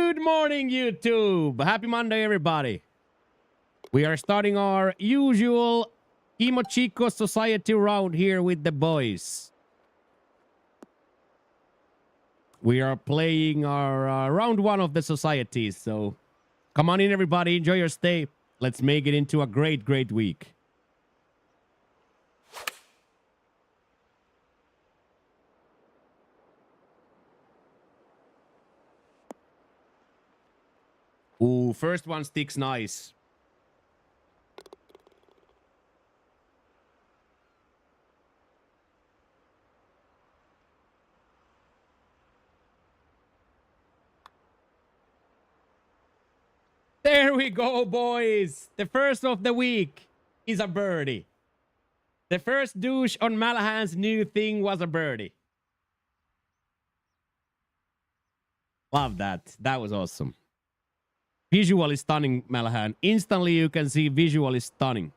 Good morning, YouTube. Happy Monday, everybody. We are starting our usual Emo Chico Society round here with the boys. We are playing our round one of the societies. So come on in, everybody. Enjoy your stay. Let's make it into a great, great week. Ooh, first one sticks nice. There we go, boys. The first of the week is a birdie. The first douche on Malahan's new thing was a birdie. Love that. That was awesome. Visually stunning, Malahan. Instantly you can see visually stunning.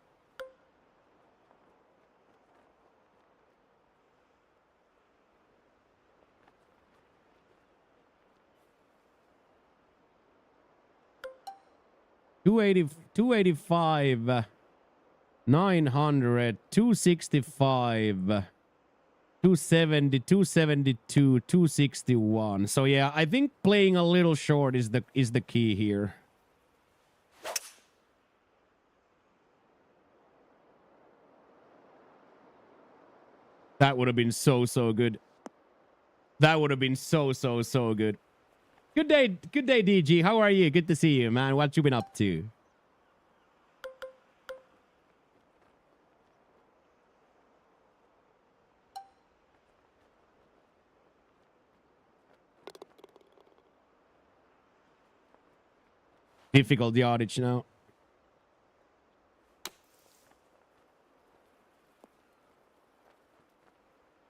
$285, 900, 265, 270, 272, 261. So yeah, I think playing a little short is the key here. That would have been so good. That would have been so good. Good day, DG. How are you? Good to see you, man. What you been up to? Difficult yardage now.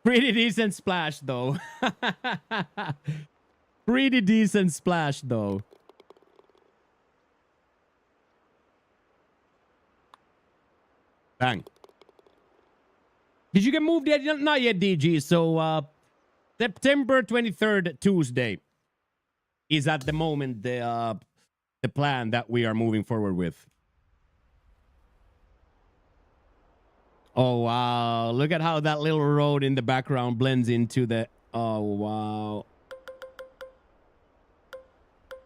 Pretty decent splash, though. Pretty decent splash, though. Bang. Did you get moved yet? Not yet, DG. So, September 23rd, Tuesday, is at the moment the plan that we are moving forward with. Oh, wow. Look at how that little road in the background blends into the... Oh, wow.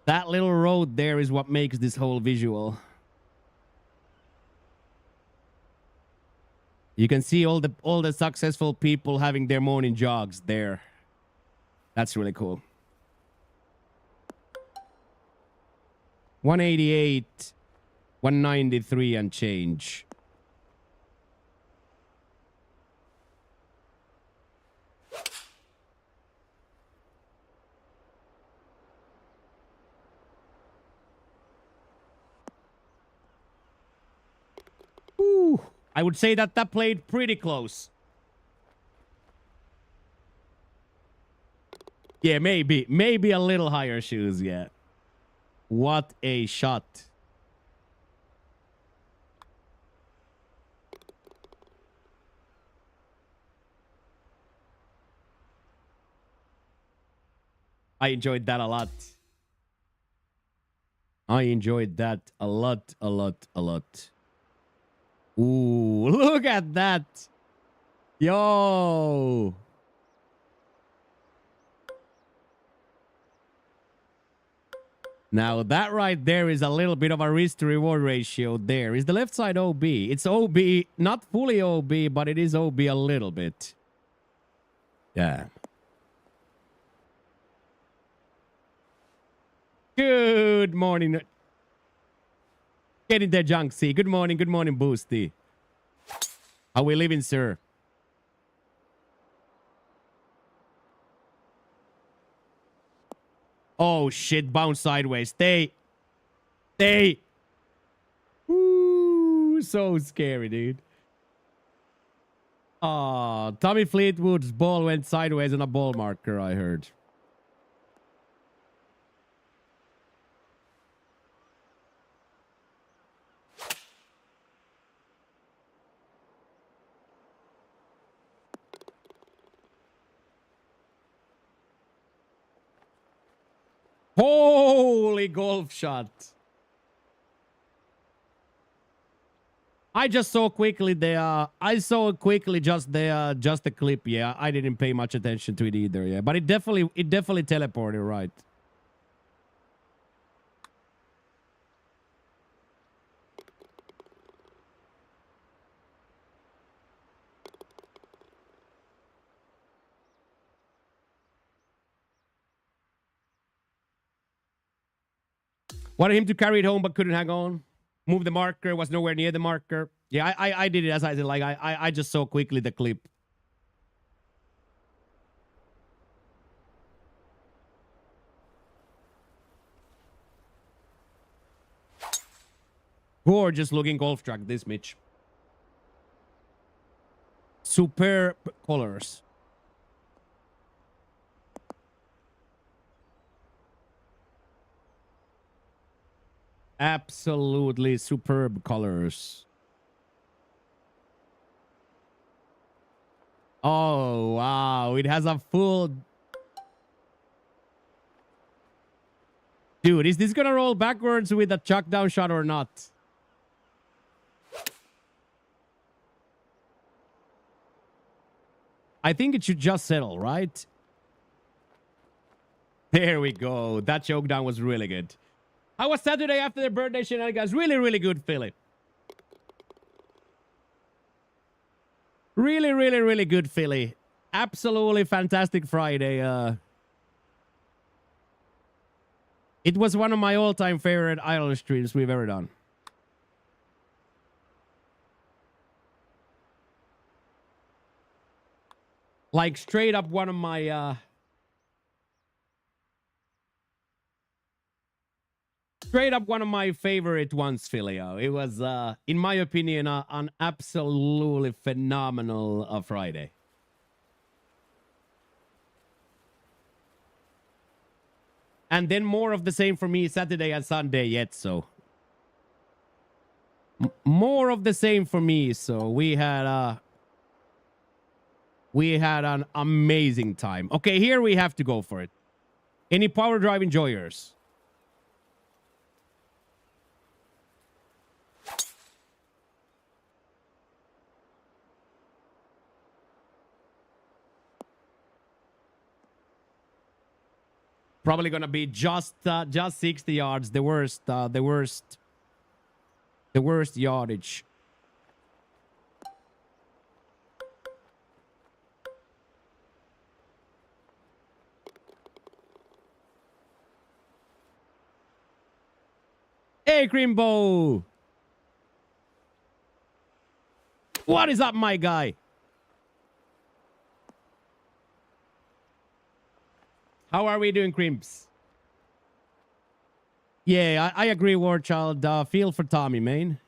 That little road there is what makes this whole visual. You can see all the successful people having their morning jogs there. That's really cool. 188, 193 and change. Ooh, I would say that played pretty close. Yeah, maybe a little higher shoes, yeah. What a shot. I enjoyed that a lot. I enjoyed that a lot. Ooh, look at that. Yo. Now that right there is a little bit of a risk to reward ratio there. Is the left side OB? It's OB, not fully OB, but it is OB a little bit. Yeah. Good morning. Get in there, Junksy. Good morning, Boosty. How we living, sir? Oh, shit. Bounce sideways. Stay. Ooh, so scary, dude. Tommy Fleetwood's ball went sideways on a ball marker, I heard. holy golf shot. I just saw quickly just the clip. Yeah, I didn't pay much attention to it either. Yeah, but it definitely teleported, right? Wanted him to carry it home, but couldn't hang on. Move the marker, was nowhere near the marker. Yeah, I did it as I said. Like I just saw quickly the clip. Gorgeous looking golf track, this Mitch. Superb colors. Absolutely superb colors. Oh, wow. It has a full... Dude, is this gonna roll backwards with a chuck down shot or not? I think it should just settle, right? There we go. That choke down was really good. How was Saturday after the birthday shenanigans? Really, really good, Philly. Really, really, really good, Philly. Absolutely fantastic Friday. It was one of my all-time favorite idol streams we've ever done. Like straight up one of my favorite ones, Filio. It was in my opinion an absolutely phenomenal Friday. And then more of the same for me Saturday and Sunday yet, so more of the same for me. So we had an amazing time. Okay, here we have to go for it. Any power drive enjoyers? Probably gonna be just 60 yards. The worst yardage. Hey, Crimbo! What is up, my guy? How are we doing, Crimps? Yeah, I agree, Warchild. Feel for Tommy, man.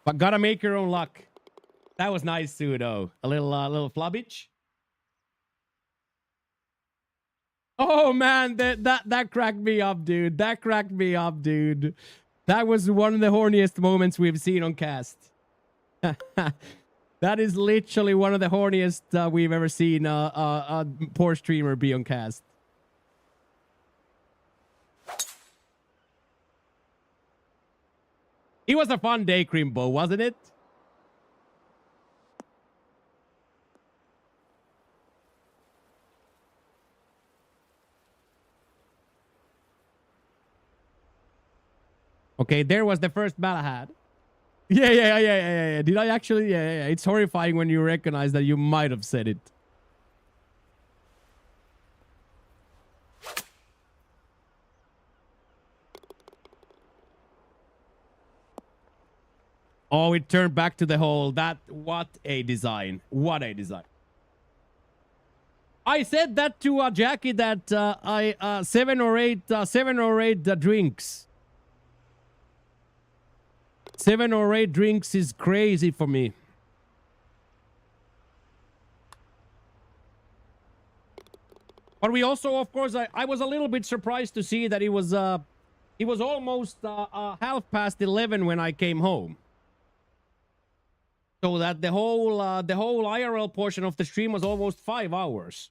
But gotta make your own luck. That was nice too, though. A little flubbage. Oh man, that cracked me up, dude. That cracked me up, dude. That was one of the horniest moments we've seen on cast. That is literally one of the horniest we've ever seen a poor streamer be on cast. It was a fun day, Crimbo, wasn't it? Okay, there was the first Balahad. Yeah. Did I actually? Yeah. It's horrifying when you recognize that you might have said it. Oh, it turned back to the hole. What a design. What a design. I said that to Jackie that I 7 or 8 drinks. 7 or 8 drinks is crazy for me. But we also, of course, I was a little bit surprised to see that it was almost 11:30 when I came home. So that the whole IRL portion of the stream was almost 5 hours.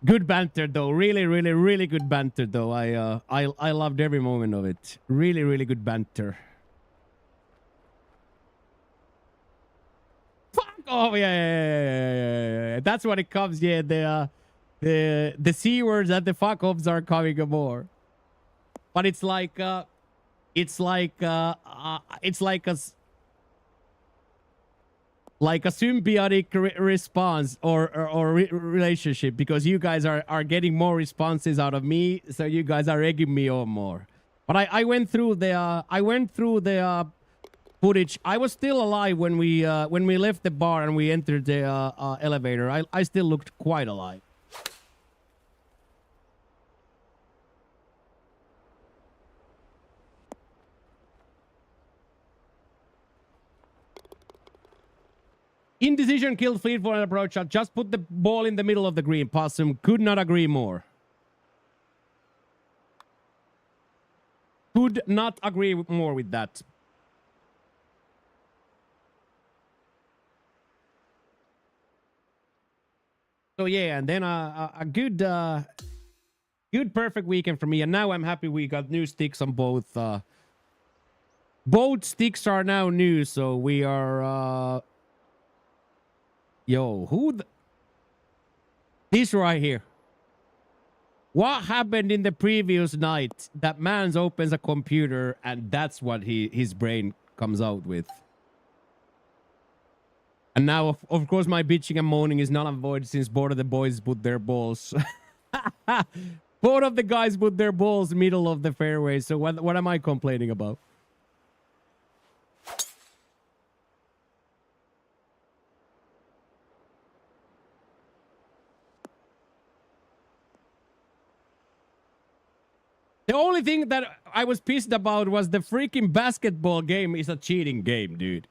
Good banter though. Really, really, really good banter though. I loved every moment of it. Really, really good banter. Fuck off! Yeah. That's what it comes. Yeah, the c words and the fuck offs are coming more. But it's like it's like like a symbiotic response or relationship, because you guys are getting more responses out of me, so you guys are egging me on more. But I went through the footage. I was still alive when we left the bar and we entered the elevator. I still looked quite alive. Indecision killed Fleet for an approach shot. Just put the ball in the middle of the green. Possum could not agree more. Could not agree more with that. So yeah, and then a good perfect weekend for me. And now I'm happy we got new sticks on both. Both sticks are now new, so we are yo, this right here. What happened in the previous night? That man opens a computer and that's what his brain comes out with. And now, of course, my bitching and moaning is null and void since both of the boys put their balls. Both of the guys put their balls middle of the fairway. So what am I complaining about? The only thing that I was pissed about was the freaking basketball game is a cheating game, dude.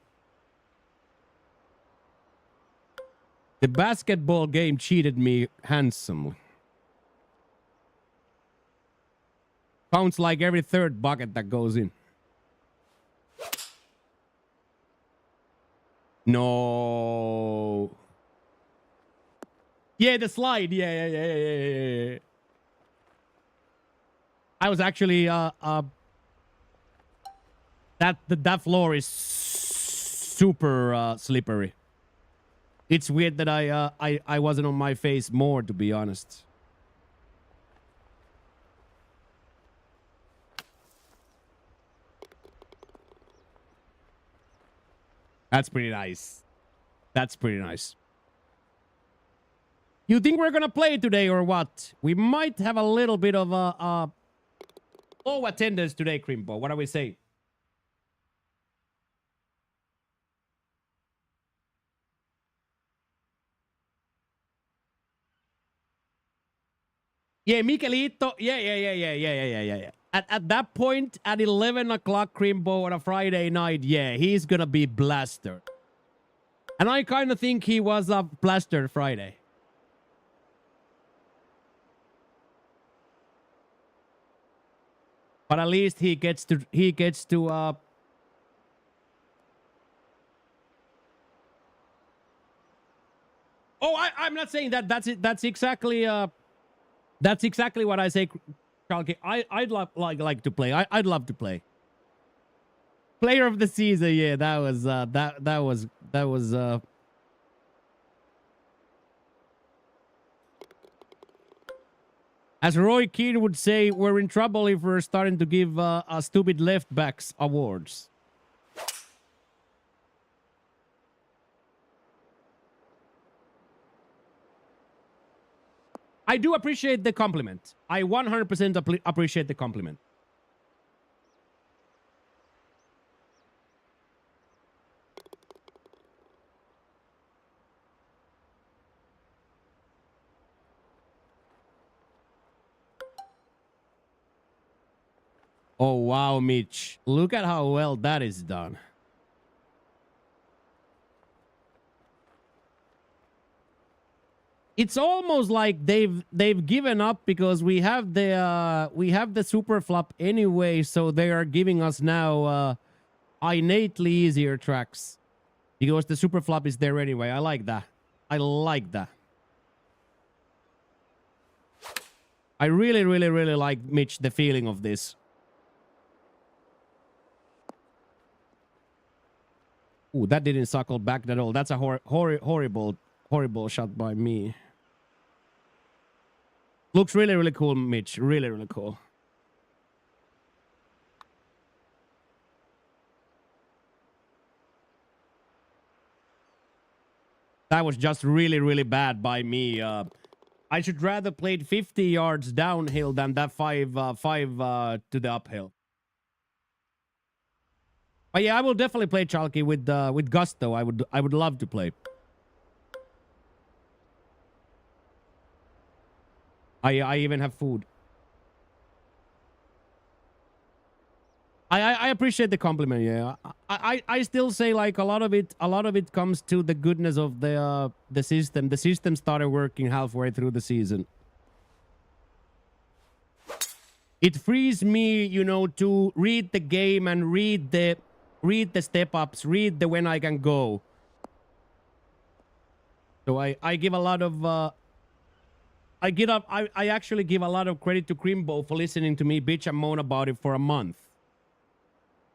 The basketball game cheated me handsomely. Counts like every third bucket that goes in. No. Yeah, the slide. Yeah. I was actually that floor is super slippery. It's weird that I wasn't on my face more, to be honest. That's pretty nice. That's pretty nice. You think we're gonna play today or what? We might have a little bit of a low attendance today, Crimpo. What do we say? Yeah, Michelito. Yeah. At that point, at 11 o'clock, Crimpo on a Friday night, yeah, he's gonna be blastered. And I kind of think he was a blastered Friday. But at least he gets to Oh, I'm not saying that. That's exactly what I say, Chalky. I'd like to play. I'd love to play. Player of the season, yeah, that was as Roy Keane would say, we're in trouble if we're starting to give stupid left backs awards. I do appreciate the compliment. I 100% appreciate the compliment. Oh, wow, Mitch. Look at how well that is done. It's almost like they've given up because we have the super flop anyway, so they are giving us now innately easier tracks. Because the super flop is there anyway. I like that. I like that. I really, really, really like, Mitch, the feeling of this. Ooh, that didn't suckle back at all. That's a horrible shot by me. Looks really, really cool, Mitch. Really, really cool. That was just really, really bad by me. I should rather played 50 yards downhill than that five to the uphill. But yeah, I will definitely play Chalky with gusto. I would love to play. I even have food. I appreciate the compliment. Yeah, I still say like a lot of it comes to the goodness of the system. The system started working halfway through the season. It frees me, you know, to read the game and read the step ups, read the when I can go. So I give a lot of I actually give a lot of credit to Crimbo for listening to me bitch and moan about it for a month.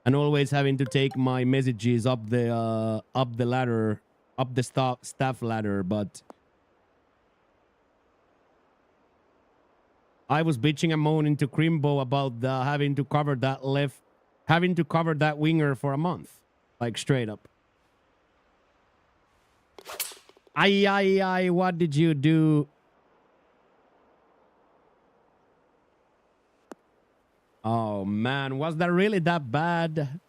And always having to take my messages up the ladder, up the staff ladder, but I was bitching and moaning to Crimbo about having to cover that winger for a month, like straight up. What did you do? Oh man, was that really that bad?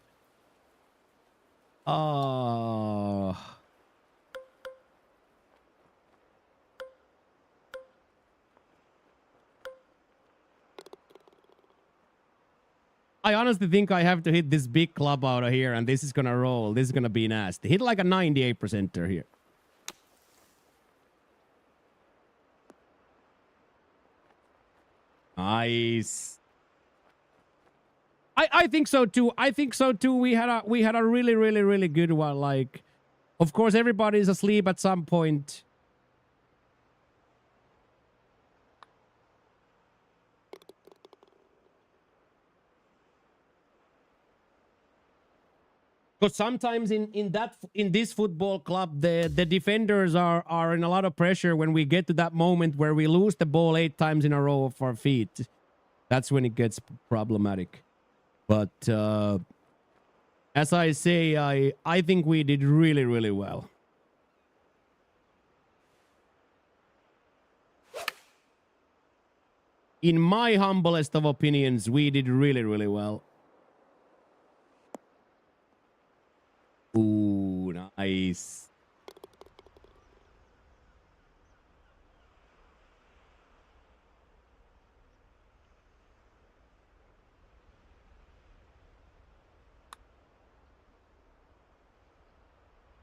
Oh. I honestly think I have to hit this big club out of here, and this is gonna roll. This is gonna be nasty. Hit like a 98%er here. Nice. I think so too. I think so too. We had a really, really, really good one. Like, of course, everybody's asleep at some point. Because sometimes in this football club, the defenders are in a lot of pressure when we get to that moment where we lose the ball 8 times in a row of our feet. That's when it gets problematic. But as I say, I think we did really, really well. In my humblest of opinions, we did really, really well. Ooh, nice.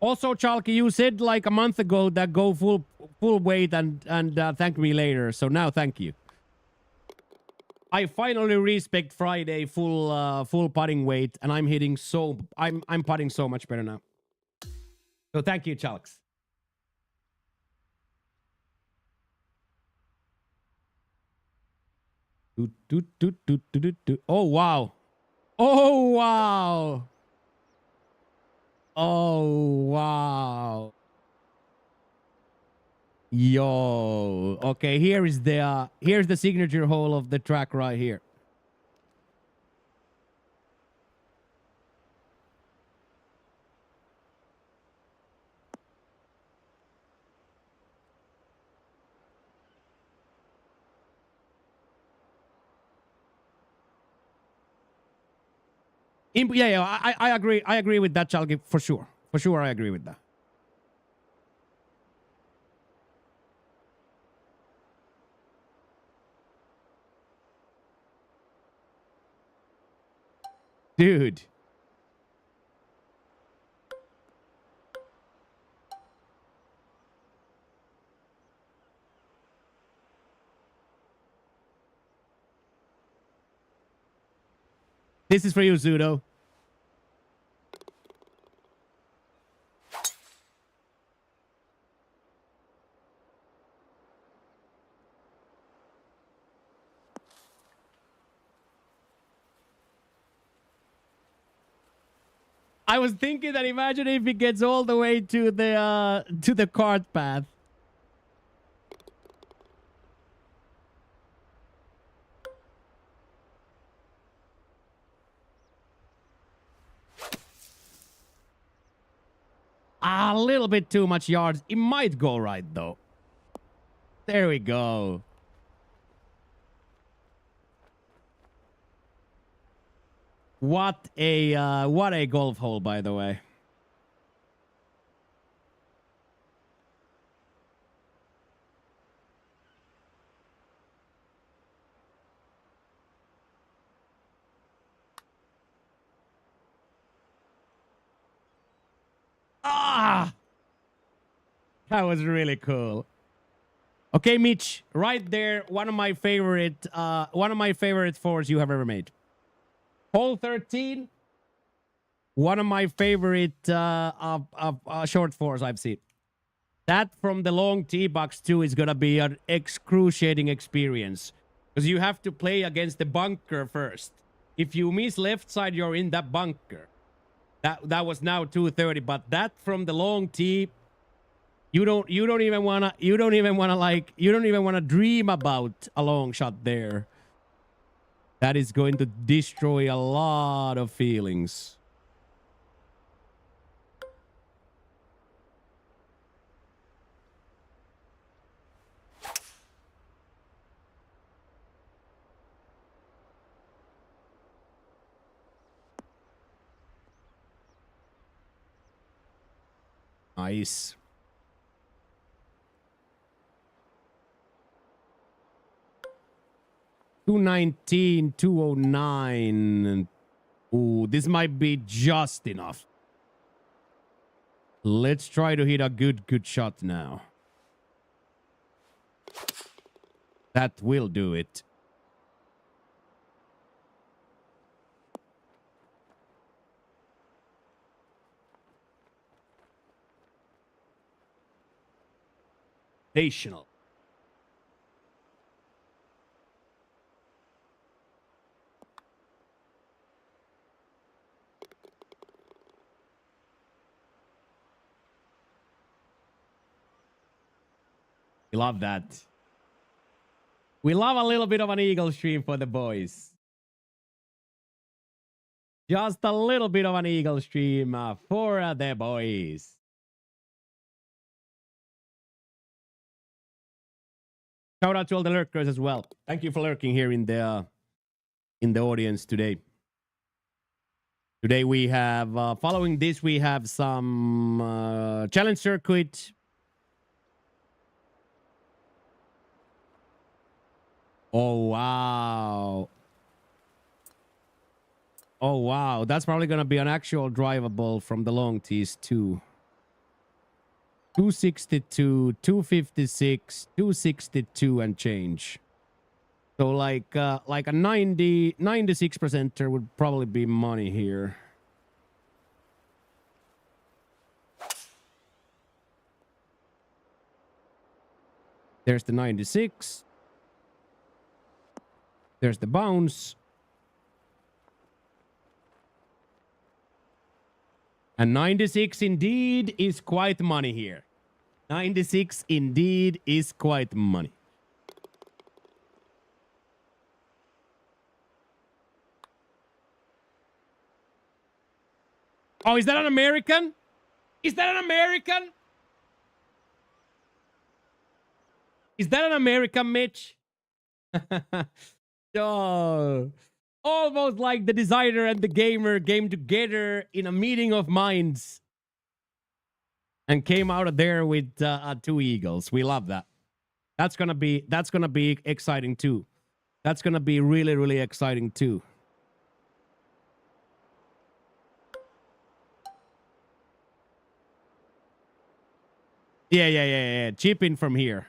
Also, Chalky, you said like a month ago that go full weight and thank me later. So now thank you. I finally respect Friday full putting weight, and I'm hitting I'm putting so much better now. So thank you, Chalks. Oh wow. Oh wow. Oh wow. Yo. Okay, here's the signature hole of the track right here. Yeah, I agree. I agree with that, Chalky, for sure. For sure, I agree with that. Dude. This is for you, Zudo. I was thinking that imagine if he gets all the way to the cart path. A little bit too much yards. It might go right though. There we go. What a golf hole, by the way. Ah, that was really cool. Okay, Mitch, right there, one of my favorite fours you have ever made. Hole 13, one of my favorite short fours I've seen. That from the long tee box too is gonna be an excruciating experience because you have to play against the bunker first. If you miss left side, you're in that bunker. That was now 230, but that from the long tee, you don't even wanna dream about a long shot there. That is going to destroy a lot of feelings. Nice. $219, $209. Ooh, this might be just enough. Let's try to hit a good shot now. That will do it. Sensational. We love that. We love a little bit of an eagle stream for the boys. Just a little bit of an eagle stream for the boys. Shout out to all the lurkers as well. Thank you for lurking here in the audience today. Today we have, following this, we have some challenge circuit. Oh, wow. Oh, wow. That's probably going to be an actual drivable from the long tees too. 262, 256, 262 and change. So like a 96%er would probably be money here. There's the 96. There's the bounce. And 96 indeed is quite money here. 96 indeed is quite money. Oh, is that an American? Is that an American? Is that an American, Mitch? Oh, almost like the designer and the gamer came together in a meeting of minds and came out of there with 2 eagles. We love that. That's gonna be exciting too. That's gonna be really exciting too. Yeah. Chip in from here.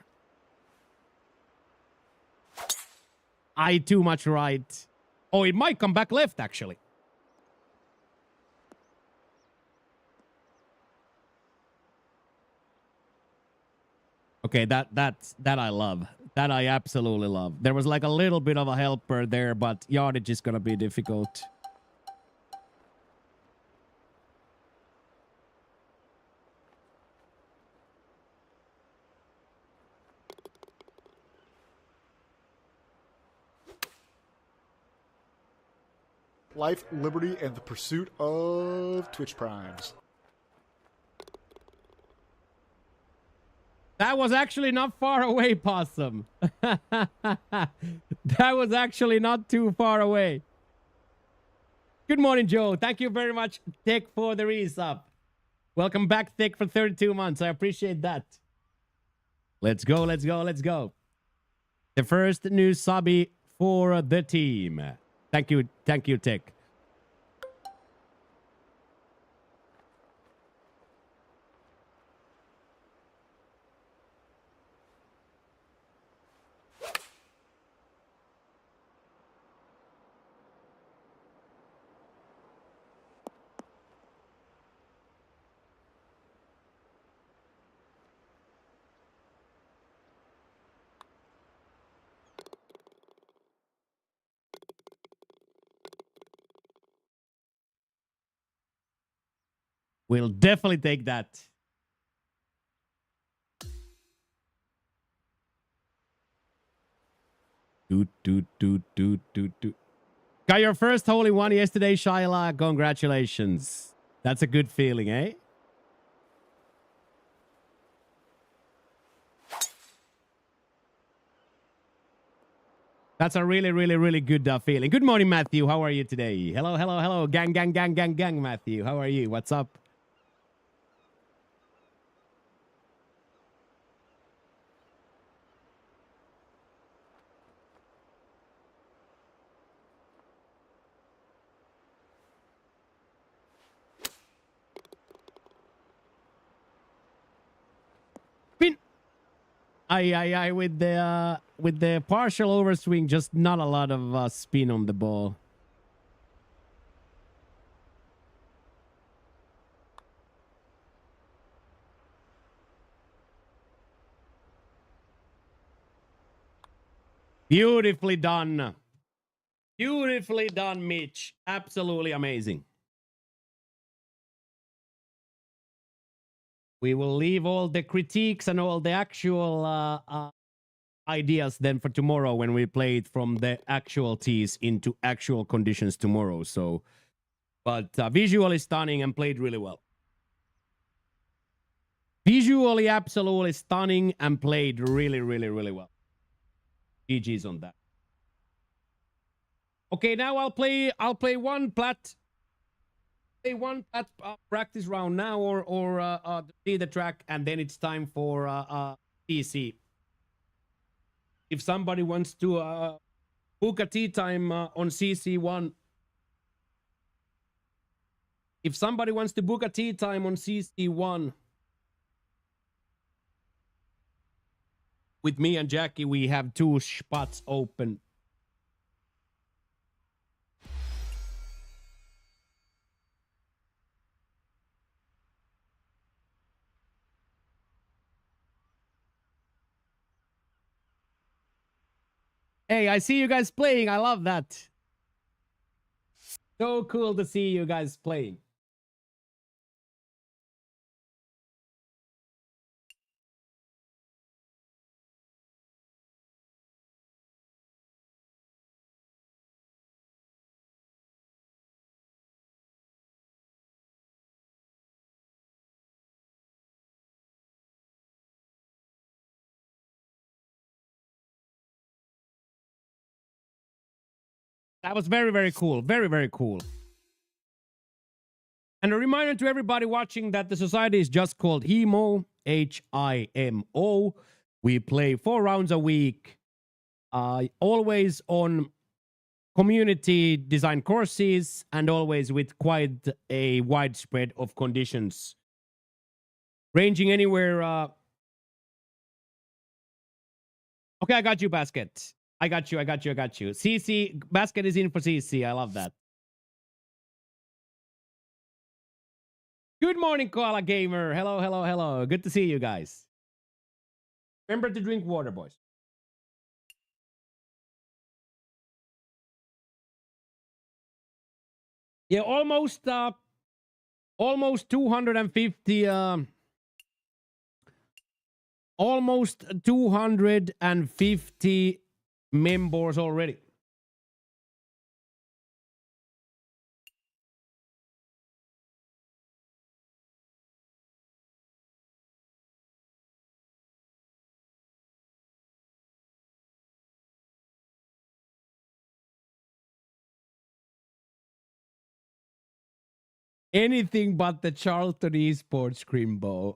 I too much right. Oh, it might come back left actually. Okay, that I love. That I absolutely love. There was like a little bit of a helper there, but yardage is gonna be difficult. life, liberty, and the pursuit of Twitch Primes. That was actually not far away, Possum. That was actually not too far away. Good morning, Joe. Thank you very much, Thick, for the resub. Welcome back, Thick, for 32 months. I appreciate that. Let's go, let's go, let's go. The first new subby for the team. Thank you, Thick. We'll definitely take that. Got your first holy one yesterday, Shyla. Congratulations. That's a good feeling, eh? That's a really, really, really good feeling. Good morning, Matthew. How are you today? Hello, hello, hello. Gang, gang, gang, gang, gang, Matthew. How are you? What's up? Spin. Aye, with the partial overswing, just not a lot of spin on the ball. Beautifully done. Beautifully done, Mitch. Absolutely amazing. We will leave all the critiques and all the actual ideas then for tomorrow when we play it from the actual tees into actual conditions tomorrow. So, but visually stunning and played really well. Visually absolutely stunning and played really, really, really well. GG's on that. Okay, now I'll play one plat. Play one plat practice round now, or see the track, and then it's time for PC. If somebody wants to book a tea time on CC1, if somebody wants to book a tea time on CC1 with me and Jackie, we have 2 spots open. Hey, I see you guys playing. I love that. So cool to see you guys playing. That was very, very cool. Very, very cool. And a reminder to everybody watching that the society is just called HIMO, HIMO. We play 4 rounds a week, always on community design courses and always with quite a wide spread of conditions, ranging anywhere. Okay, I got you, Basket. I got you. CC, Basket is in for CC. I love that. Good morning, Koala Gamer. Hello, hello, hello. Good to see you guys. Remember to drink water, boys. Yeah, almost 250 almost 250 members already. Anything but the Charlton Esports Crimbo.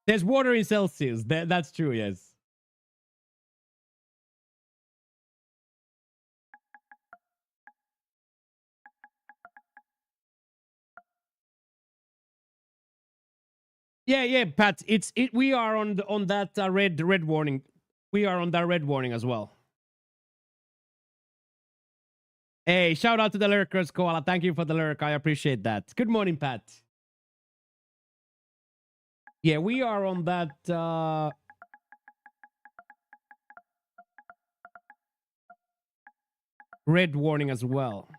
There's water in Celsius. That's true, yes. Yeah, Pat. We are on that red warning. We are on that red warning as well. Hey, shout out to the lurkers, Koala. Thank you for the lurk. I appreciate that. Good morning, Pat. Yeah, we are on that red warning as well.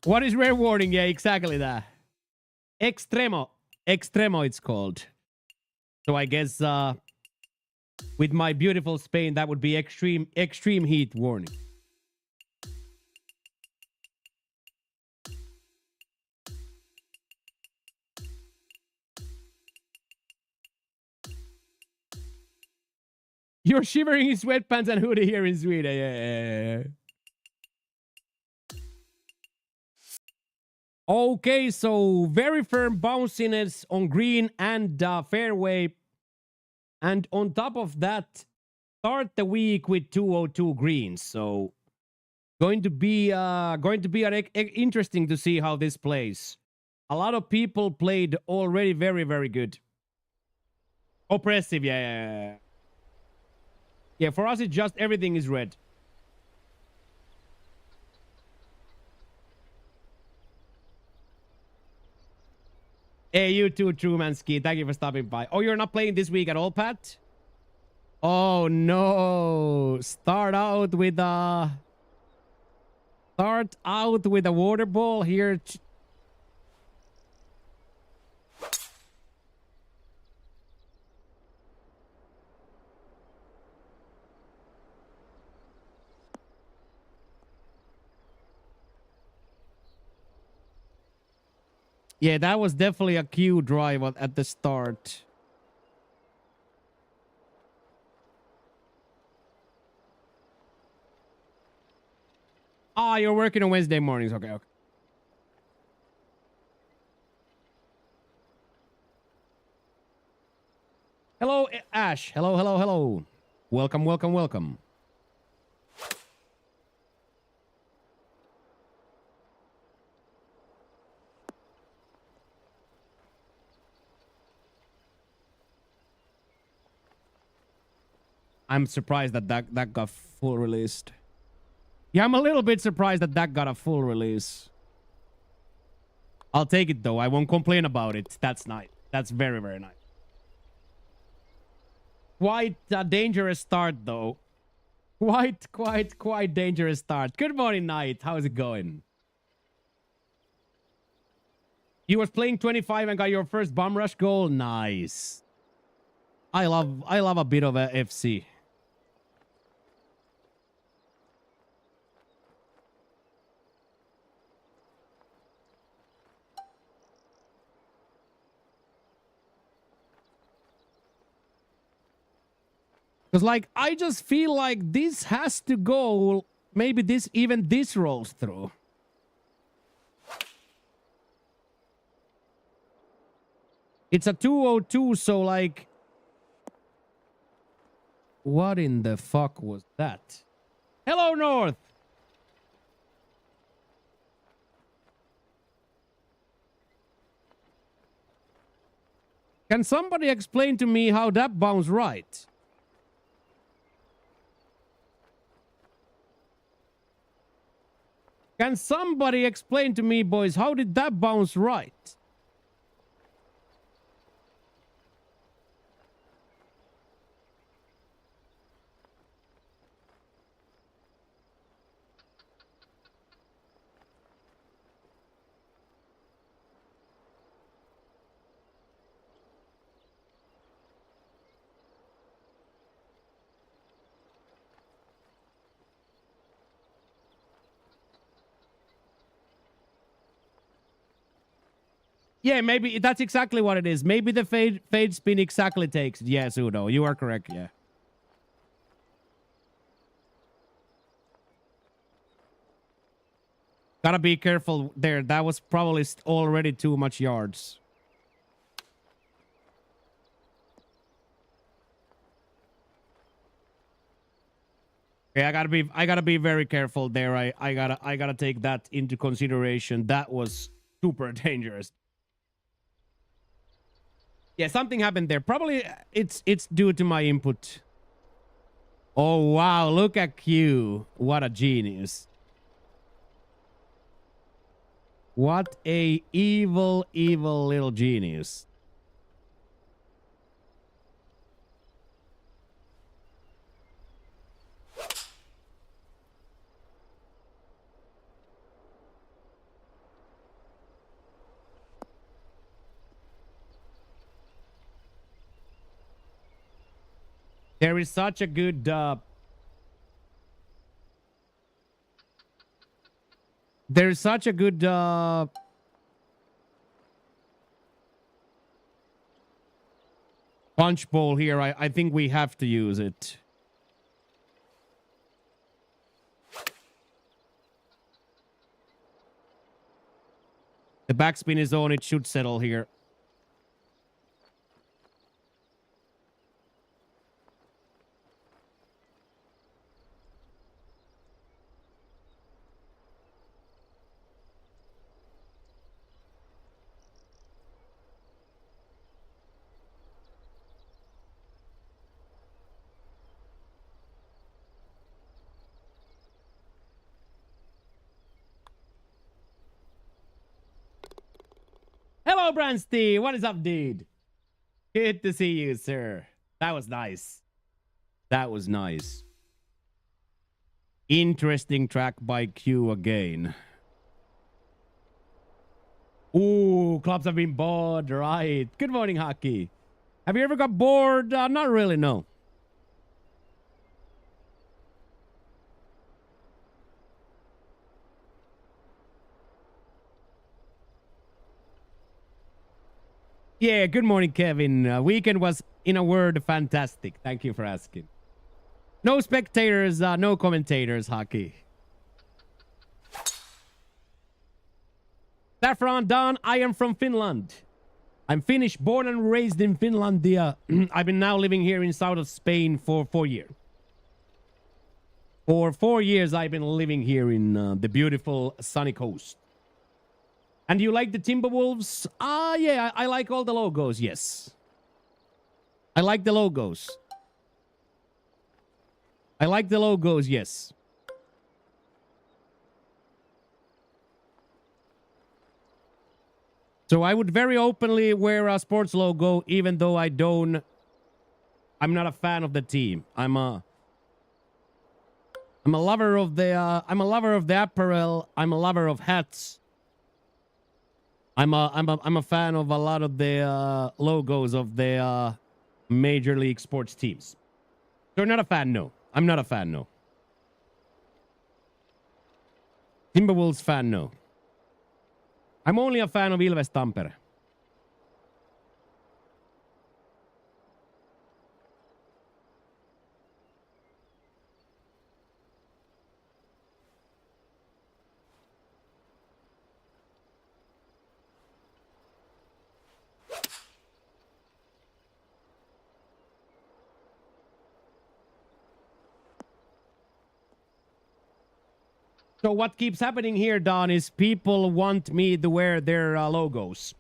What is red warning? Yeah, exactly that. Extremo. Extremo, it's called. So I guess with my beautiful Spain, that would be extreme heat warning. You're shivering in sweatpants and hoodie here in Sweden. Yeah. Okay, so very firm bounciness on green and fairway. And on top of that, start the week with 202 greens. So going to be interesting to see how this plays. A lot of people played already very, very good. Oppressive, yeah. Yeah, for us, it's just everything is red. Hey, you too, Trumanski. Thank you for stopping by. Oh, you're not playing this week at all, Pat? Oh, no. Start out with a water ball here. Yeah, that was definitely a cue drive at the start. Ah, you're working on Wednesday mornings. Okay. Hello, Ash. Hello. Welcome. I'm surprised that got full released. Yeah, I'm a little bit surprised that got a full release. I'll take it though. I won't complain about it. That's nice. That's very, very nice. Quite a dangerous start though. Quite dangerous start. Good morning, Knight. How's it going? You was playing 25 and got your first bomb rush goal. Nice. I love a bit of a FC. Because, like, I just feel like this has to go. Maybe this rolls through. It's a 202, so, like... What in the fuck was that? Hello, North! Can somebody explain to me how that bounced right? Can somebody explain to me, boys, how did that bounce right? Yeah, maybe that's exactly what it is. Maybe the fade spin exactly takes. Yes, Udo, you are correct. Yeah. Gotta be careful there. That was probably already too much yards. Yeah, I gotta be very careful there. I gotta take that into consideration. That was super dangerous. Yeah, something happened there. Probably it's due to my input. Oh wow, look at Q. What a genius. What a evil, evil little genius. There is such a good there's such a good punch bowl here. I think we have to use it. The backspin is on. It should settle here. Hello, Bransty. What is up, dude? Good to see you, sir. That was nice. That was nice. Interesting track by Q again. Ooh, clubs have been bored, right? Good morning, Hockey. Have you ever got bored? Not really, no. Yeah, good morning, Kevin. Weekend was, in a word, fantastic. Thank you for asking. No spectators, no commentators, Hockey. Saffron Don, I am from Finland. I'm Finnish, born and raised in Finlandia. I've been now living here in south of Spain for 4 years. For 4 years, I've been living here in the beautiful sunny coast. And you like the Timberwolves? Yeah, I like all the logos, yes. I like the logos. I like the logos, yes. So I would very openly wear a sports logo, even though I'm not a fan of the team. I'm a lover of the apparel. I'm a lover of hats. I'm a fan of a lot of the logos of the major league sports teams. So not a fan, no. I'm not a fan, no. Timberwolves fan, no. I'm only a fan of Ilves Tampere. So what keeps happening here, Don, is people want me to wear their logos.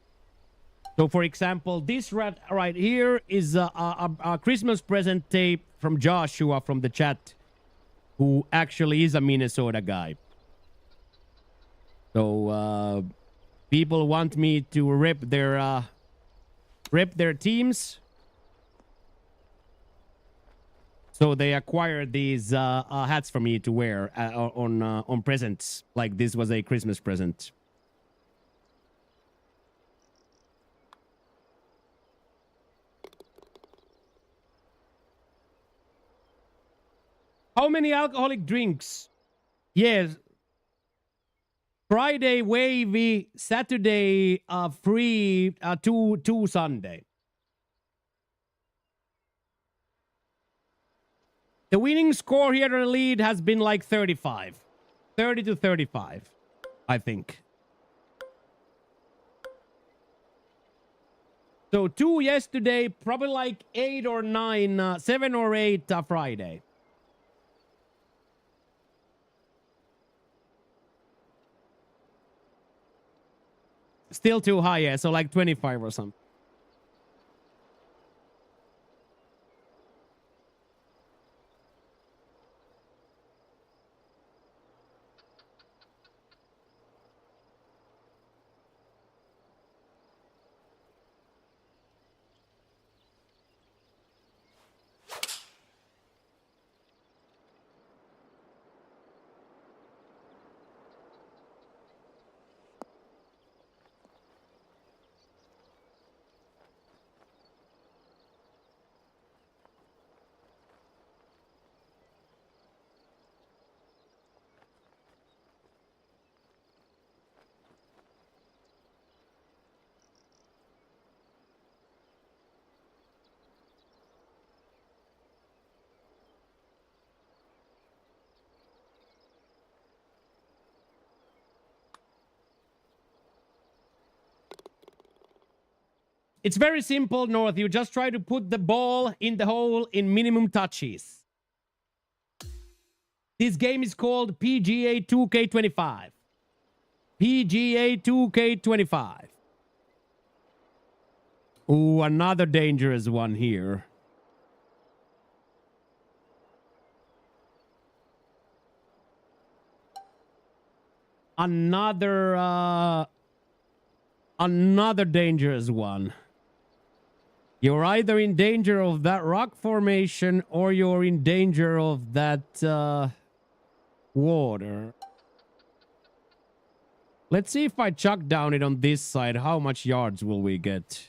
So, for example, this right here is a Christmas present tape from Joshua from the chat, who actually is a Minnesota guy. So people want me to rip their teams. So they acquired these hats for me to wear on presents. Like this was a Christmas present. How many alcoholic drinks? Yes. Friday wavy, Saturday free, two Sunday. The winning score here in the lead has been like 35. 30 to 35, I think. So 2 yesterday, probably like 8 or 9, 7 or 8 Friday. Still too high, yeah. So like 25 or something. It's very simple, North. You just try to put the ball in the hole in minimum touches. This game is called PGA 2K25. PGA 2K25. Ooh, another dangerous one here. Another dangerous one. You're either in danger of that rock formation or you're in danger of that water. Let's see if I chuck down it on this side. How much yards will we get?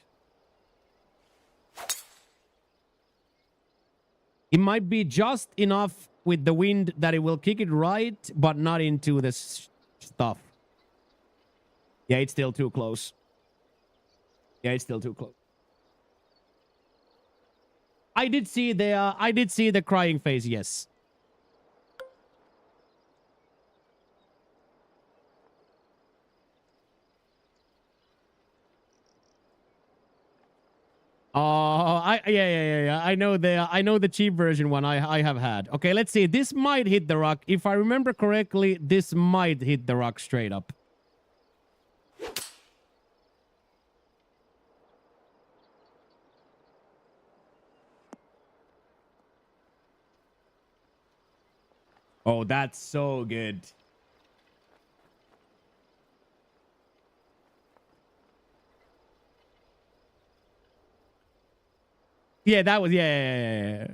It might be just enough with the wind that it will kick it right, but not into the stuff. Yeah, it's still too close. Yeah, it's still too close. I did see the crying face, yes. Oh, yeah. I know the cheap version one I have had. Okay, let's see. This might hit the rock. If I remember correctly, this might hit the rock straight up. Oh, that's so good. Yeah, that was yeah.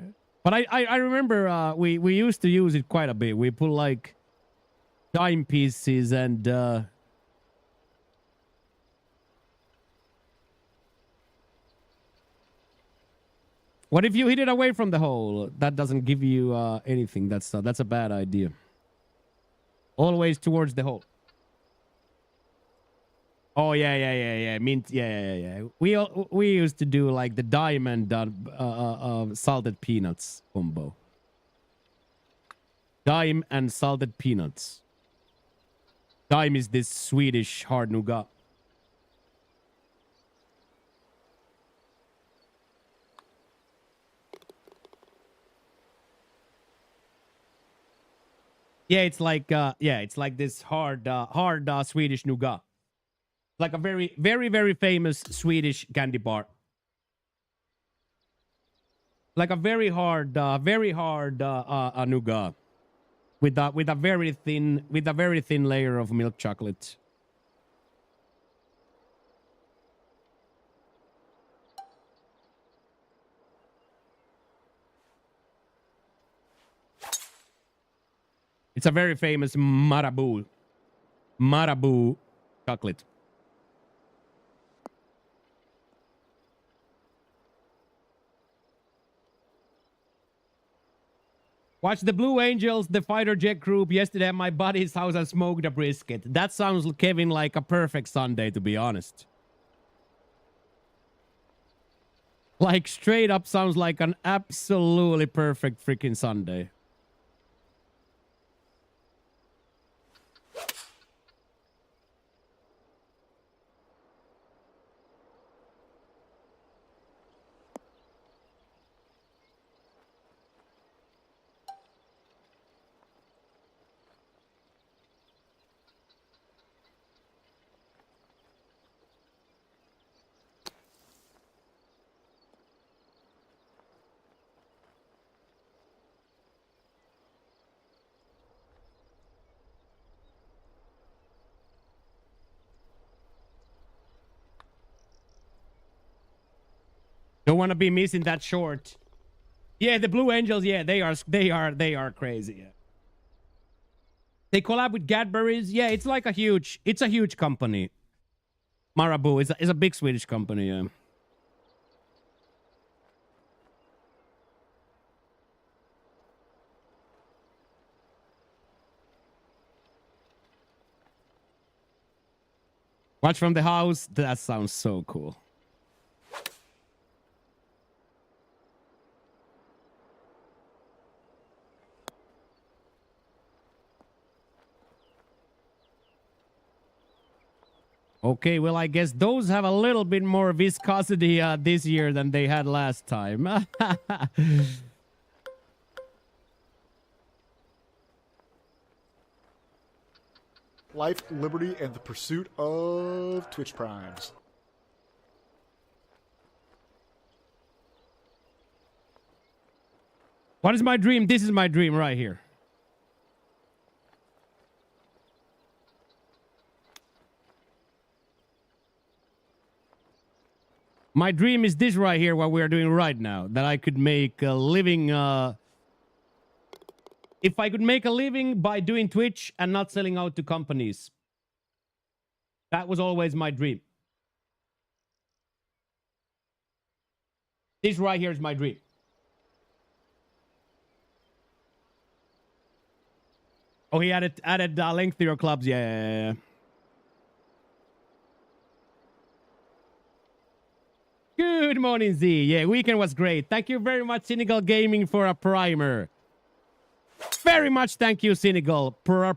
But I remember we used to use it quite a bit. We put like timepieces and what if you hit it away from the hole? That doesn't give you anything. That's a bad idea. Always towards the hole. Oh yeah. Mint. Yeah. We used to do like the diamond salted peanuts combo. Dime and salted peanuts. Dime is this Swedish hard nougat. Yeah, it's like this hard Swedish nougat. Like a very famous Swedish candy bar. Like a very hard nougat with a very thin layer of milk chocolate. It's a very famous Marabou chocolate. Watch the Blue Angels, the fighter jet group yesterday at my buddy's house and smoked a brisket. That sounds, Kevin, like a perfect Sunday, to be honest. Like, straight up sounds like an absolutely perfect freaking Sunday. Don't want to be missing that short. Yeah, the Blue Angels, yeah, they are crazy. Yeah. They collab with Cadbury's. Yeah, it's like a huge company. Marabou is a big Swedish company, yeah. Watch from the house. That sounds so cool. Okay, well, I guess those have a little bit more viscosity this year than they had last time. Life, liberty, and the pursuit of Twitch Primes. What is my dream? This is my dream right here. My dream is this right here, what we are doing right now. That I could make a living... if I could make a living by doing Twitch and not selling out to companies. That was always my dream. This right here is my dream. Oh, he added lengthier clubs. Yeah. Good morning, Z. Yeah, weekend was great. Thank you very much, Cynical Gaming, for a primer. Very much thank you, Cynical. Primer.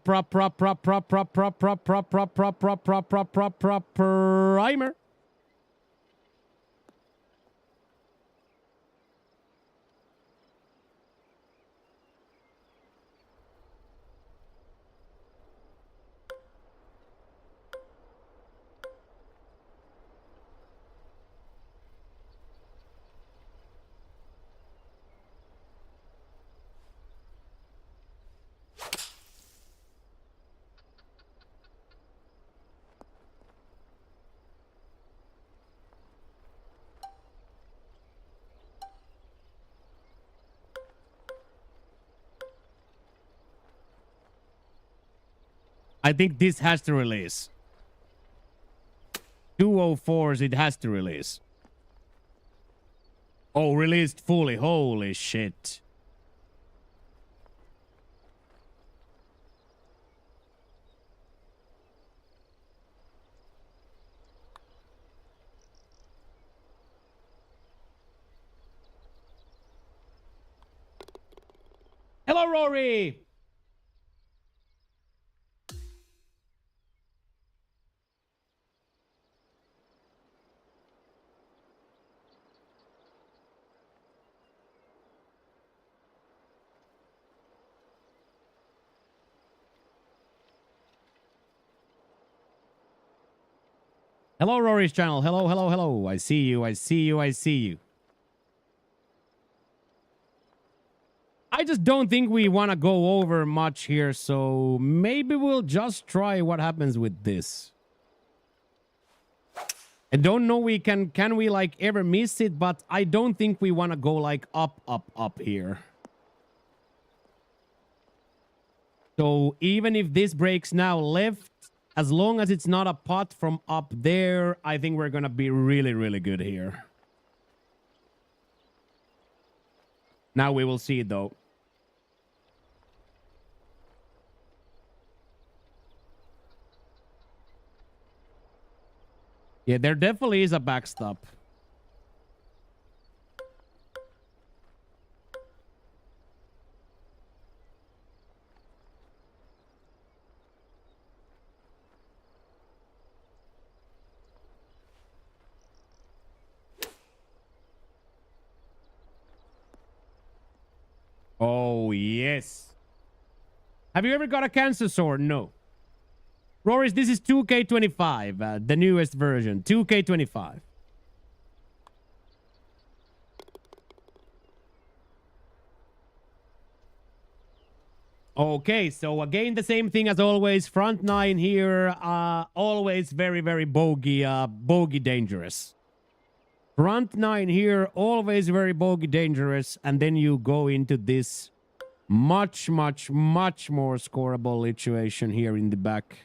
I think this has to release. 204s, it has to release. Oh, released fully. Holy shit. Hello, Rory. Hello, Rory's channel. Hello. I see you. I just don't think we want to go over much here, so maybe we'll just try what happens with this. I don't know can we like ever miss it, but I don't think we want to go like up here. So even if this breaks now left, as long as it's not a pot from up there, I think we're going to be really good here. Now we will see, though. Yeah, there definitely is a backstop. Oh, yes. Have you ever got a cancer sword? No. Roris, this is 2K25, the newest version. 2K25. Okay, so again, the same thing as always. Front nine here, always very, very bogey dangerous. Front nine here, always very bogey dangerous. And then you go into this much, much, much more scoreable situation here in the back.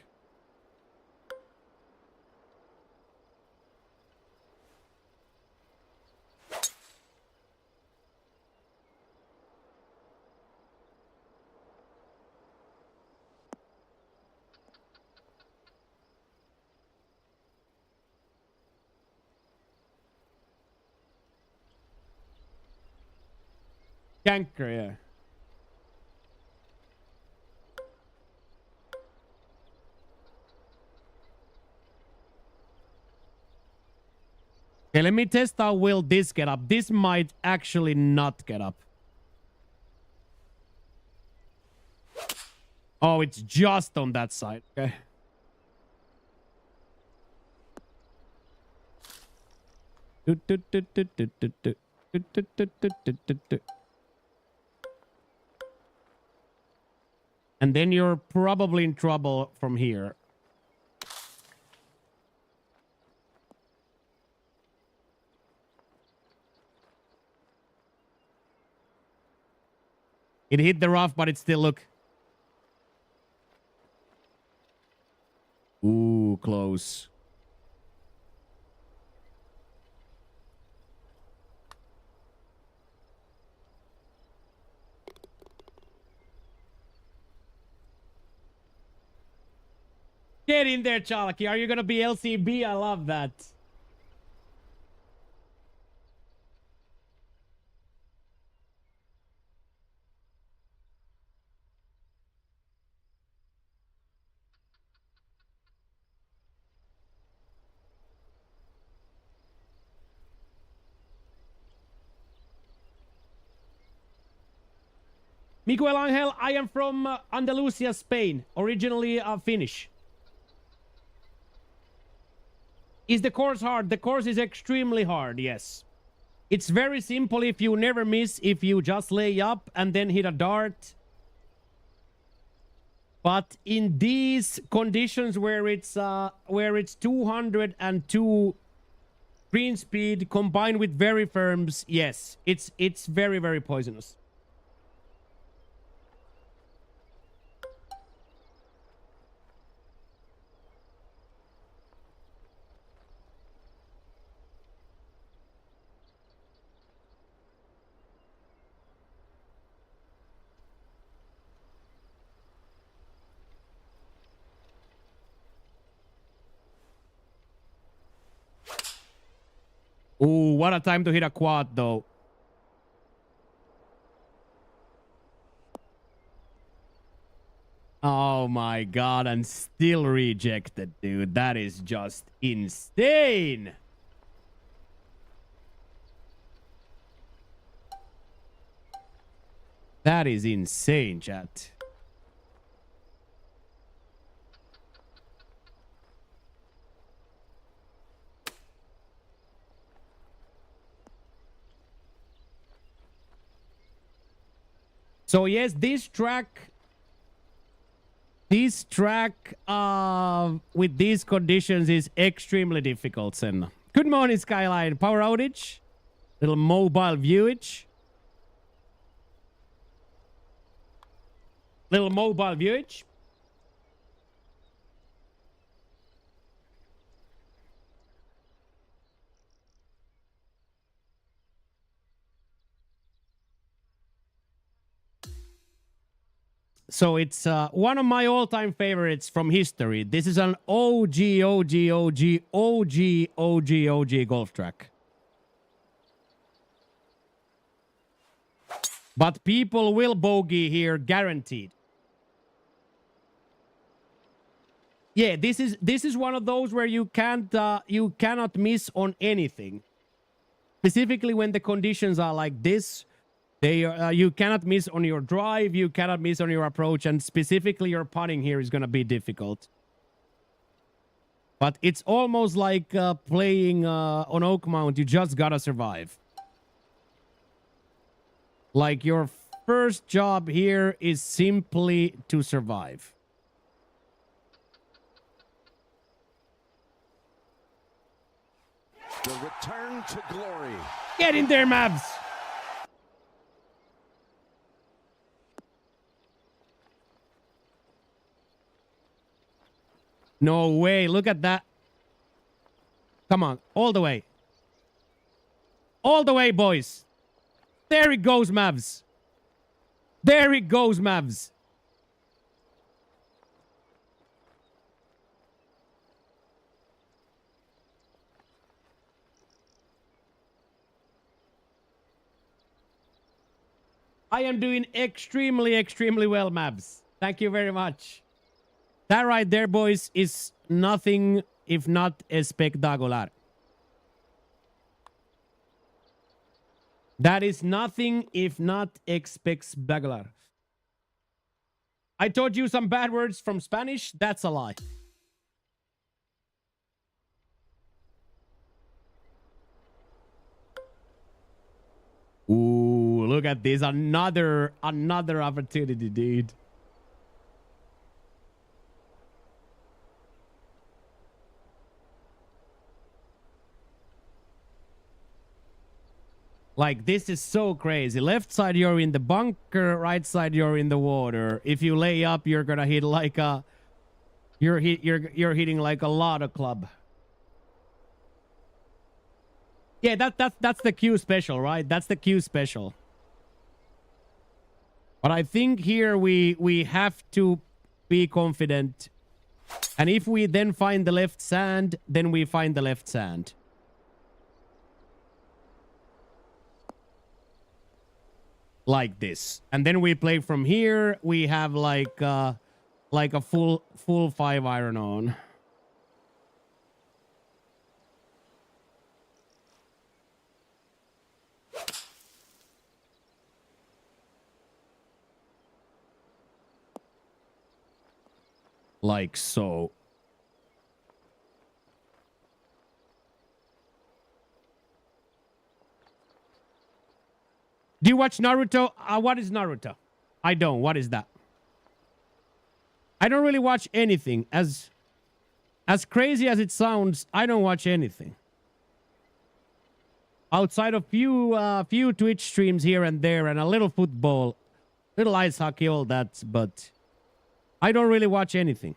Canker, yeah. Okay, let me test how will this get up. This might actually not get up. Oh, it's just on that side. Okay. And then you're probably in trouble from here. It hit the rough, but it still look. Ooh, close. Get in there, Chalky. Are you gonna be LCB? I love that. Miguel Angel, I am from Andalusia, Spain. Originally Finnish. Is the course hard? The course is extremely hard, yes. It's very simple if you never miss, if you just lay up and then hit a dart. But in these conditions where it's 202 green speed combined with very firms, yes, it's very, very poisonous. Ooh, what a time to hit a quad, though. Oh my god, and still rejected, dude. That is just insane. That is insane, chat. So yes, this track with these conditions is extremely difficult, Senna. Good morning, Skyline. Power outage. Little mobile viewage. Little mobile viewage. So it's one of my all-time favorites from history. This is an OG golf track. But people will bogey here, guaranteed. Yeah, this is one of those where you cannot miss on anything. Specifically when the conditions are like this, you cannot miss on your drive, you cannot miss on your approach, and specifically your putting here is gonna be difficult. But it's almost like playing on Oakmount. You just gotta survive. Like your first job here is simply to survive. The return to glory. Get in there, Mavs. No way. Look at that. Come on. All the way. All the way, boys. There it goes, Mavs. There it goes, Mavs. I am doing extremely, extremely well, Mavs. Thank you very much. That right there, boys, is nothing if not espectacular. That is nothing if not espectacular. I taught you some bad words from Spanish. That's a lie. Ooh, look at this. Another opportunity, dude. Like, this is so crazy. Left side, you're in the bunker. Right side, you're in the water. If you lay up, you're gonna hit like a... You're hitting like a lot of club. Yeah, that's the Q special, right? That's the Q special. But I think here we have to be confident. And if we then find the left sand, then we find the left sand. Like this. And then we play from here. We have like a full 5-iron on. Like so. Do you watch Naruto? What is Naruto? I don't. What is that? I don't really watch anything. As crazy as it sounds, I don't watch anything. Outside of few Twitch streams here and there, and a little football, little ice hockey, all that, but I don't really watch anything.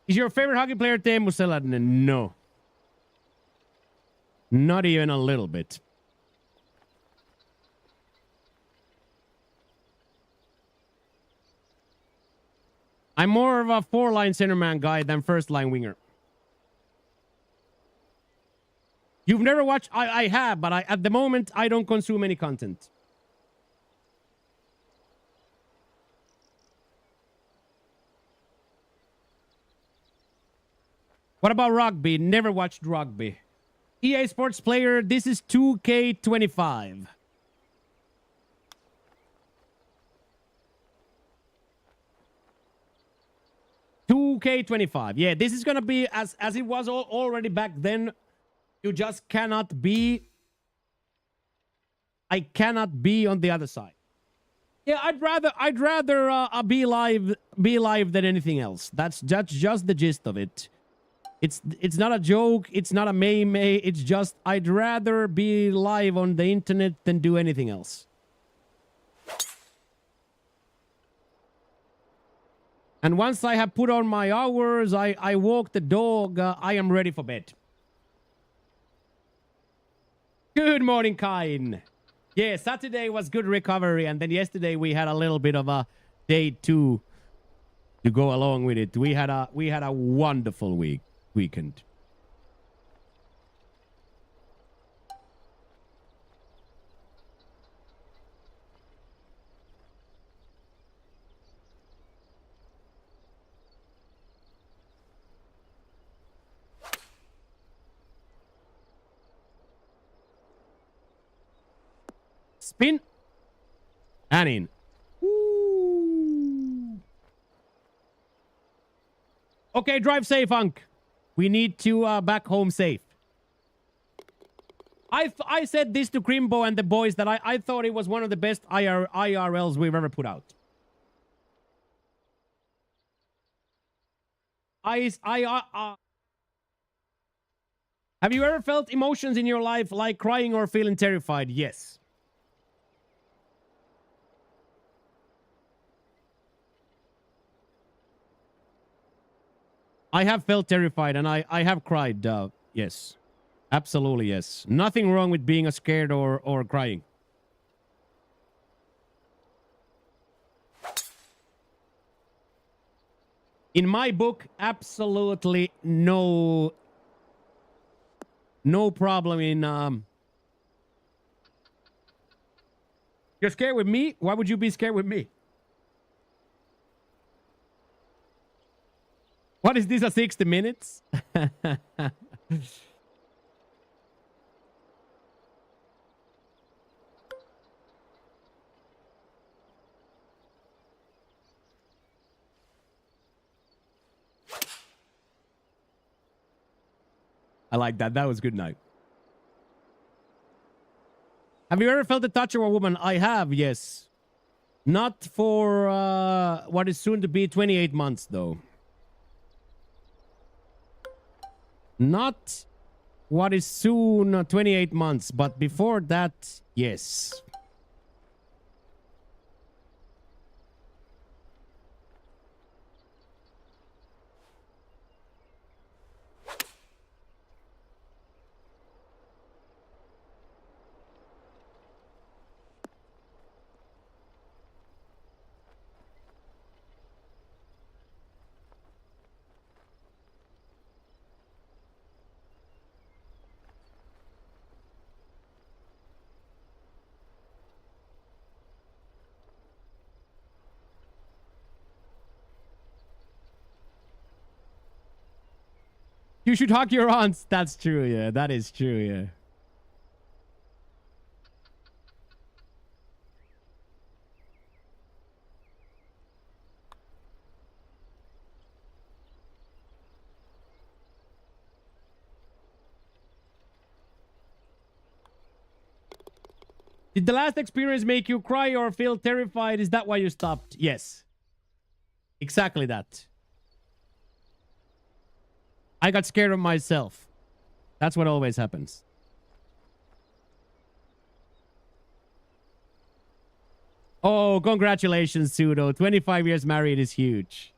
Is your favorite hockey player Teemu Selänne? No. Not even a little bit. I'm more of a 4-line centerman guy than first-line winger. You've never watched? I have, but at the moment, I don't consume any content. What about rugby? Never watched rugby. EA Sports player, this is 2K25. $2K25. Yeah, this is gonna be as it was already back then. You just cannot be. I cannot be on the other side. Yeah, I'd rather be live than anything else. That's just the gist of it. It's not a joke. It's not a meme. It's just I'd rather be live on the internet than do anything else. And once I have put on my hours, I walk the dog, I am ready for bed. Good morning, Kain. Yeah, Saturday was good recovery, and then yesterday we had a little bit of a day 2 to go along with it. We had a wonderful weekend. Spin. And in. Ooh. Okay, drive safe, Unk. We need to back home safe. I said this to Crimbo and the boys that I thought it was one of the best IRLs we've ever put out. Have you ever felt emotions in your life like crying or feeling terrified? Yes. I have felt terrified and I have cried. Yes. Absolutely, yes. Nothing wrong with being scared or crying. In my book, absolutely no problem in You're scared with me? Why would you be scared with me? What is this, a 60 minutes? I like that. That was good night. Have you ever felt the touch of a woman? I have, yes. Not for what is soon to be 28 months, though. Not what is soon 28 months, but before that, yes. You should hug your aunts. That's true, yeah. That is true, yeah. Did the last experience make you cry or feel terrified? Is that why you stopped? Yes. Exactly that. I got scared of myself. That's what always happens. Oh, congratulations, Pseudo. 25 years married is huge.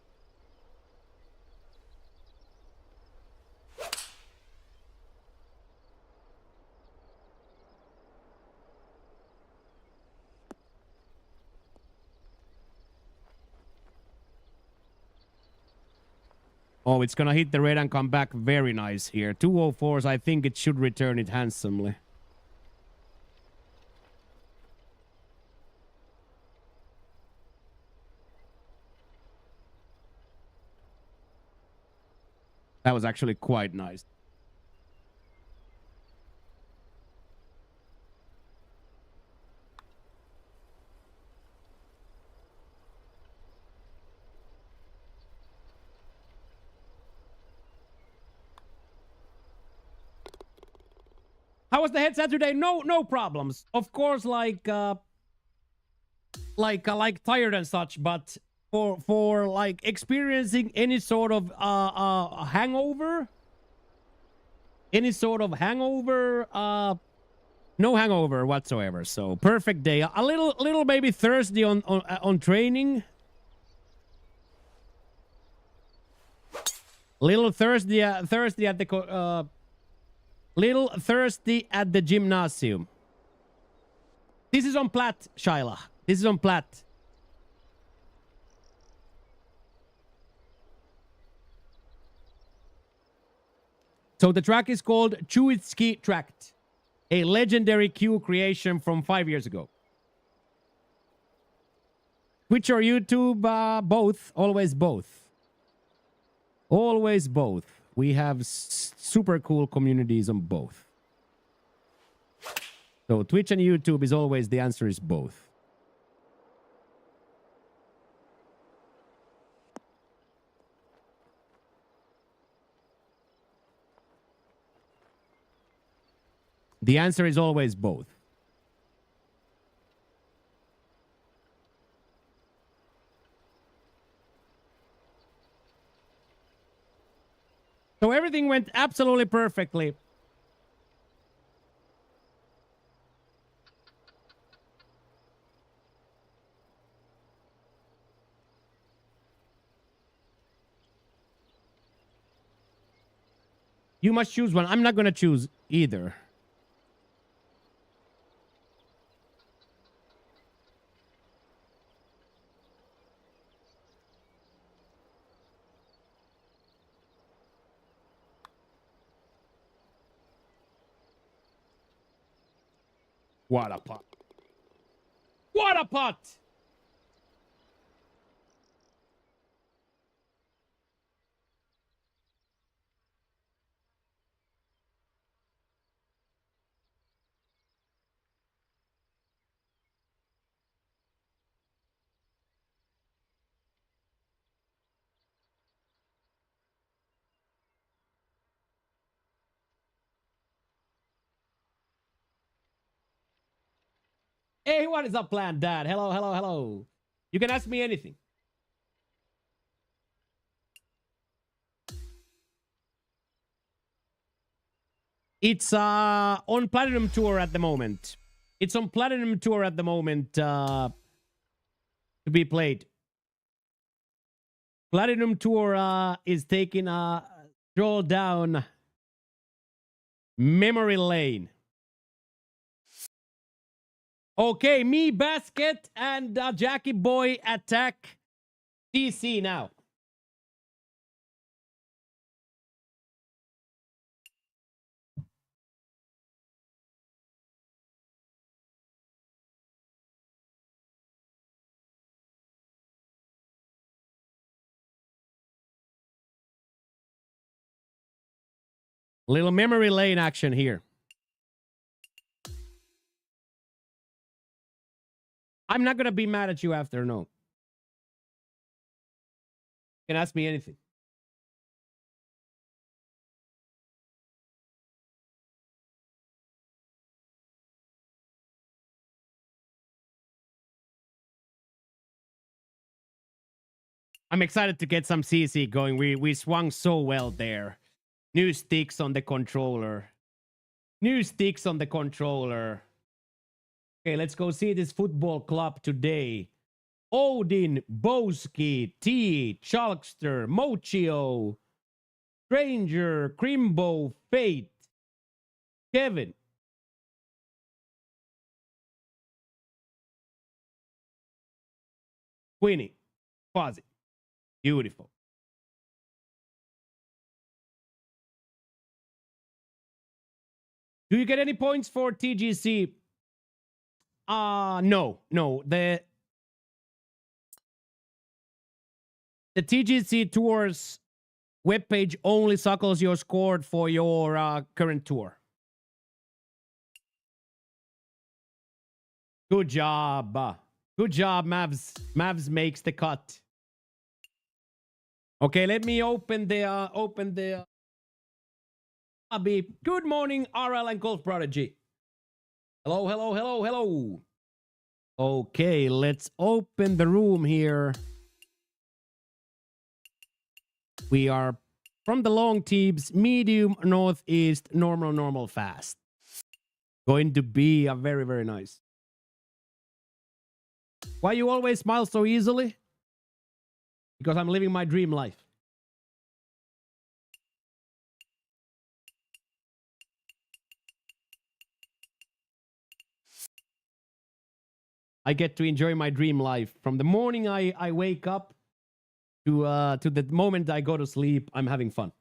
Oh, it's gonna hit the red and come back very nice here. 204s, I think it should return it handsomely. That was actually quite nice. How was the headset today? No problems. Of course, like tired and such, but for like experiencing any sort of hangover, any sort of hangover. No hangover whatsoever. So perfect day. A little maybe thirsty on training. Little thirsty at the little thirsty at the gymnasium. This is on Platt, Shaila. This is on Platt. So the track is called Chewitsky Tract, a legendary Q creation from 5 years ago. Twitch or YouTube, both. Always both. Always both. We have super cool communities on both. So Twitch and YouTube is always, the answer is both. The answer is always both. So everything went absolutely perfectly. You must choose one. I'm not going to choose either. What a pot. What a pot! Hey, what is up, plan dad? Hello, hello, hello. You can ask me anything. It's on Platinum Tour at the moment. It's on Platinum Tour at the moment to be played. Platinum Tour is taking a stroll down memory lane. Okay, me basket and Jackie Boy attack DC now. Little memory lane action here. I'm not gonna be mad at you after, no. You can ask me anything. I'm excited to get some CC going. We swung so well there. New sticks on the controller. New sticks on the controller. Okay, let's go see this football club today. Odin, Boski, T, Chalkster, Mochio, Stranger, Crimbo, Fate, Kevin. Queenie, Fuzzy. Beautiful. Do you get any points for TGC? No. The TGC Tours webpage only suckles your score for your current tour. Good job. Good job, Mavs. Mavs makes the cut. Okay, let me open the lobby. Good morning, RL and Golf Prodigy. Hello, hello, hello, hello. Okay, let's open the room here. We are From the long teams, medium, northeast, normal, normal, fast. Going to be a very, very nice. Why you always smile so easily? Because I'm living my dream life. I get to enjoy my dream life. From the morning I wake up to the moment I go to sleep, I'm having fun.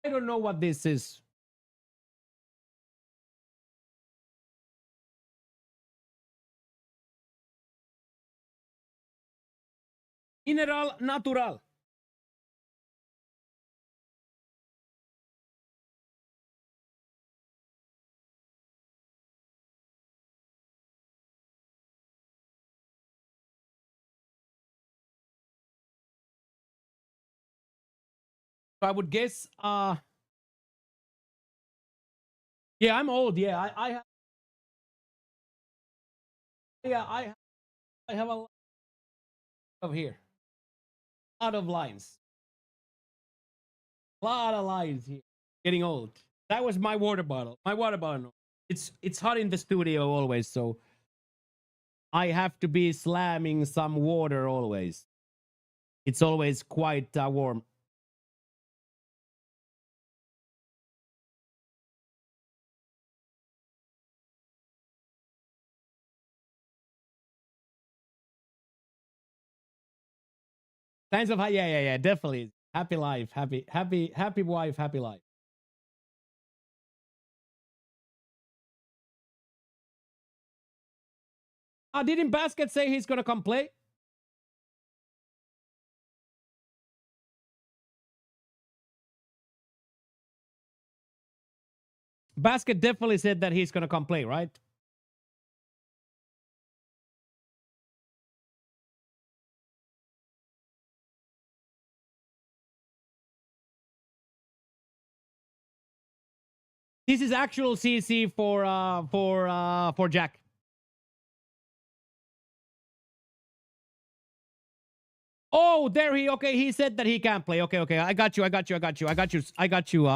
I don't know what this is. Mineral natural. I would guess yeah, I'm old. Yeah, I have a lot of here. A lot of lines. A lot of lines here. Getting old. That was my water bottle. My water bottle. It's hot in the studio always, so I have to be slamming some water always. It's always quite warm. Signs of yeah, definitely. Happy life, happy wife, happy life. Didn't Basket say he's gonna come play? Basket definitely said that he's gonna come play, right? This is actual CC for Jack. Oh, there he. Okay, he said that he can't play. Okay. I got you,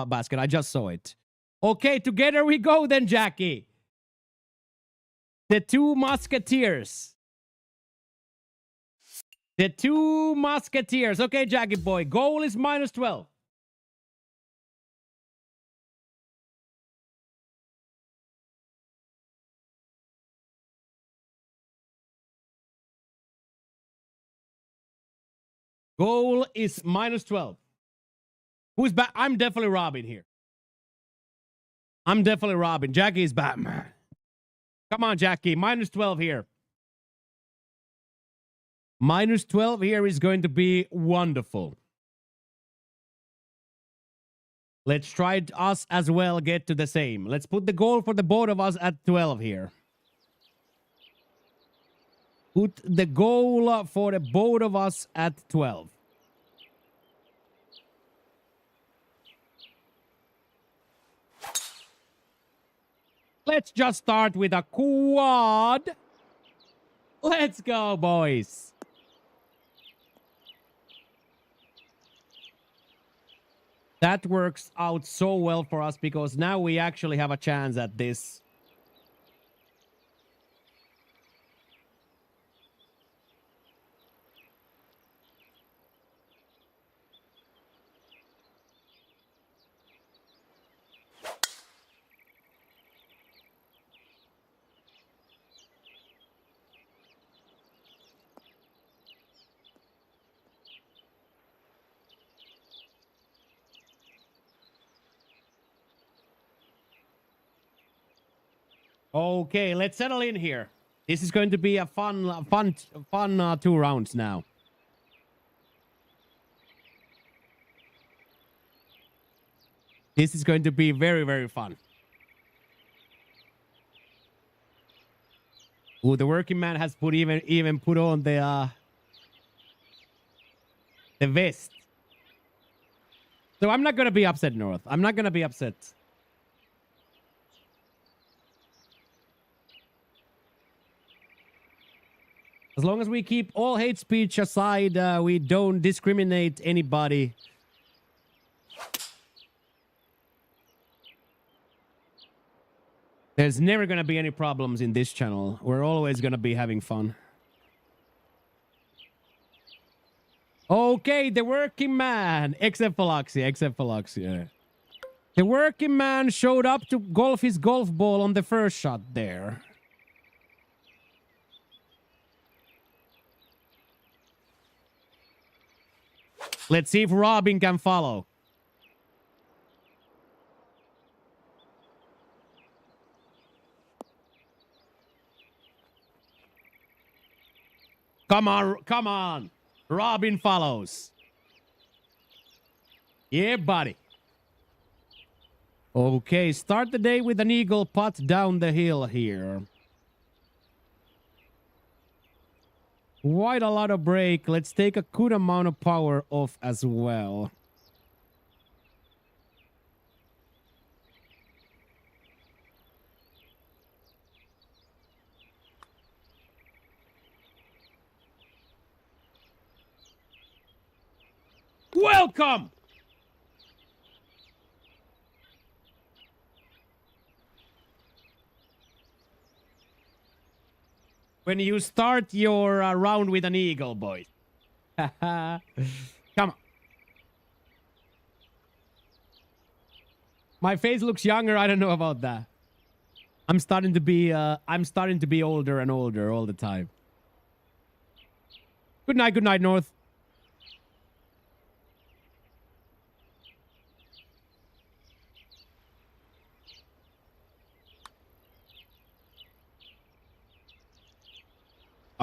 Basket. I just saw it. Okay, together we go then, Jackie. The two Musketeers. The two Musketeers. Okay, Jackie boy. Goal is -12. Goal is -12. Who's back? I'm definitely robbing here. I'm definitely robbing. Jackie's Batman. Come on, Jackie. -12 here. -12 here is going to be wonderful. Let's try us as well get to the same. Let's put the goal for the both of us at 12 here. Put the goal for the both of us at 12. Let's just start with a quad. Let's go, boys. That works out so well for us because now we actually have a chance at this. Okay, let's settle in here. This is going to be a fun 2 rounds now. This is going to be very, very fun. Ooh, the working man has put even put on the vest. So I'm not gonna be upset, North. I'm not gonna be upset. As long as we keep all hate speech aside, we don't discriminate anybody. There's never gonna be any problems in this channel. We're always gonna be having fun. Okay, the working man. Except Philoxia. The working man showed up to golf his golf ball on the first shot there. Let's see if Robin can follow. Come on, come on. Robin follows. Yeah, buddy. Okay, start the day with an eagle putt down the hill here. Quite a lot of break. Let's take a good amount of power off as well. Welcome! When you start your round with an eagle, boys. Come on. My face looks younger. I don't know about that. I'm starting to be older and older all the time. Good night, North.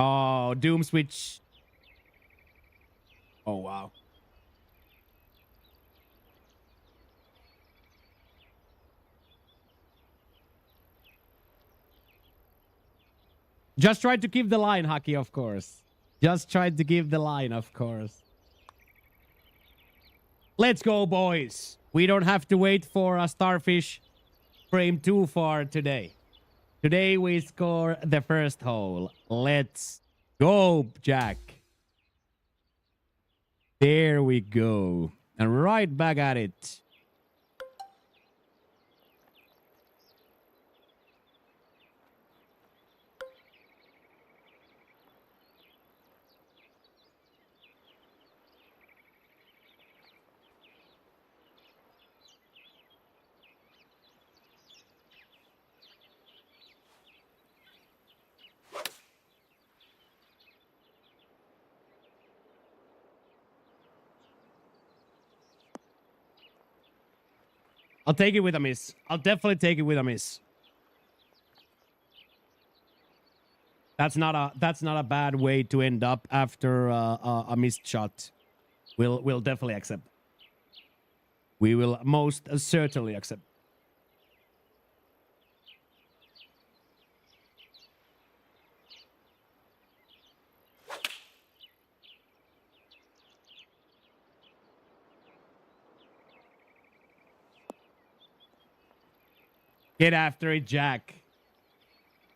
Oh, Doom Switch. Oh, wow. Just tried to keep the line, Hockey, of course. Just tried to keep the line, of course. Let's go, boys. We don't have to wait for a starfish frame too far today. Today we score the first hole. Let's go, Jack. There we go. And right back at it. I'll take it with a miss. I'll definitely take it with a miss. That's not a bad way to end up after a missed shot. We'll definitely accept. We will most certainly accept. Get after it, Jack.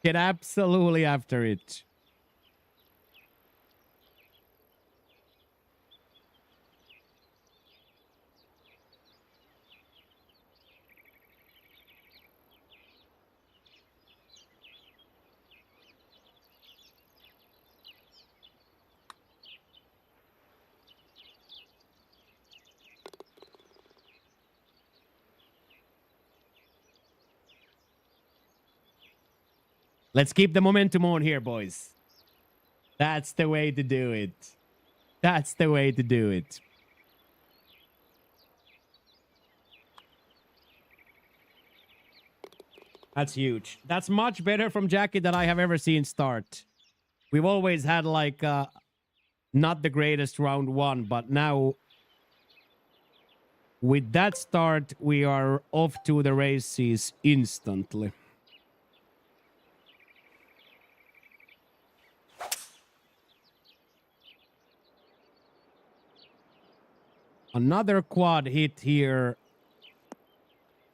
Get absolutely after it. Let's keep the momentum on here, boys. That's the way to do it. That's the way to do it. That's huge. That's much better from Jackie than I have ever seen start. We've always had like not the greatest round one, but now with that start, we are off to the races instantly. Another quad hit here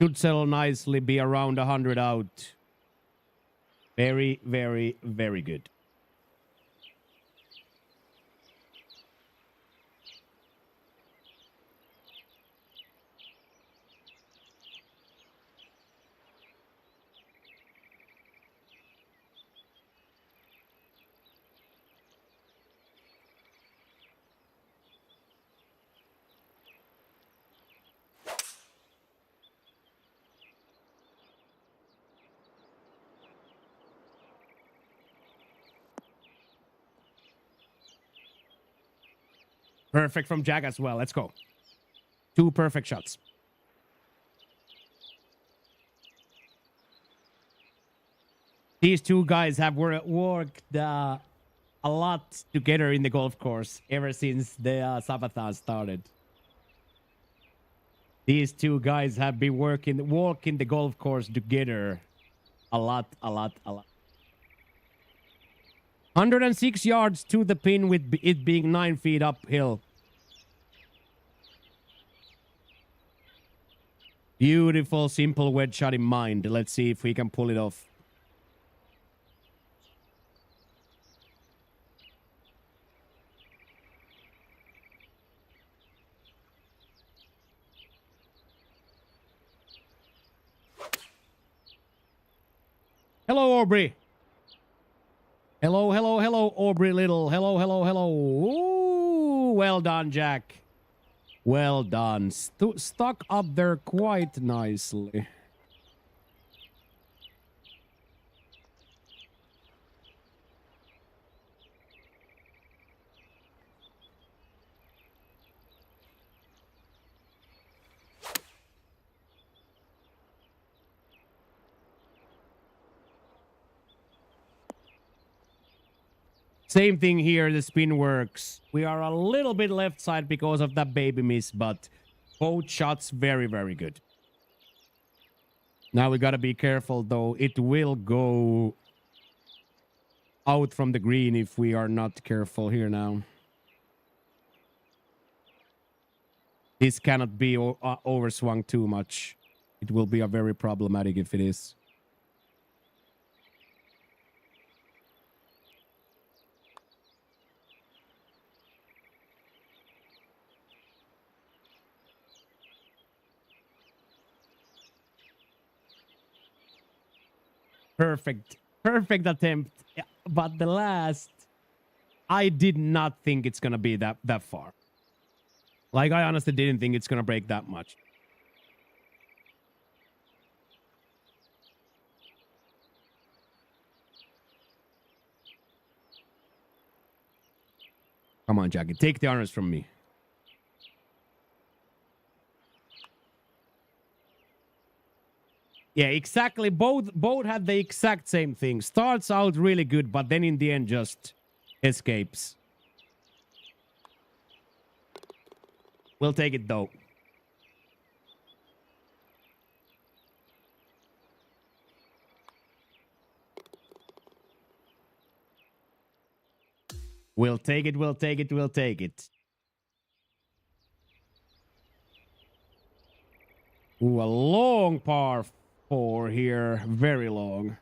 should settle nicely, be around 100 out. Very, very, very good. Perfect from Jack as well. Let's go. 2 perfect shots. These two guys have worked a lot together in the golf course ever since the Sabathon started. These two guys have been walking the golf course together a lot. 106 yards to the pin with it being 9 feet uphill. Beautiful, simple wedge shot in mind. Let's see if we can pull it off. Hello, Aubrey. Hello, Aubrey Little. Hello. Ooh, well done, Jack. Well done. Stuck up there quite nicely. Same thing here, the spin works. We are a little bit left side because of that baby miss, but both shots very, very good. Now we gotta be careful though. It will go out from the green if we are not careful here now. This cannot be overswung too much. It will be a very problematic if it is. Perfect attempt. Yeah, but the last, I did not think it's gonna be that far. Like, I honestly didn't think it's gonna break that much. Come on, Jackie, take the honors from me. Yeah, exactly. Both had the exact same thing. Starts out really good, but then in the end just escapes. We'll take it though. We'll take it. Ooh, a long par 4 here. Very long.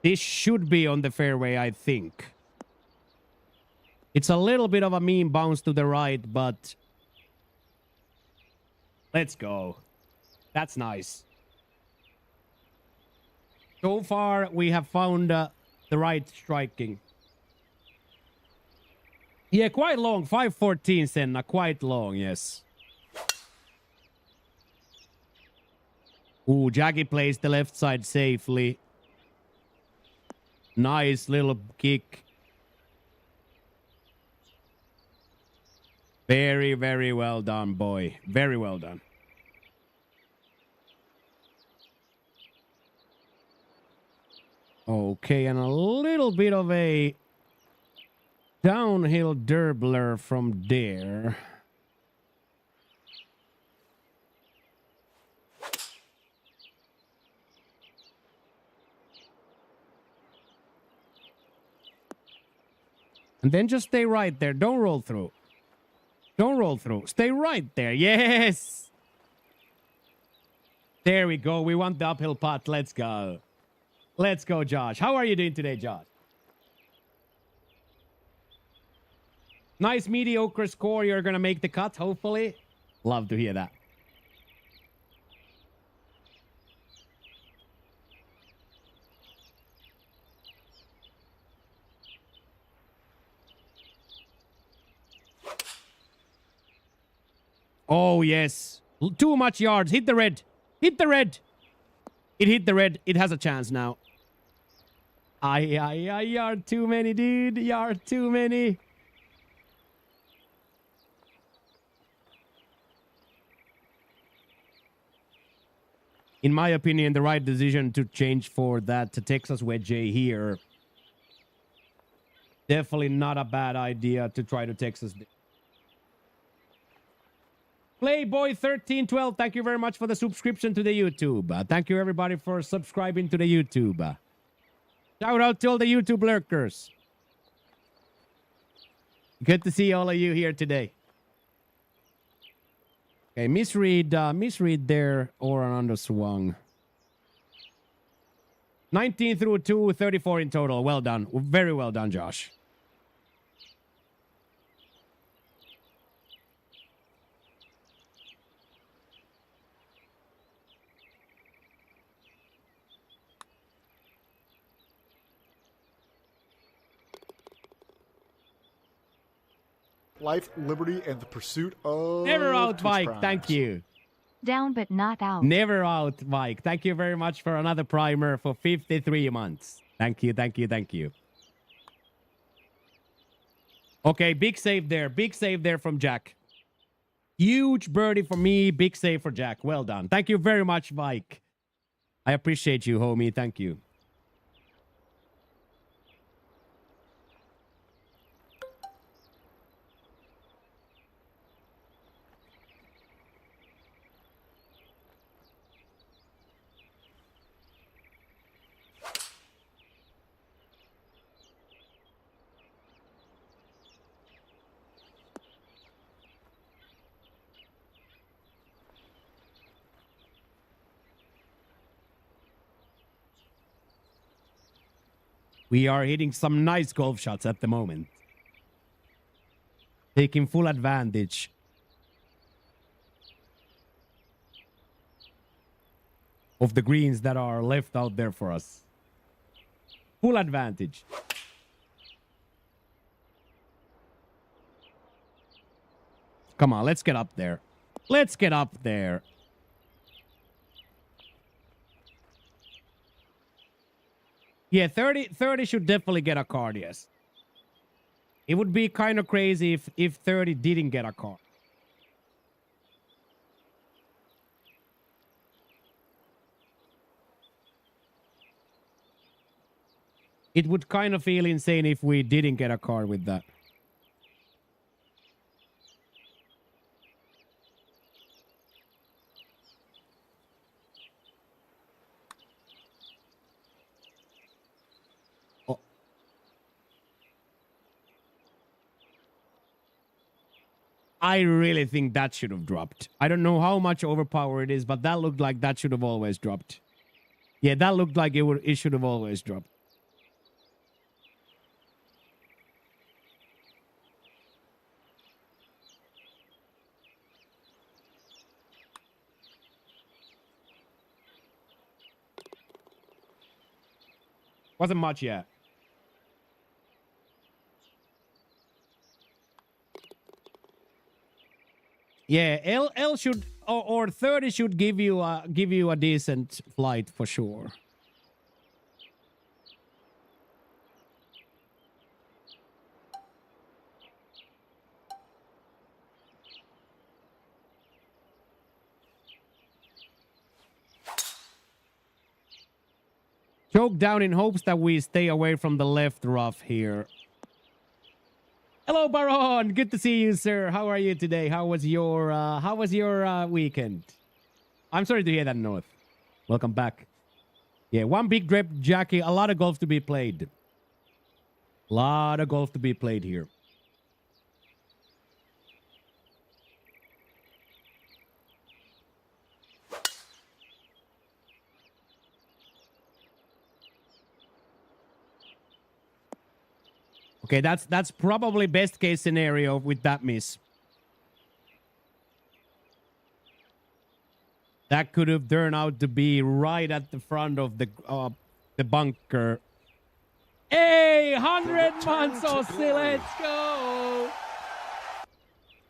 This should be on the fairway, I think. It's a little bit of a mean bounce to the right, but let's go. That's nice. So far, we have found the right striking. Yeah, quite long. 514, Senna. Quite long, yes. Ooh, Jackie plays the left side safely. Nice little kick. Very, very well done, boy. Very well done. Okay, and a little bit of a downhill dirbler from there. And then just stay right there. Don't roll through. Don't roll through. Stay right there. Yes. There we go. We want the uphill putt. Let's go. Let's go, Josh. How are you doing today, Josh? Nice mediocre score. You're going to make the cut, hopefully. Love to hear that. Oh, yes. Too much yards. Hit the red. Hit the red. It hit the red. It has a chance now. Yard too many, dude. Yard too many. In my opinion, the right decision to change for that to Texas wedge here. Definitely not a bad idea to try to Texas. Playboy1312, thank you very much for the subscription to the YouTube. Thank you everybody for subscribing to the YouTube. Shout out to all the YouTube lurkers. Good to see all of you here today. Okay, misread there or an underswung. 19 through 2, 34 in total. Well done. Very well done, Josh. Life, liberty, and the pursuit of... Never out, Mike. Thank you. Down but not out. Never out, Mike. Thank you very much for another primer for 53 months. Thank you, thank you, thank you. Okay, big save there. Big save there from Jack. Huge birdie for me. Big save for Jack. Well done. Thank you very much, Mike. I appreciate you, homie. Thank you. We are hitting some nice golf shots at the moment. Taking full advantage. Of the greens that are left out there for us. Full advantage. Come on, let's get up there. Let's get up there. Yeah, 30 should definitely get a card, yes. It would be kind of crazy if 30 didn't get a card. It would kind of feel insane if we didn't get a card with that. I really think that should have dropped. I don't know how much overpower it is, but that looked like that should have always dropped. Yeah, that looked like it should have always dropped. Wasn't much yet. Yeah, L should or 30 should give you a decent flight for sure. Choke down in hopes that we stay away from the left rough here. Hello, Baron. Good to see you, sir. How are you today? How was your weekend? I'm sorry to hear that, North. Welcome back. Yeah, one big drip, Jackie. A lot of golf to be played. A lot of golf to be played here. Okay, that's probably best case scenario with that miss. That could have turned out to be right at the front of the bunker. Hey, 100 months, Aussie, let's go!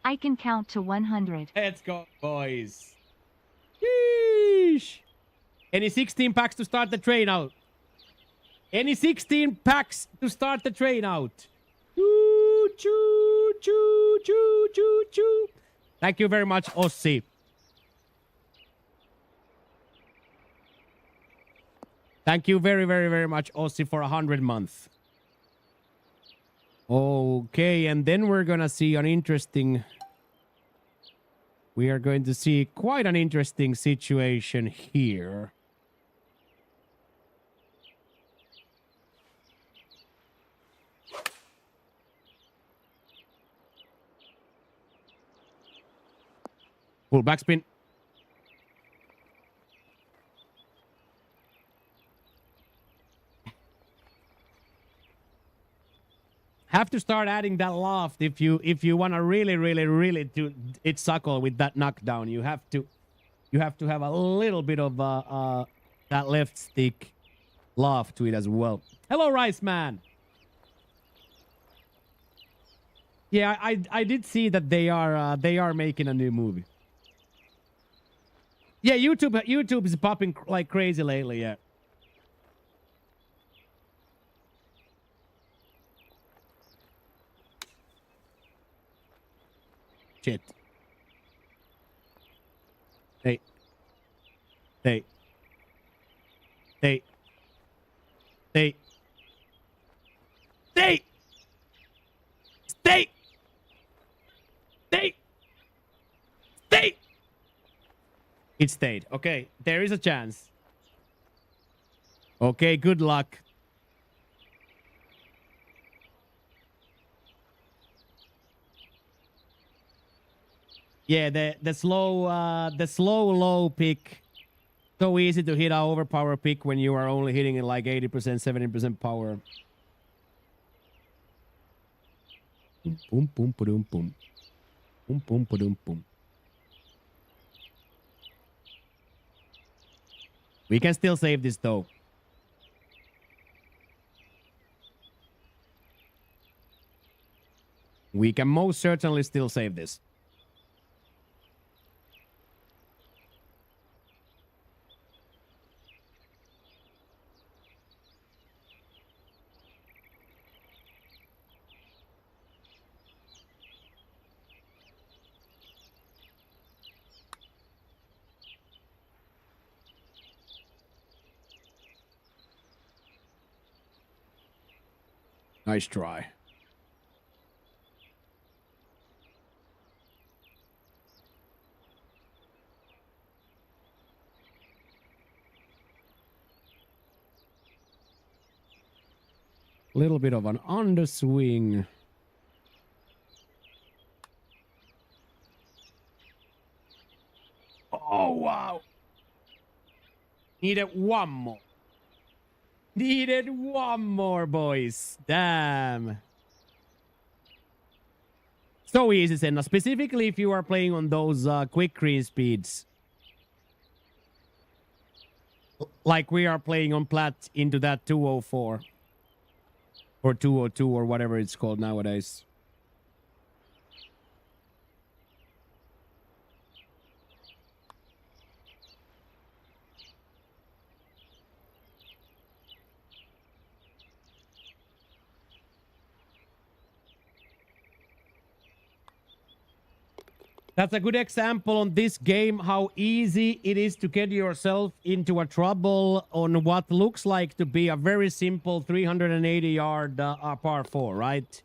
I can count to 100. Let's go, boys. Yeesh. Any 16 packs to start the train out? Any 16 packs to start the train out? Choo, choo, choo, choo, choo, choo. Thank you very much, Ossi. Thank you very, very, very much, Ossi, for 100 months. Okay, and then we're gonna see an interesting... We are going to see quite an interesting situation here. Full backspin. Have to start adding that loft if you want to really do it suckle with that knockdown. You have to have a little bit of that left stick loft to it as well. Hello, Rice Man. Yeah, I did see that they are making a new movie. Yeah, YouTube is popping like crazy lately. Yeah. Shit. Hey. Hey. Hey. Hey. Stay. Stay. Stay. Stay. It stayed. Okay, there is a chance. Okay, good luck. Yeah, the slow low pick. So easy to hit a overpower pick when you are only hitting it like 80%, 70% power. Boom, boom, boom, boom. Boom, boom, boom, boom. We can still save this though. We can most certainly still save this. Nice try. Little bit of an underswing. Oh, wow. Needed one more. Needed one more, boys. Damn. So easy, Senna. Specifically if you are playing on those quick green speeds. Like we are playing on plat into that 204. Or 202 or whatever it's called nowadays. That's a good example on this game, how easy it is to get yourself into a trouble on what looks like to be a very simple 380-yard par 4, right?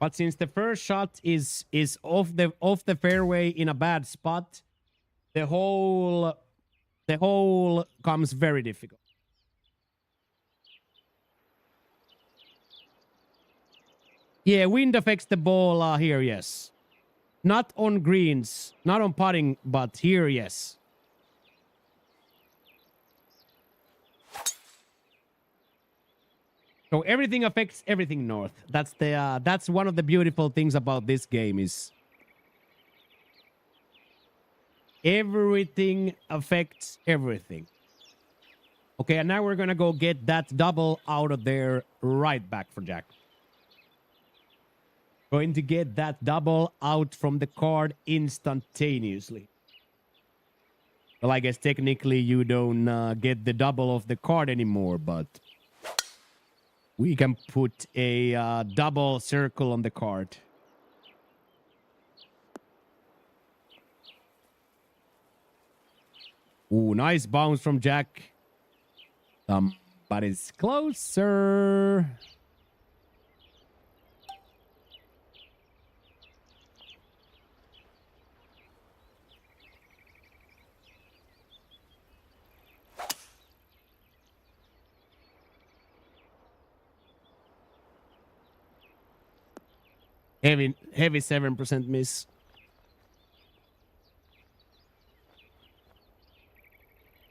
But since the first shot is off the fairway in a bad spot, the whole comes very difficult. Yeah, wind affects the ball here, yes. Not on greens, not on putting, but here, yes. So everything affects everything north. That's one of the beautiful things about this game is everything affects everything. Okay, and now we're gonna go get that double out of there right back for Jack. Going to get that double out from the card instantaneously. Well, I guess technically you don't get the double of the card anymore, but we can put a double circle on the card. Ooh, nice bounce from Jack. Somebody's closer. Heavy 7% miss.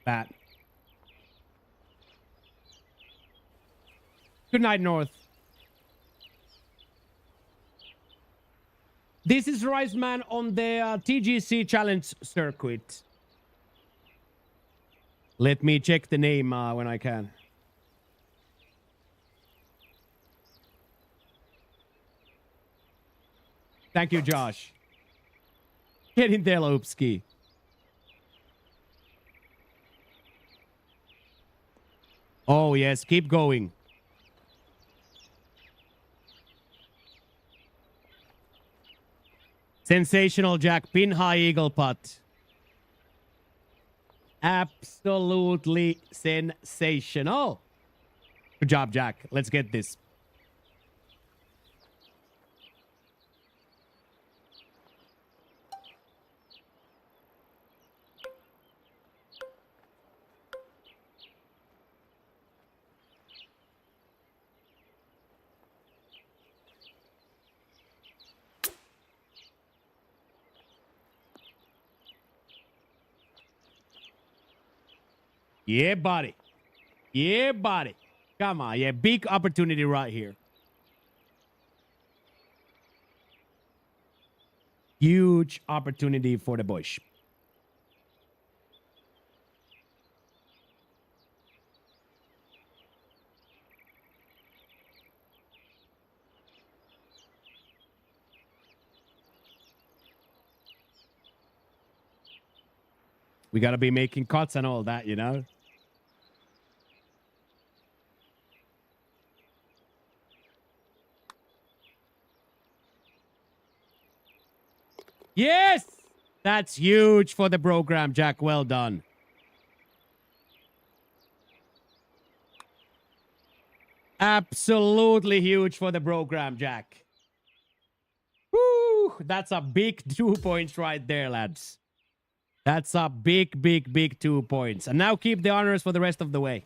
Bad. Good night, North. This is Riceman on the TGC Challenge circuit. Let me check the name when I can. Thank you, Josh. Get in there, Lopski. Oh, yes. Keep going. Sensational, Jack. Pin high eagle putt. Absolutely sensational. Good job, Jack. Let's get this. Yeah, buddy. Yeah, buddy. Come on. Yeah, big opportunity right here. Huge opportunity for the boys. We got to be making cuts and all that, you know? Yes! That's huge for the program, Jack. Well done. Absolutely huge for the program, Jack. Woo! That's a big 2 points right there, lads. That's a big, big, big 2 points. And now keep the honors for the rest of the way.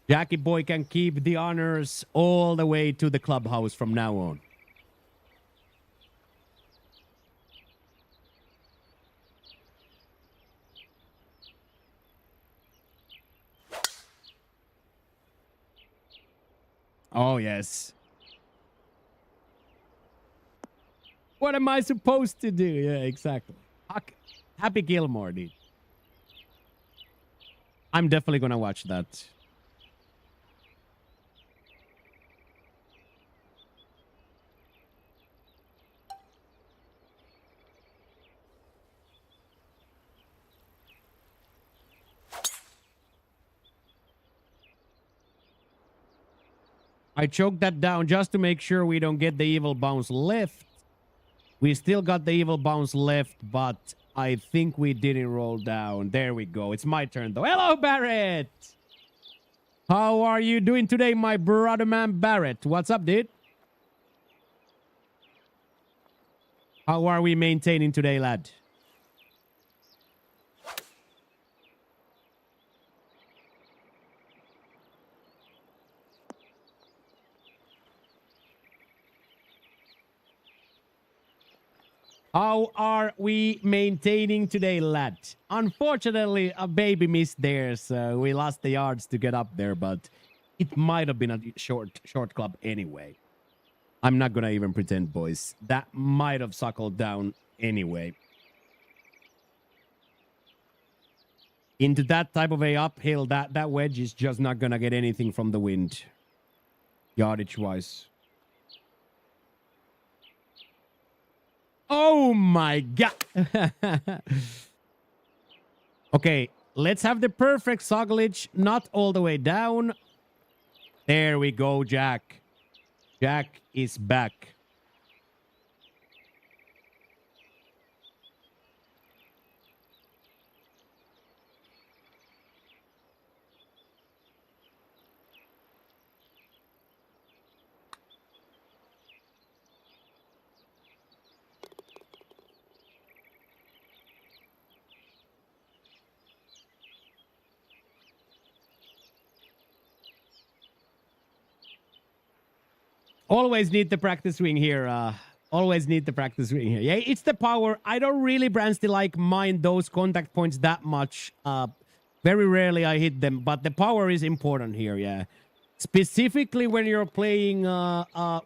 Jackie boy can keep the honors all the way to the clubhouse from now on. Oh, yes. What am I supposed to do? Yeah, exactly. Happy Gilmore, dude. I'm definitely gonna watch that. I choked that down just to make sure we don't get the evil bounce left. We still got the evil bounce left, but I think we didn't roll down. There we go. It's my turn, though. Hello, Barrett! How are you doing today, my brother man Barrett? What's up, dude? How are we maintaining today, lad? How are we maintaining today, lad? Unfortunately, a baby missed there, so we lost the yards to get up there, but it might have been a short club anyway. I'm not gonna even pretend, boys. That might have suckled down anyway. Into that type of a uphill, that wedge is just not gonna get anything from the wind, yardage-wise. Oh my god. Okay, let's have the perfect sogglage, not all the way down. There we go, Jack. Jack is back. Always need the practice swing here. Always need the practice swing here. Yeah, it's the power. I don't really, Bransty, like mind those contact points that much. Very rarely I hit them, but the power is important here. Yeah, specifically when you're playing.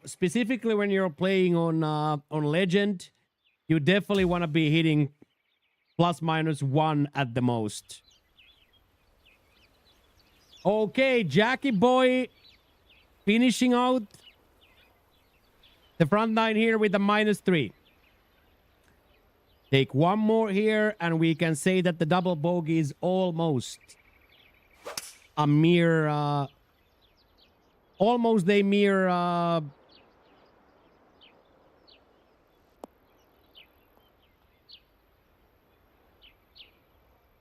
Specifically when you're playing on Legend, you definitely want to be hitting ±1 at the most. Okay, Jackie boy, finishing out the front nine here with a -3. Take one more here, and we can say that the double bogey is almost a mere... almost a mere...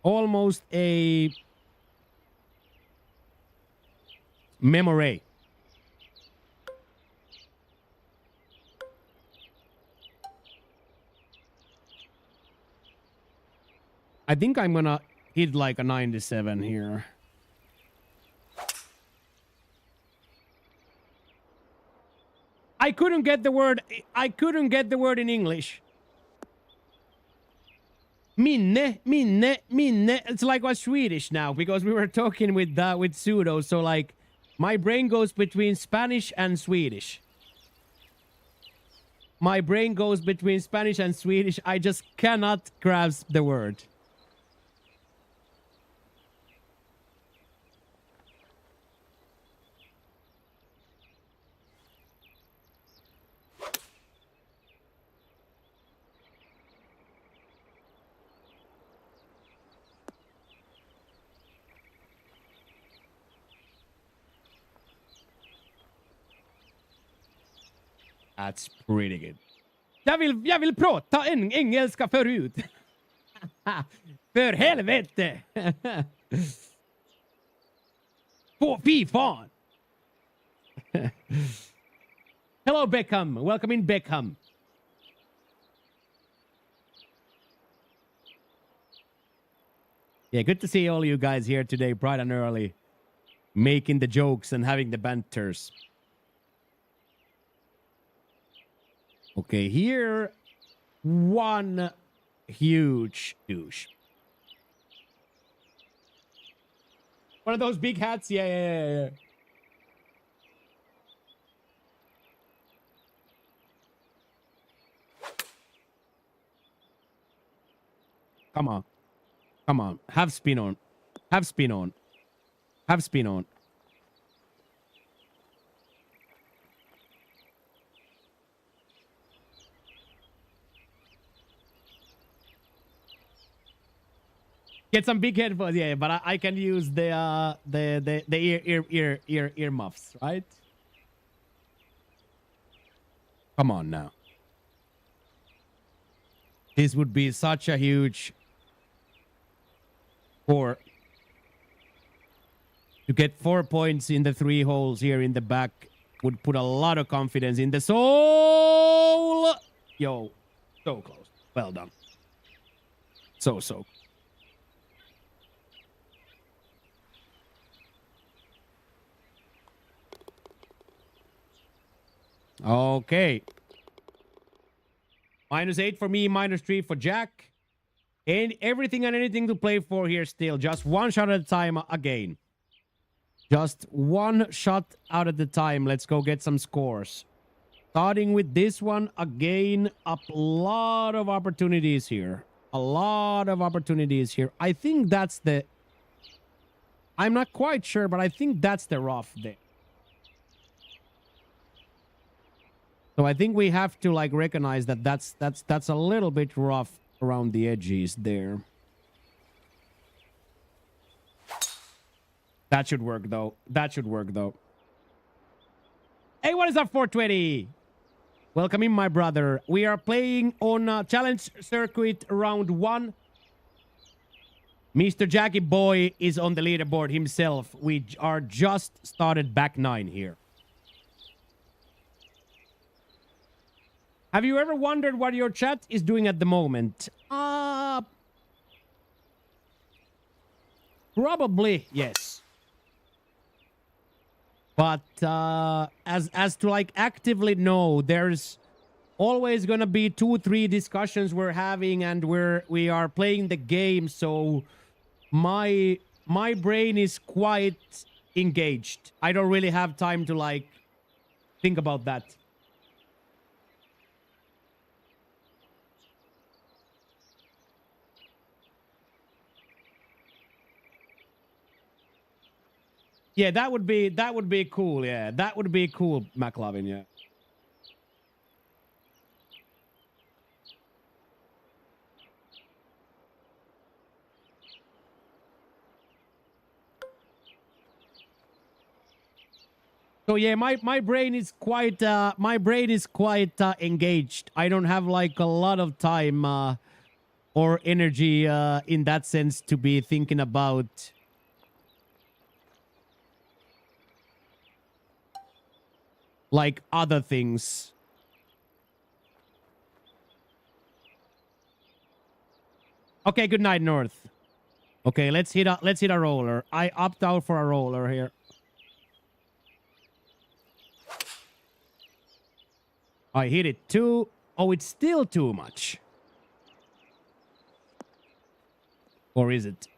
almost a... memory. I think I'm gonna hit like a 97 here. I couldn't get the word in English. Minne. It's like what's Swedish now, because we were talking with Sudo, so like my brain goes between Spanish and Swedish. My brain goes between Spanish and Swedish. I just cannot grasp the word. That's pretty good. Jag vill prata engelska förut. För helvete. Fy fan. Hello, Beckham. Welcome in, Beckham. Yeah, good to see all you guys here today, bright and early, making the jokes and having the banters. Okay, here, one huge douche. One of those big hats? Yeah. Come on. Come on. Have spin on. Have spin on. Have spin on. Get some big headphones, yeah, but I can use the ear muffs, right? Come on now. This would be such a huge score. To get 4 points in the 3 holes here in the back would put a lot of confidence in the soul. Yo, so close. Well done. So. Okay. -8 for me, -3 for Jack. And everything and anything to play for here still. Just one shot at a time again. Just one shot out at a time. Let's go get some scores. Starting with this one again. A lot of opportunities here. A lot of opportunities here. I think that's the... I'm not quite sure, but I think that's the rough there. So I think we have to like recognize that that's a little bit rough around the edges there. That should work though. That should work though. Hey, what is up, 420? Welcome in, my brother. We are playing on Challenge Circuit round 1. Mr. Jackie Boy is on the leaderboard himself. We are just started back 9 here. Have you ever wondered what your chat is doing at the moment? Probably, yes. But as to like actively know, there's always gonna be 2-3 discussions we're having, and we are playing the game. So my brain is quite engaged. I don't really have time to like think about that. Yeah, that would be cool. Yeah, that would be cool, McLovin. Yeah. So yeah, my brain is quite engaged. I don't have like a lot of time or energy in that sense to be thinking about like other things. Okay, good night, North. Okay, let's hit a roller. I opt out for a roller here. I hit it too. Oh, it's still too much. Or is it?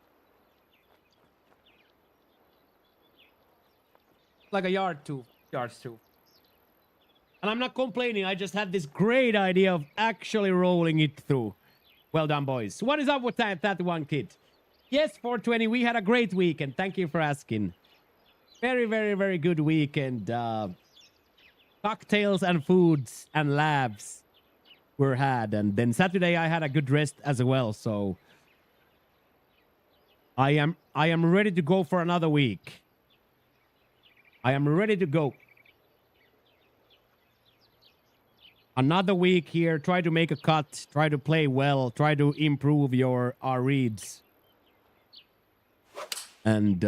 Like a yards too. And I'm not complaining. I just had this great idea of actually rolling it through. Well done, boys. What is up with that one, kid? Yes, 420. We had a great weekend. Thank you for asking. Very, very, very good weekend. Cocktails and foods and labs were had. And then Saturday I had a good rest as well. So I am ready to go for another week. I am ready to go. Another week here. Try to make a cut. Try to play well. Try to improve our reads. And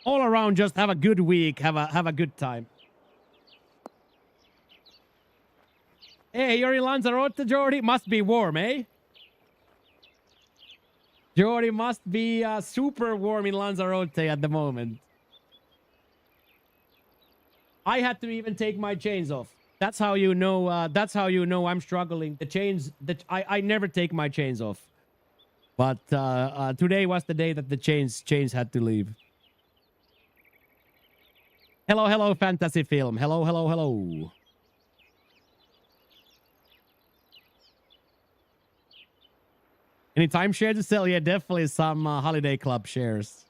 all around, just have a good week. Have a good time. Hey, you're in Lanzarote, Jordy? Must be warm, eh? Jordy must be super warm in Lanzarote at the moment. I had to even take my chains off. That's how you know. That's how you know I'm struggling. The chains. I never take my chains off. But today was the day that the chains had to leave. Hello, fantasy film. Hello. Any timeshare to sell? Yeah, definitely some holiday club shares.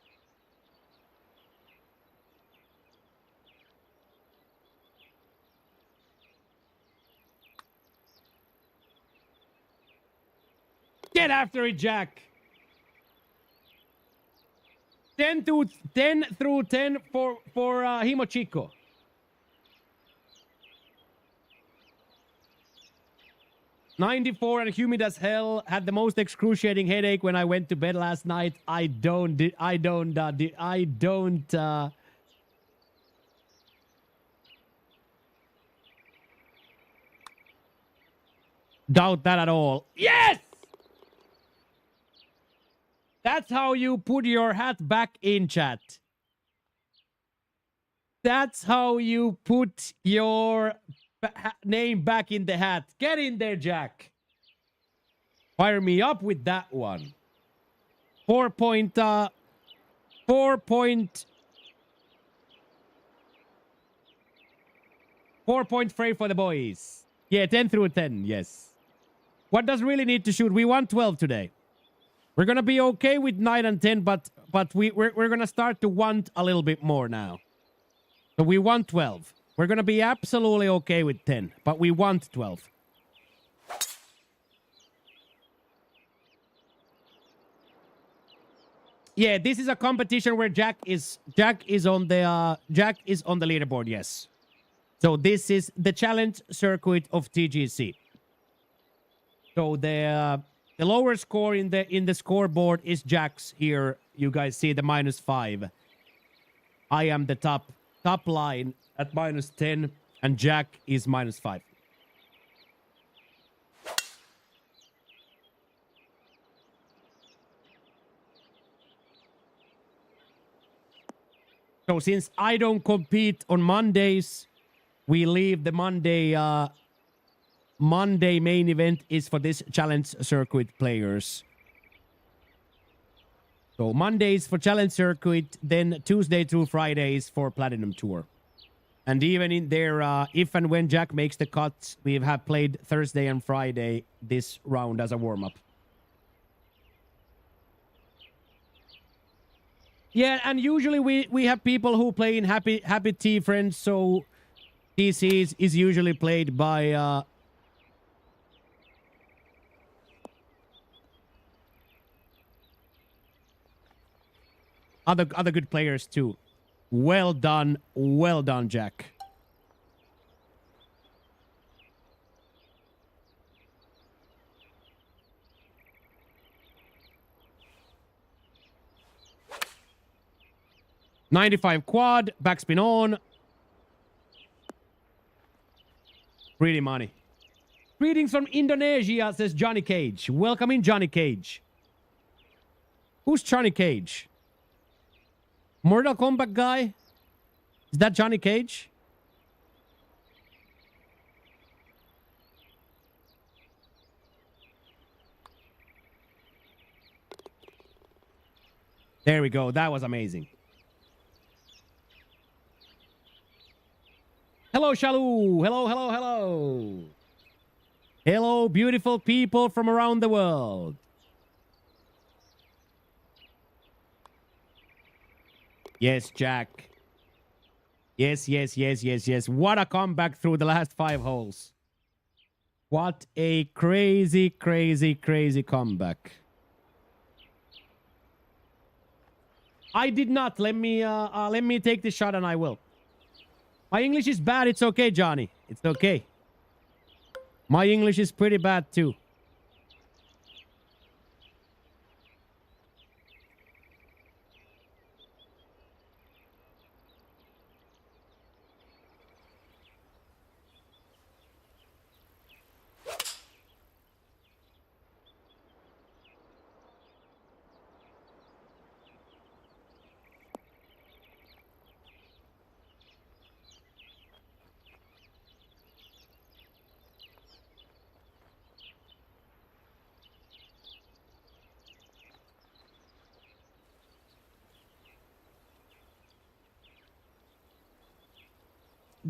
Get after it, Jack. 10 through 10 for Himochiko. $94 and humid as hell. Had the most excruciating headache when I went to bed last night. I don't doubt that at all. Yes! That's how you put your hat back in, chat. That's how you put your name back in the hat. Get in there, Jack. Fire me up with that one. 4 point fray for the boys. Yeah, 10 through 10, yes. What does really need to shoot? We want 12 today. We're gonna be okay with 9 and 10, but we're gonna start to want a little bit more now. So we want 12. We're gonna be absolutely okay with 10, but we want 12. Yeah, this is a competition where Jack is on the leaderboard. Yes. So this is the challenge circuit of TGC. So the lower score in the scoreboard is Jack's here. You guys see the -5. I am the top line at -10, and Jack is -5. So since I don't compete on Mondays, we leave the Monday main event is for this challenge circuit players. So Mondays for challenge circuit, then Tuesday through Fridays for Platinum Tour. And even in there, if and when Jack makes the cuts, we have played Thursday and Friday this round as a warm-up. Yeah, and usually we have people who play in Happy Tea Friends, so TC is usually played by other good players too. Well done, Jack. $95 quad, backspin on. Pretty money. Greetings from Indonesia, says Johnny Cage. Welcome in, Johnny Cage. Who's Johnny Cage? Mortal Kombat guy? Is that Johnny Cage? There we go. That was amazing. Hello, Shalou. Hello. Hello, beautiful people from around the world. Yes, Jack. Yes. What a comeback through the last 5 holes. What a crazy comeback. I did not. Let me take this shot and I will. My English is bad. It's okay, Johnny. It's okay. My English is pretty bad too.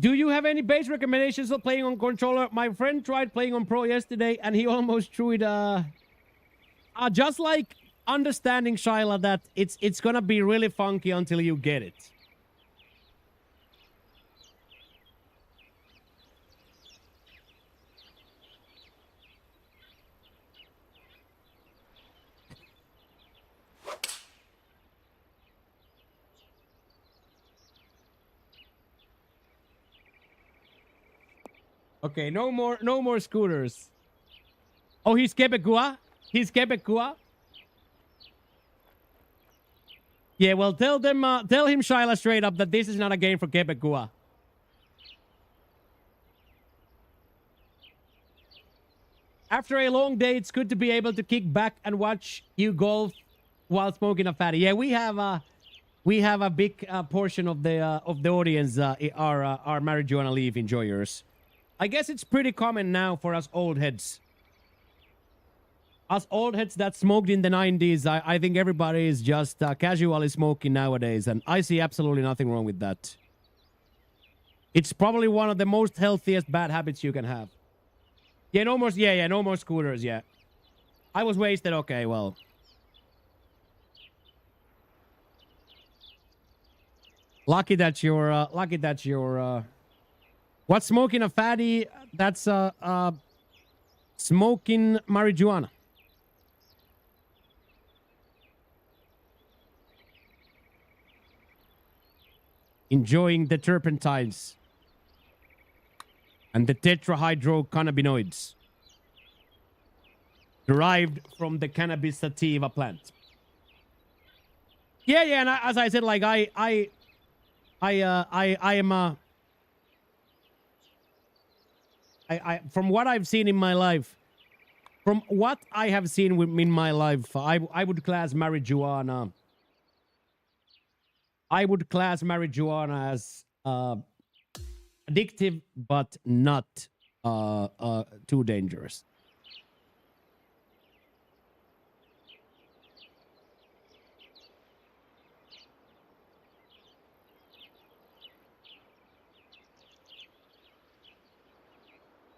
Do you have any base recommendations of playing on controller? My friend tried playing on Pro yesterday, and he almost threw it just like understanding, Shyla, that it's gonna be really funky until you get it. Okay, no more scooters. Oh, he's Quebecois? He's Quebecois? Yeah, well, tell him, Shyla, straight up that this is not a game for Quebecois. After a long day, it's good to be able to kick back and watch you golf while smoking a fatty. Yeah, we have a big portion of the audience are marijuana leaf enjoyers. I guess it's pretty common now for us old heads. Us old heads that smoked in the 90s, I think everybody is just casually smoking nowadays, and I see absolutely nothing wrong with that. It's probably one of the most healthiest bad habits you can have. Yeah, no more. Yeah, no more scooters. Yeah, I was wasted. Okay, well. Lucky that you're. What's smoking a fatty? That's smoking marijuana. Enjoying the turpentines and the tetrahydrocannabinoids derived from the cannabis sativa plant. Yeah, and as I said, like I am from what I've seen in my life, from what I have seen in my life, I would class marijuana. I would class marijuana as addictive, but not too dangerous.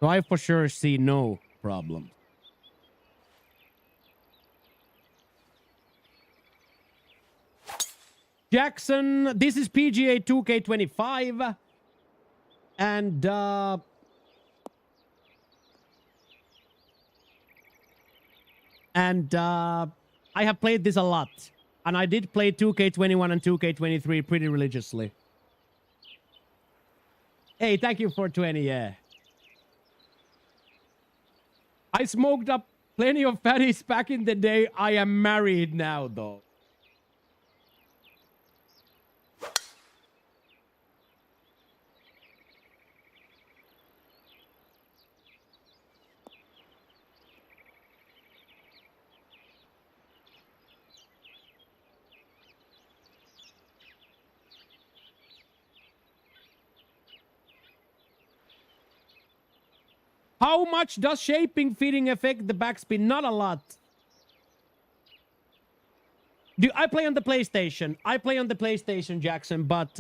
So I for sure see no problem. Jackson, this is PGA 2K25. And I have played this a lot. And I did play 2K21 and 2K23 pretty religiously. Hey, thank you for 20, yeah. I smoked up plenty of fatties back in the day. I am married now, though. How much does shaping feeding affect the backspin? Not a lot. I play on the PlayStation. I play on the PlayStation, Jackson, but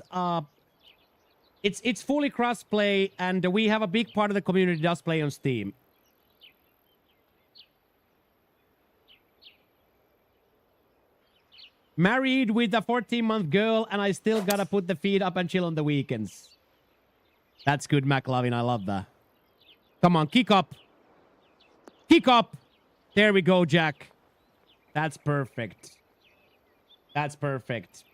it's fully cross-play, and we have a big part of the community does play on Steam. Married with a 14-month girl, and I still gotta put the feet up and chill on the weekends. That's good, McLovin. I love that. Come on, kick up. Kick up. There we go, Jack. That's perfect. That's perfect.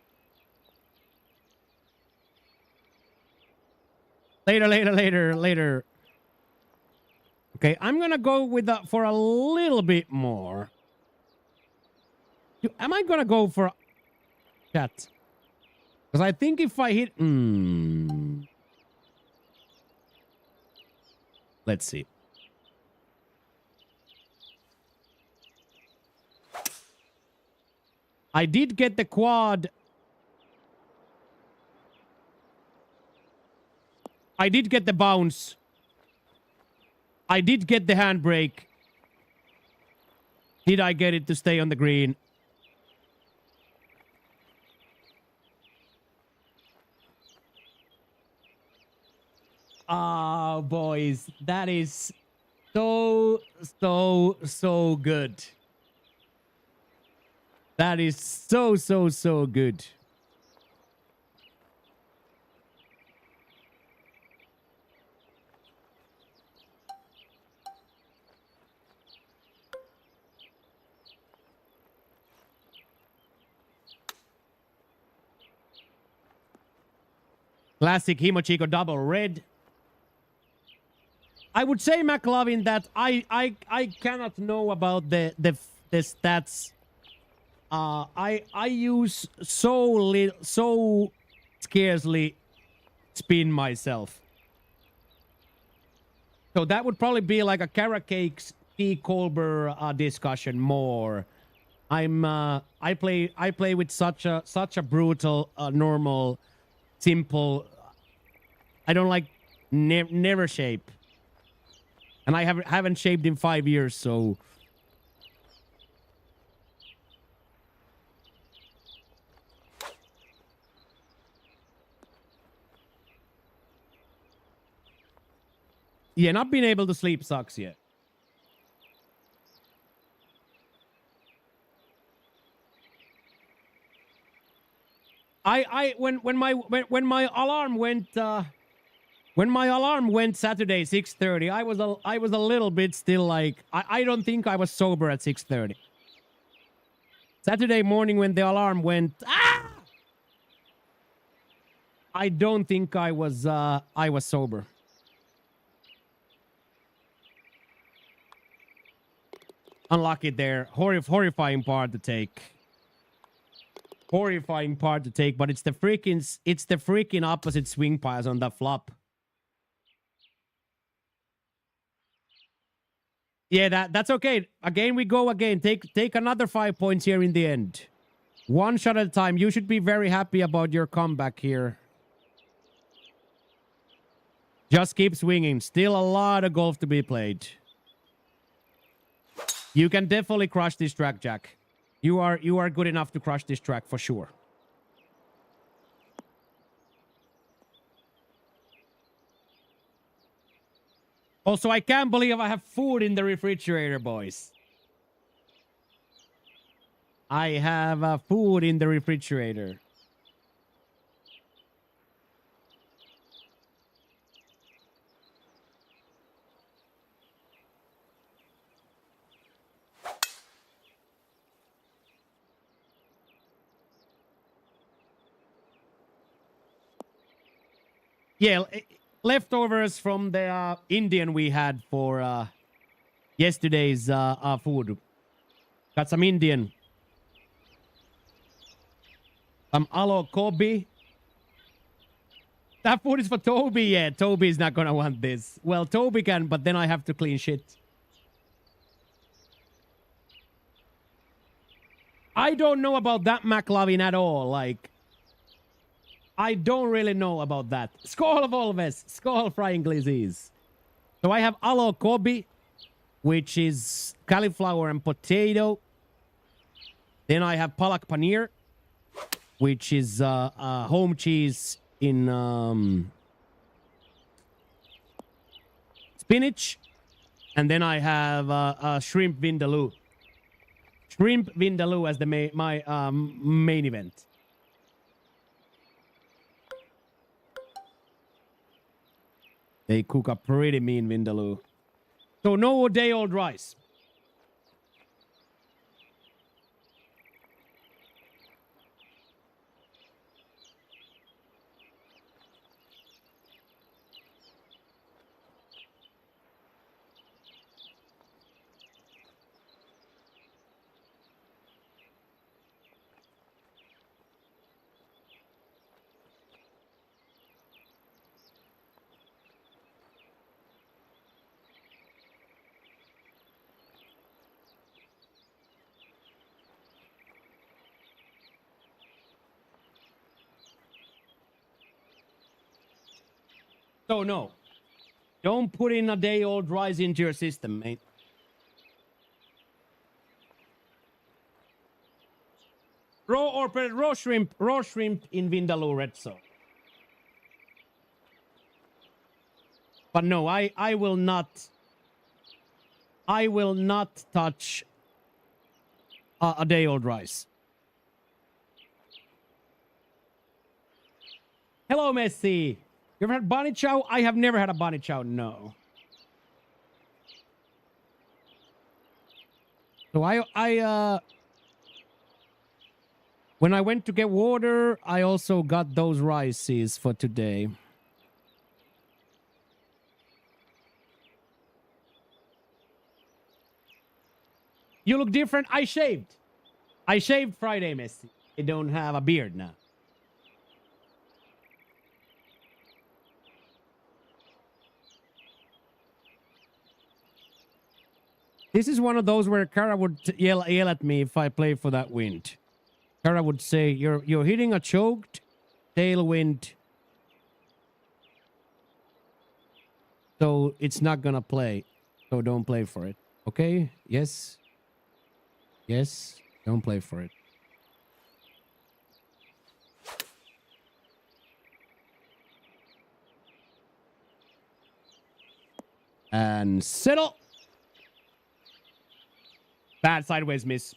Later. Okay, I'm gonna go with for a little bit more. Am I gonna go for chat? Because I think if I hit... Let's see. I did get the quad. I did get the bounce. I did get the handbrake. Did I get it to stay on the green? Ah, boys, that is so good. That is so, so, so good. Classic Himochiko double red. I would say, McLovin, that I cannot know about the stats. I use so scarcely spin myself. So that would probably be like a carrot cakes T Colbert discussion more. I play with such a brutal normal simple. I don't like never shape, and I haven't shaped in 5 years, so. Yeah, not being able to sleep sucks yet. When my alarm went Saturday 6:30, I was a little bit still like I don't think I was sober at 6:30. Saturday morning when the alarm went, I don't think I was sober. Unlucky there. Horrifying part to take. Horrifying part to take, but it's the freaking opposite swing piles on the flop. Yeah, that's okay. Again, we go again. Take another 5 points here in the end. One shot at a time. You should be very happy about your comeback here. Just keep swinging. Still a lot of golf to be played. You can definitely crush this track, Jack. You are good enough to crush this track for sure. Also, I can't believe I have food in the refrigerator, boys. I have food in the refrigerator. Yeah, leftovers from the Indian we had for yesterday's food. Got some Indian. Some alo kobe. That food is for Toby. Yeah, Toby's not gonna want this. Well, Toby can, but then I have to clean shit. I don't know about that McLovin at all. Like, I don't really know about that. Skål Volves. Skål frying glizzies. So I have alo kobe, which is cauliflower and potato. Then I have palak paneer, which is home cheese in spinach. And then I have shrimp vindaloo. Shrimp vindaloo as the main event. They cook a pretty mean vindaloo. So no day-old rice. So no, don't put in a day-old rice into your system, mate. Raw shrimp in vindaloo red sauce. But no, I will not touch a day-old rice. Hello, Messi. You ever had bunny chow? I have never had a bunny chow. No. So when I went to get water, I also got those rices for today. You look different. I shaved. I shaved Friday, Messi. I don't have a beard now. This is one of those where Kara would yell at me if I play for that wind. Kara would say, "You're hitting a choked tailwind, so it's not gonna play. So don't play for it. Okay? Yes. Yes. Don't play for it." And settle. Bad sideways miss.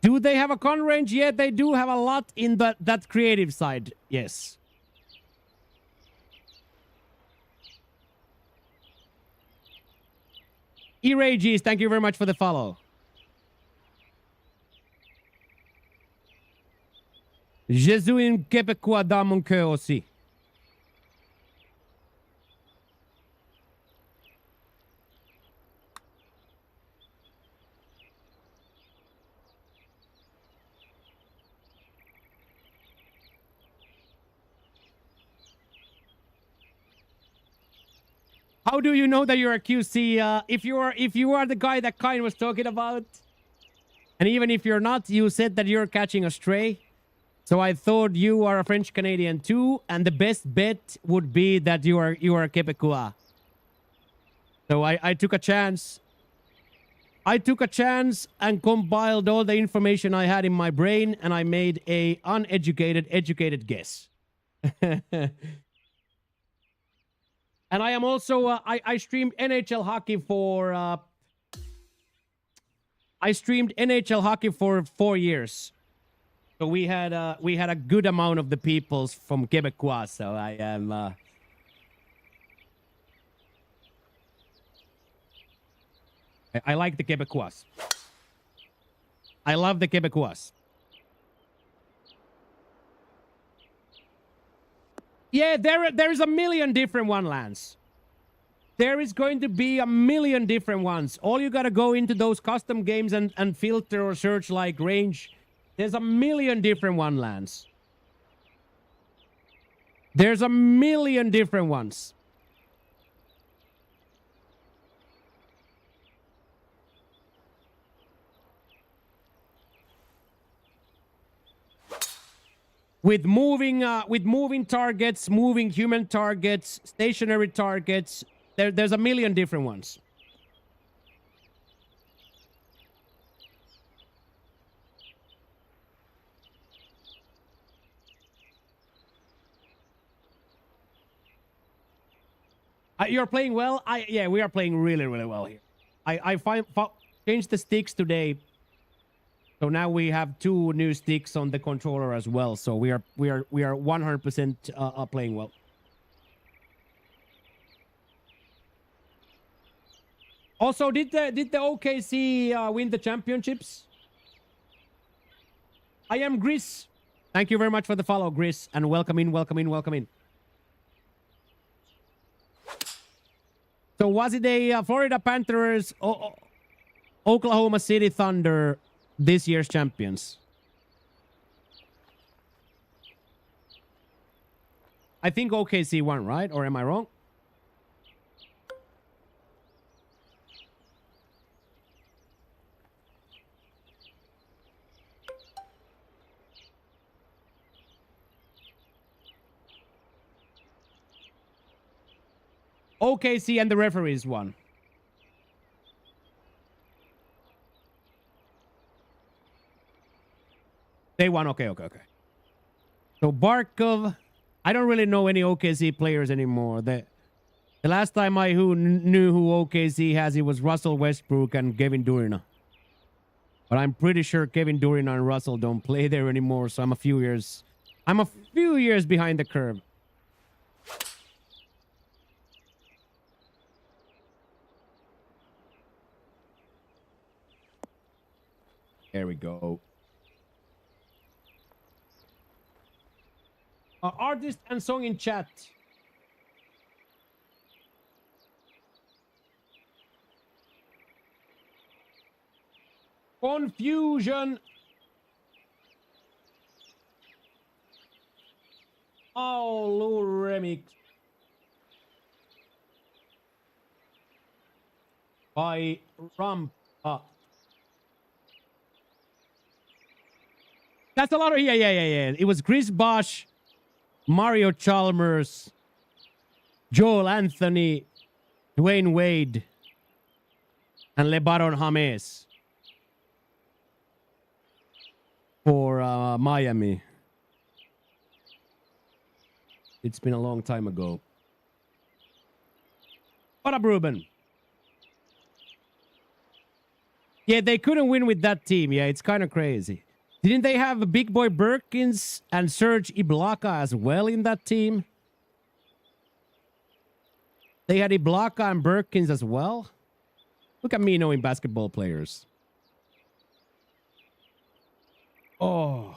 Do they have a con range? Yeah, they do have a lot in that creative side. Yes. Erages, thank you very much for the follow. Jésus québécois dans mon cœur aussi. How do you know that you're a QC? If you are the guy that Kine was talking about, and even if you're not, you said that you're catching a stray. So I thought you are a French Canadian too, and the best bet would be that you are a Quebecois. So I took a chance. I took a chance and compiled all the information I had in my brain, and I made a educated guess. And I am also I streamed NHL hockey for I streamed NHL hockey for 4 years. So we had a good amount of the peoples from Quebecois. So I am I like the Quebecois. I love the Quebecois. Yeah, there is a million different one, Lance. There is going to be a million different ones. All you gotta go into those custom games and filter or search like range. There's a million different one, Lance. There's a million different ones. With moving targets, moving human targets, stationary targets, there's a million different ones. You're playing well. Yeah, we are playing really well here. I changed the sticks today. So now we have 2 new sticks on the controller as well. So we are 100% playing well. Also, did the OKC win the championships? I am Gris. Thank you very much for the follow, Gris, and welcome in. So was it a Florida Panthers, Oklahoma City Thunder? This year's champions. I think OKC won, right? Or am I wrong? OKC and the referees won. They won. Okay. So Barkov, I don't really know any OKC players anymore. The last time I knew who OKC has, it was Russell Westbrook and Kevin Durant. But I'm pretty sure Kevin Durant and Russell don't play there anymore, so I'm a few years behind the curve. There we go. Artist and song in chat. Confusion. Oh, Lou remix. By Rump. That's a lot of yeah. It was Chris Bosh, Mario Chalmers, Joel Anthony, Dwayne Wade, and LeBaron James for Miami. It's been a long time ago. What up, Ruben? Yeah, they couldn't win with that team. Yeah, it's kind of crazy. Didn't they have Big Boy Birkins and Serge Ibaka as well in that team? They had Ibaka and Birkins as well? Look at me knowing basketball players. Oh.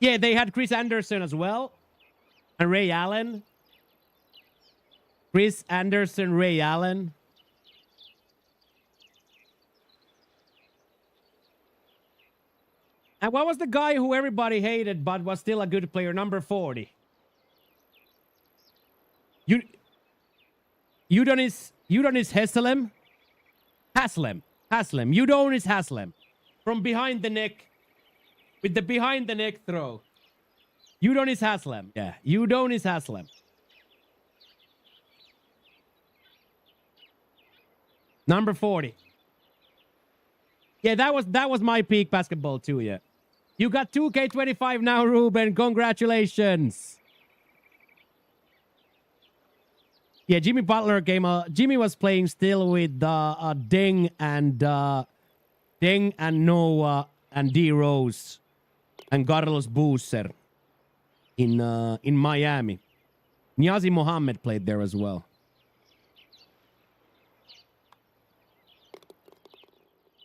Yeah, they had Chris Anderson as well. And Ray Allen. Chris Anderson, Ray Allen. And what was the guy who everybody hated but was still a good player? Number 40. Udonis Haslem? Haslem. Udonis Haslem. From behind the neck. With the behind the neck throw. Udonis Haslem. Yeah, Udonis Haslem. Number 40. Yeah, that was my peak basketball too, yeah. You got 2K25 now, Ruben. Congratulations. Yeah, Jimmy Butler came. Jimmy was playing still with Deng and Noah and D Rose and Carlos Boozer in Miami. Niazi Mohammed played there as well.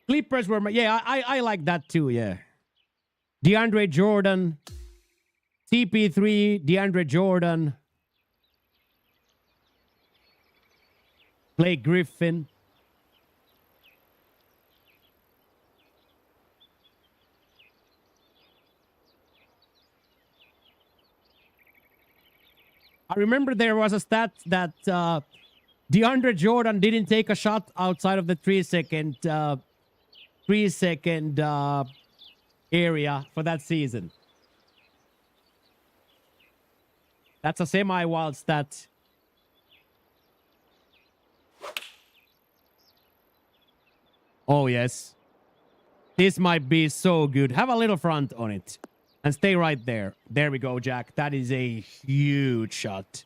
Clippers were, yeah, I like that too, yeah. DeAndre Jordan, CP3, DeAndre Jordan, Blake Griffin. I remember there was a stat that DeAndre Jordan didn't take a shot outside of the 3 second area for that season. That's a semi-wild stat. Oh, yes. This might be so good. Have a little front on it. And stay right there. There we go, Jack. That is a huge shot.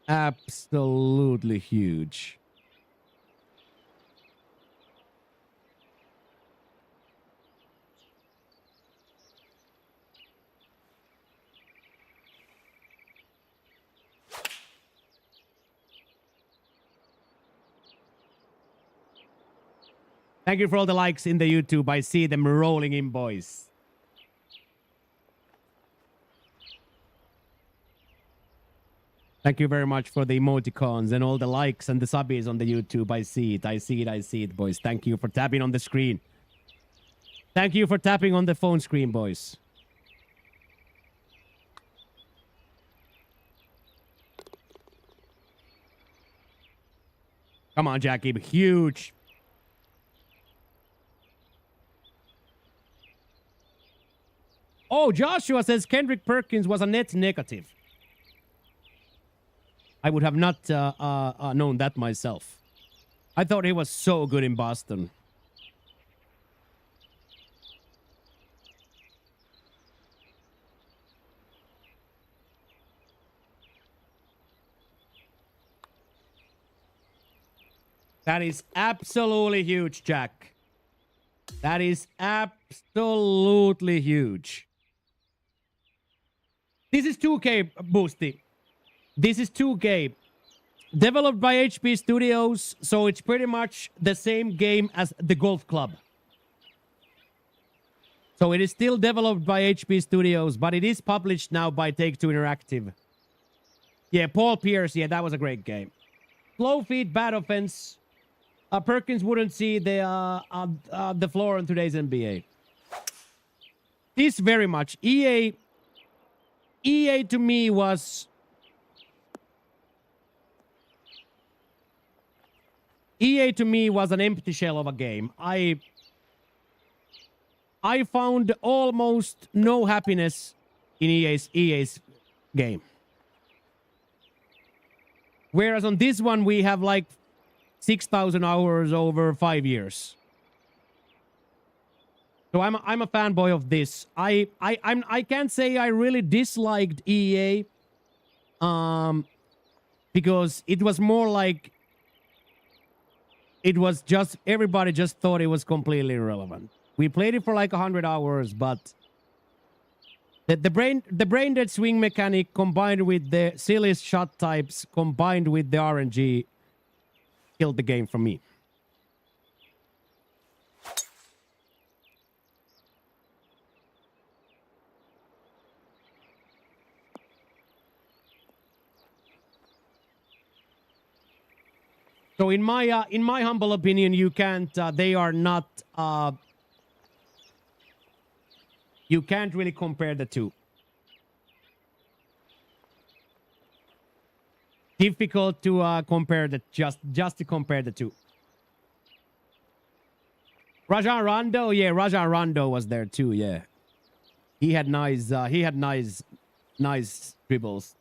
Absolutely huge. Thank you for all the likes in the YouTube. I see them rolling in, boys. Thank you very much for the emoticons and all the likes and the subbies on the YouTube. I see it, boys. Thank you for tapping on the screen. Thank you for tapping on the phone screen, boys. Come on, Jackie. Huge. Oh, Joshua says Kendrick Perkins was a net negative. I would have not known that myself. I thought he was so good in Boston. That is absolutely huge, Jack. That is absolutely huge. This is 2K, Boosty. This is 2K. Developed by HP Studios, so it's pretty much the same game as the Golf Club. So it is still developed by HP Studios, but it is published now by Take-Two Interactive. Yeah, Paul Pierce, yeah, that was a great game. Slow feed, bad offense. Perkins wouldn't see the floor in today's NBA. This very much. EA to me was... EA to me was an empty shell of a game. I found almost no happiness in EA's game. Whereas on this one we have like 6,000 hours over 5 years. So I'm a fanboy of this. I can't say I really disliked EA, because it was more like it was just everybody just thought it was completely irrelevant. We played it for like 100 hours, but the brain dead swing mechanic combined with the silliest shot types combined with the RNG killed the game for me. So in my humble opinion, you can't. They are not. You can't really compare the two. Difficult to compare the just to compare the two. Rajon Rondo, yeah, Rajon Rondo was there too. Yeah, he had nice. Nice dribbles.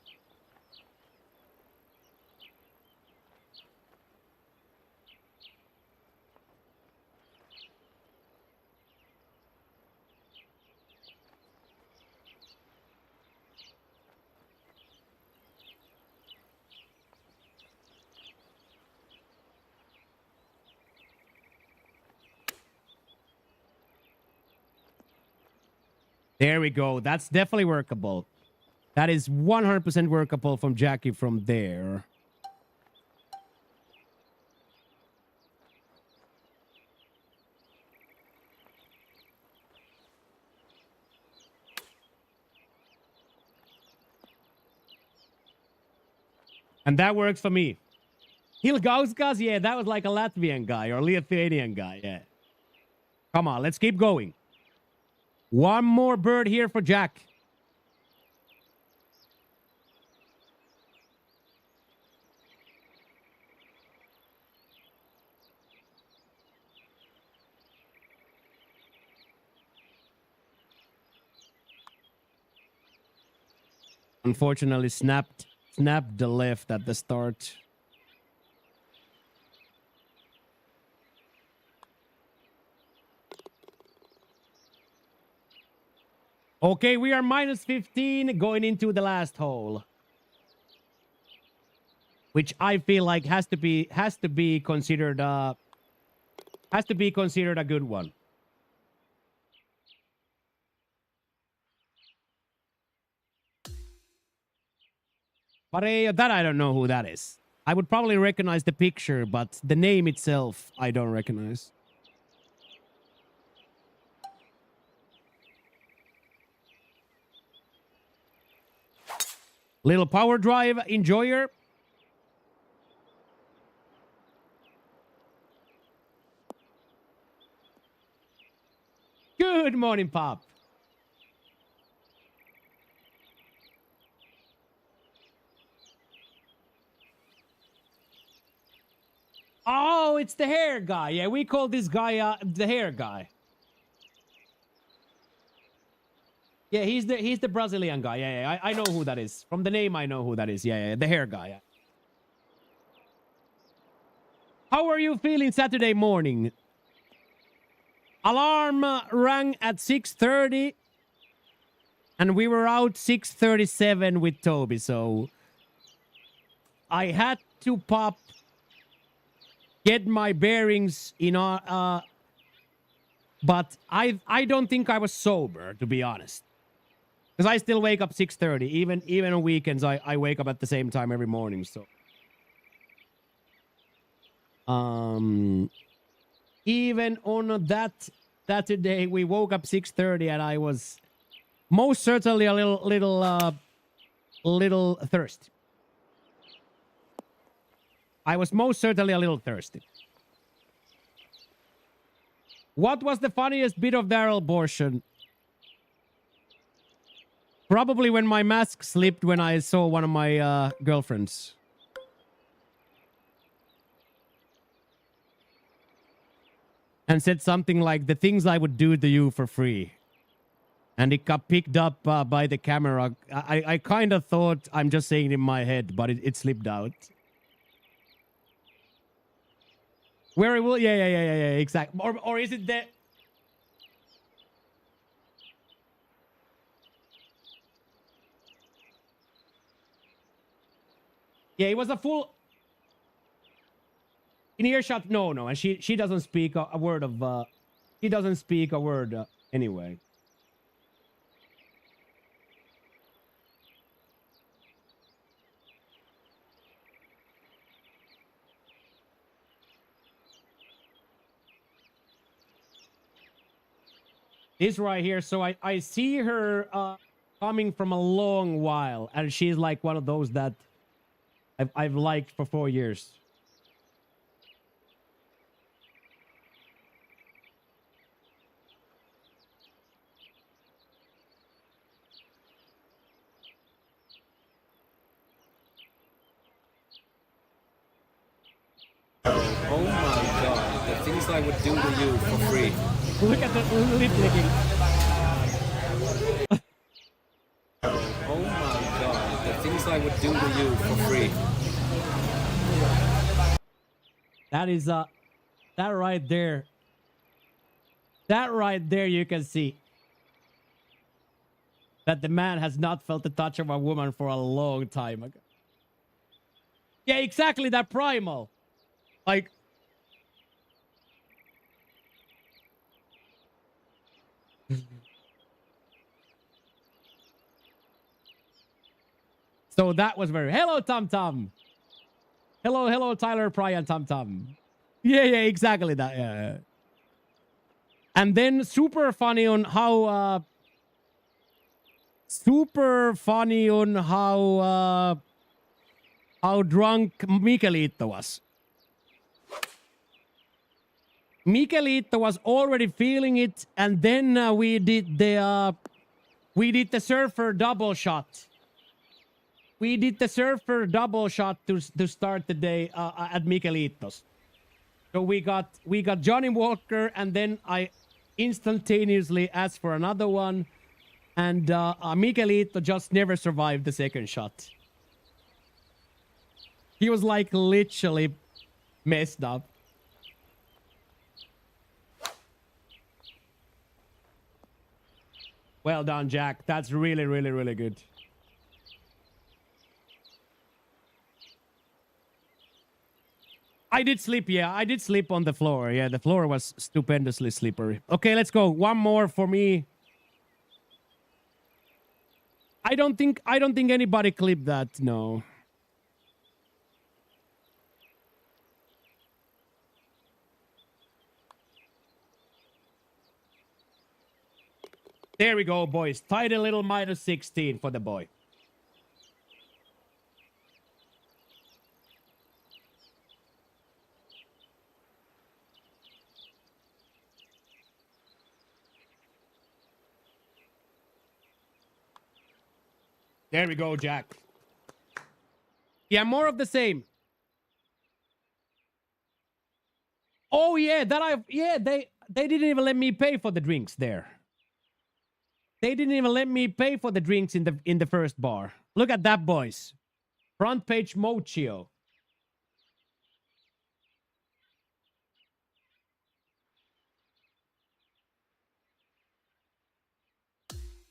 There we go. That's definitely workable. That is 100% workable from Jackie from there. And that works for me. Hilgauskas, yeah, that was like a Latvian guy or Lithuanian guy, yeah. Come on, let's keep going. One more bird here for Jack. Unfortunately, snapped the left at the start. Okay, we are minus 15 going into the last hole, which I feel like has to be considered a good one. But that I don't know who that is. I would probably recognize the picture, but the name itself I don't recognize. Little power drive enjoyer. Good morning, Pop. Oh, it's the hair guy. Yeah, we call this guy the hair guy. Yeah, he's the Brazilian guy. Yeah, I know who that is. From the name, I know who that is. Yeah, the hair guy. Yeah. How are you feeling Saturday morning? Alarm rang at 6:30 and we were out 6:37 with Toby, so I had to pop, get my bearings in but I don't think I was sober, to be honest. Because I still wake up 6:30. Even on weekends, I wake up at the same time every morning, so. Even on that Saturday, we woke up 6:30 and I was most certainly a little thirsty. I was most certainly a little thirsty. What was the funniest bit of Daryl abortion? Probably when my mask slipped when I saw one of my girlfriends. And said something like, the things I would do to you for free. And it got picked up by the camera. I kind of thought I'm just saying it in my head, but it slipped out. Where it will, yeah, exactly. Or is it that? Yeah, it was a full. In earshot, no, and she doesn't speak a word of. She doesn't speak a word anyway. This right here, so I see her coming from a long while, and she's like one of those that I've liked for 4 years. Oh my god, the things I would do to you for free. Look at the lip licking. Oh my god, the things I would do to you for free. That is that right there. That right there, you can see that the man has not felt the touch of a woman for a long time ago. Yeah, exactly, that primal. Like, so that was very. Hello, Tom Tom. Hello, Tyler Pry and Tom Tom. Yeah, exactly that. Yeah. And then super funny on how. How drunk Michelito was. Michelito was already feeling it, and then we did the surfer double shot. We did the surfer double shot to start the day at Michelito's. So we got Johnny Walker, and then I instantaneously asked for another one, and Michelito just never survived the second shot. He was like literally messed up. Well done, Jack. That's really, really, really good. I did sleep, yeah. I did sleep on the floor. Yeah, the floor was stupendously slippery. Okay, let's go. One more for me. I don't think anybody clipped that, no. There we go, boys. Tidy little minus 16 for the boy. There we go, Jack. Yeah, more of the same. Oh yeah, they didn't even let me pay for the drinks there. They didn't even let me pay for the drinks in the first bar. Look at that, boys. Front page Mochio.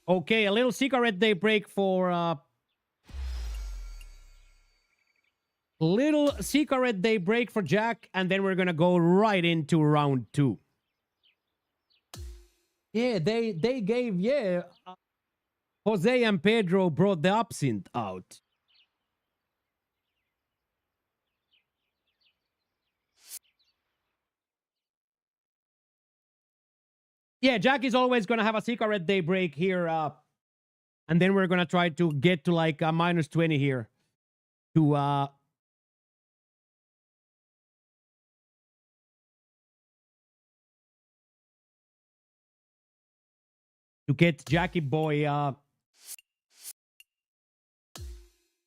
Okay, a little cigarette day break for Jack, and then we're gonna go right into round 2. Yeah, they gave Jose and Pedro brought the absinthe out. Yeah, Jack is always gonna have a cigarette day break here, and then we're gonna try to get to like a -20 here to get Jackie boy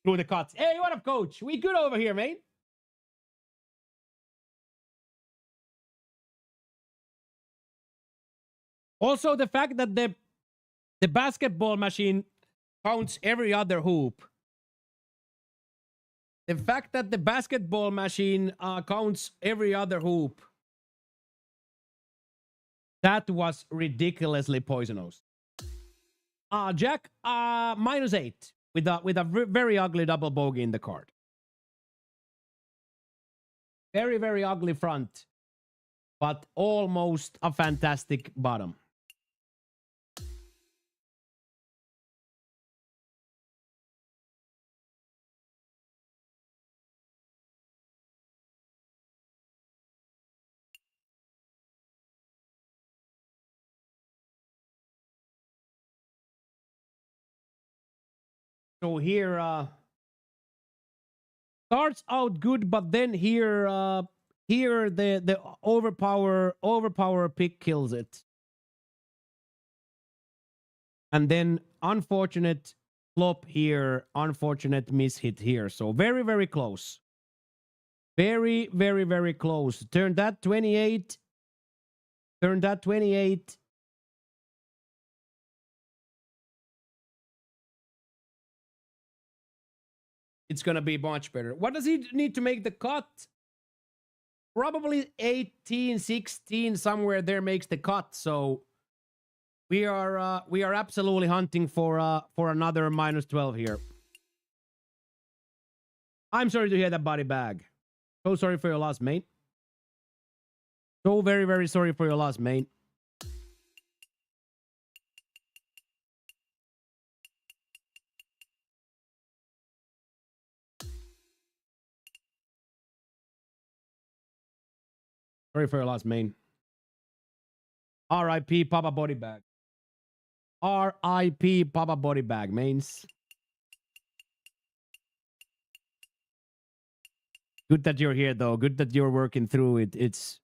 through the cuts. Hey, what up, coach? We good over here, mate? Also, the fact that the basketball machine counts every other hoop. The fact that the basketball machine counts every other hoop. That was ridiculously poisonous. Jack, -8 with a very ugly double bogey in the card. Very, very ugly front, but almost a fantastic bottom. So here starts out good, but then here the overpower pick kills it. And then unfortunate flop here, unfortunate miss hit here. So very, very close. Very, very, very close. Turn that 28. Turn that 28. It's going to be much better. What does he need to make the cut? Probably 18, 16, somewhere there makes the cut. So we are absolutely hunting for another -12 here. I'm sorry to hear that, body bag. So sorry for your loss, mate. So very, very sorry for your loss, mate. Sorry for your loss, mate. R.I.P. Papa Body Bag. R.I.P. Papa Body Bag, mains. Good that you're here, though. Good that you're working through it. It's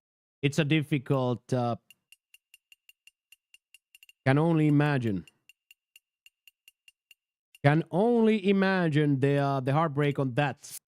a difficult. Can only imagine. Can only imagine the heartbreak on that.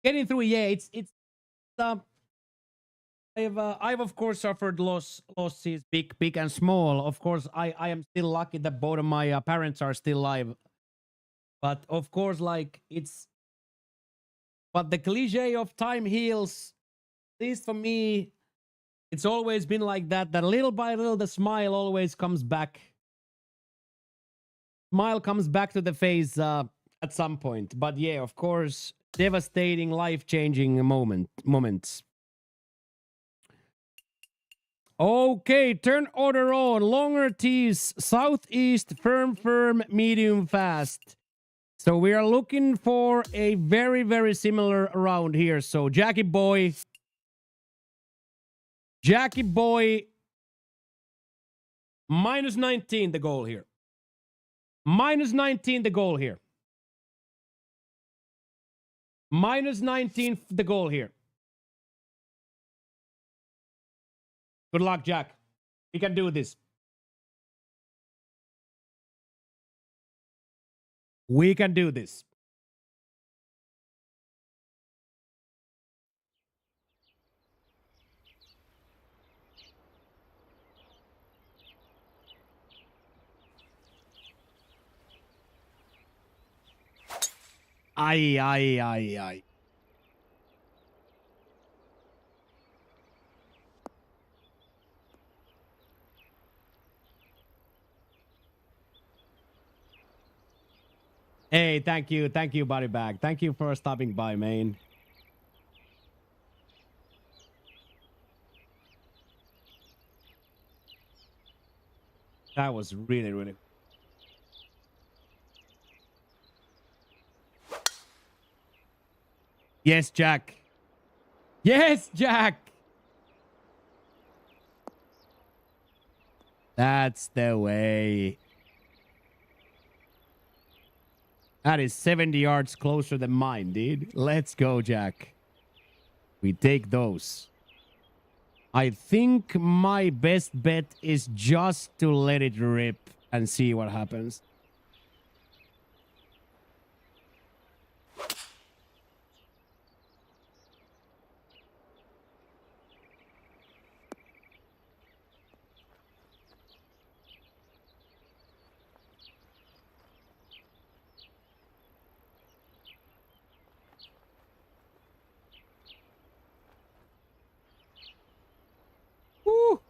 getting through. Yeah, it's I've of course suffered losses, big and small. Of course, I am still lucky that both of my parents are still alive. But of course, like it's but the cliche of time heals. At least for me, it's always been like that. That little by little, the smile always comes back. Smile comes back to the face at some point. But yeah, of course, devastating, life-changing moments. Okay, turn order on. Longer tees, southeast, firm, medium, fast. So we are looking for a very, very similar round here. So Jackie boy, minus 19 the goal here. Minus 19 the goal here. Minus 19 the goal here. Good luck, Jack. We can do this. We can do this. Ay. Hey, thank you, buddy bag. Thank you for stopping by, man. That was really, really. Yes, Jack. Yes, Jack. That's the way. That is 70 yards closer than mine, dude. Let's go, Jack. We take those. I think my best bet is just to let it rip and see what happens. Woo!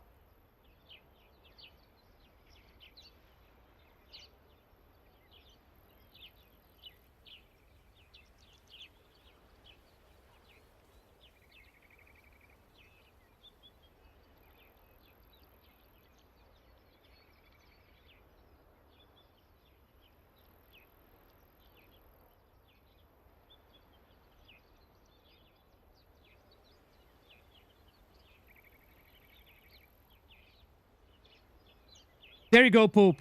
There you go, Poop.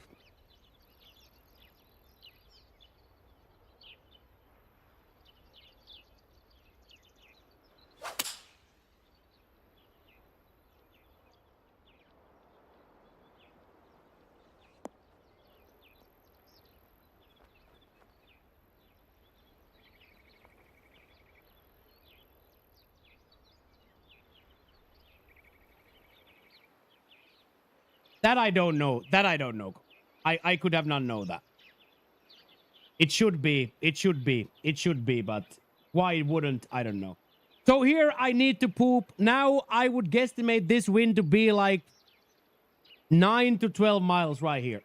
That I don't know. That I don't know. I could have not known that. It should be. It should be. It should be. But why it wouldn't, I don't know. So here I need to poop. Now I would guesstimate this wind to be like 9 to 12 miles right here.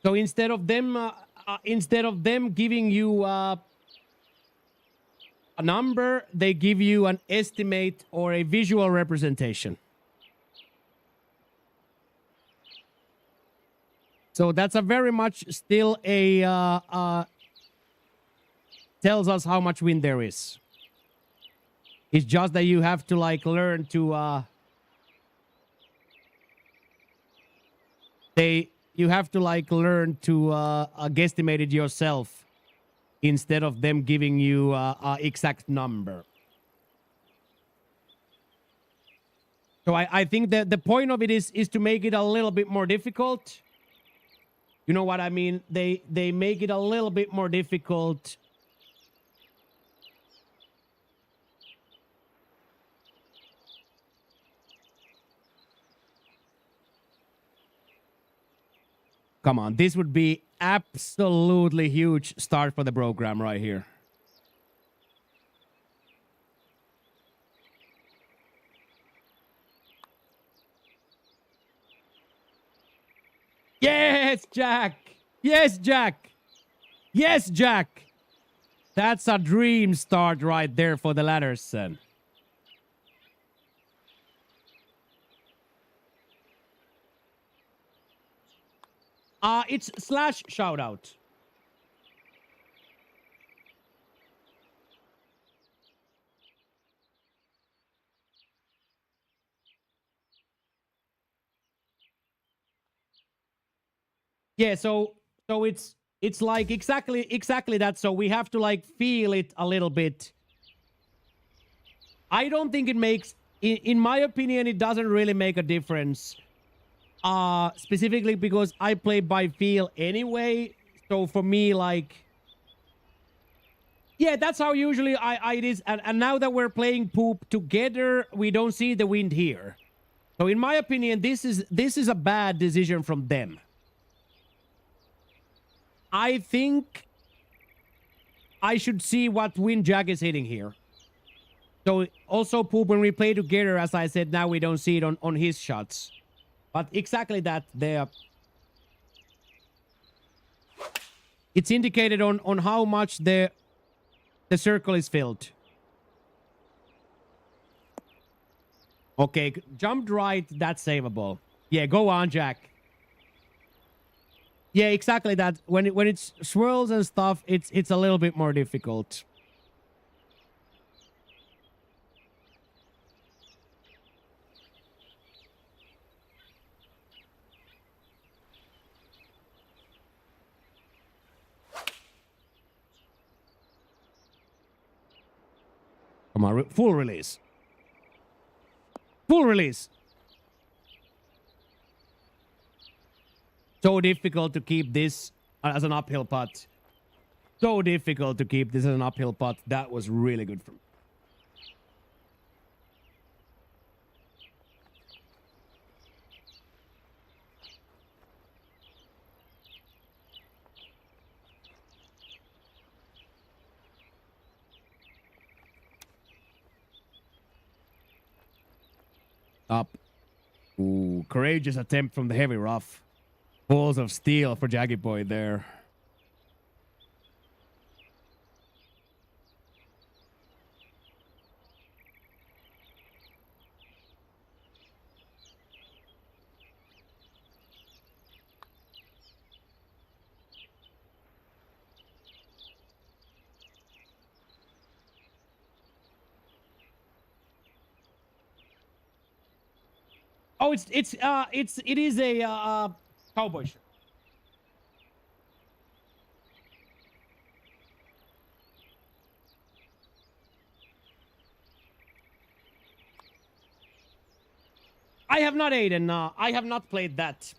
So instead of them giving you a number, they give you an estimate or a visual representation. So that's a very much still a tells us how much wind there is. It's just that you have to like learn to you have to like learn to guesstimate it yourself instead of them giving you a exact number. So I think that the point of it is to make it a little bit more difficult. You know what I mean? They make it a little bit more difficult Come on, this would be absolutely huge start for the program right here. Yes, Jack. Yes, Jack. Yes, Jack. That's a dream start right there for the Ladderson. It's slash shoutout. Yeah, so it's like exactly that. So we have to like feel it a little bit. I don't think it makes in my opinion it doesn't really make a difference. Specifically because I play by feel anyway. So for me, like, yeah, that's how usually I it is. And now that we're playing poop together, we don't see the wind here. So in my opinion, this is a bad decision from them. I think I should see what wind Jack is hitting here. So also poop when we play together, as I said, now we don't see it on his shots. But exactly that there. It's indicated on how much the circle is filled. Okay, jumped right, that's savable. Yeah, go on, Jack. Yeah, exactly that. When it swirls and stuff, it's a little bit more difficult. Come on, full release. Full release. So difficult to keep this as an uphill putt. So difficult to keep this as an uphill putt. That was really good for me. Up. Ooh, courageous attempt from the heavy rough. Balls of steel for Jaggy Boy there. Oh, it is a cowboy shirt. I have not, Aiden. I have not played that.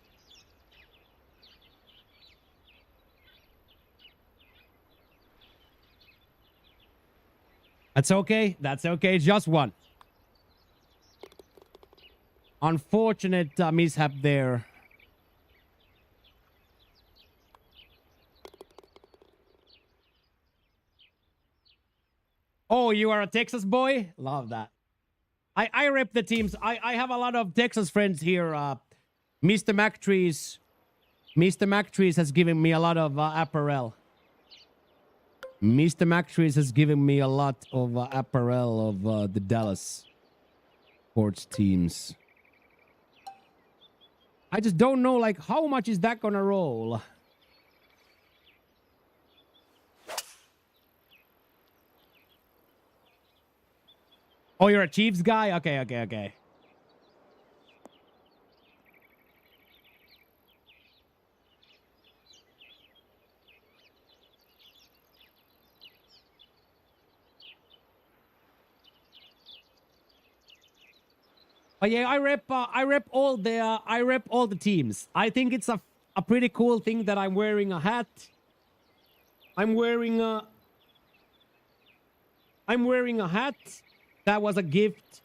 That's okay. That's okay. Just one. Unfortunate mishap there. Oh, you are a Texas boy? Love that. I rep the teams. I have a lot of Texas friends here. Mr. McTrees has given me a lot of apparel. Mr. McTrees has given me a lot of apparel of the Dallas sports teams. I just don't know, like, how much is that gonna roll? Oh, you're a Chiefs guy? Okay, okay, okay. Oh yeah, I rep all the teams. I think it's a pretty cool thing that I'm wearing a hat. I'm wearing a hat. That was a gift.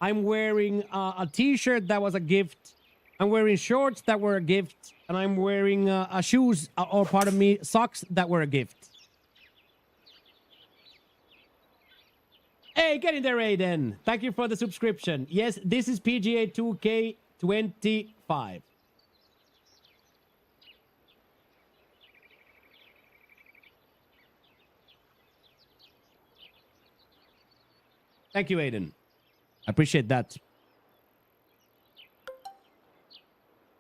I'm wearing a t-shirt that was a gift. I'm wearing shorts that were a gift, and I'm wearing shoes, or pardon me, socks that were a gift. Hey, get in there, Aiden. Thank you for the subscription. Yes, this is PGA 2K25. Thank you, Aiden. I appreciate that.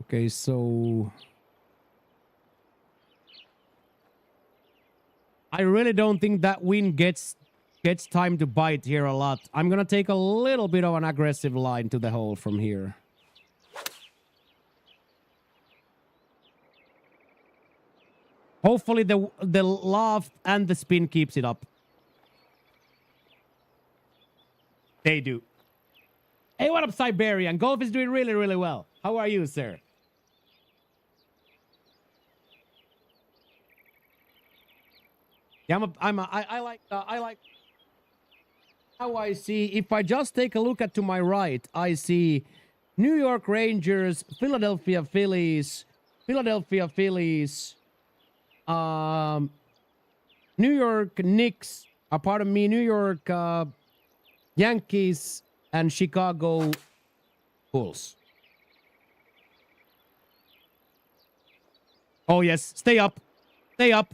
Okay, so I really don't think that win gets time to bite here a lot. I'm gonna take a little bit of an aggressive line to the hole from here. Hopefully the loft and the spin keeps it up. They do. Hey, what up, Siberian? Golf is doing really, really well. How are you, sir? Yeah, I like how I see. If I just take a look at to my right, I see New York Rangers, Philadelphia Phillies, New York Knicks, pardon me, New York Yankees, and Chicago Bulls. Oh, yes. Stay up. Stay up.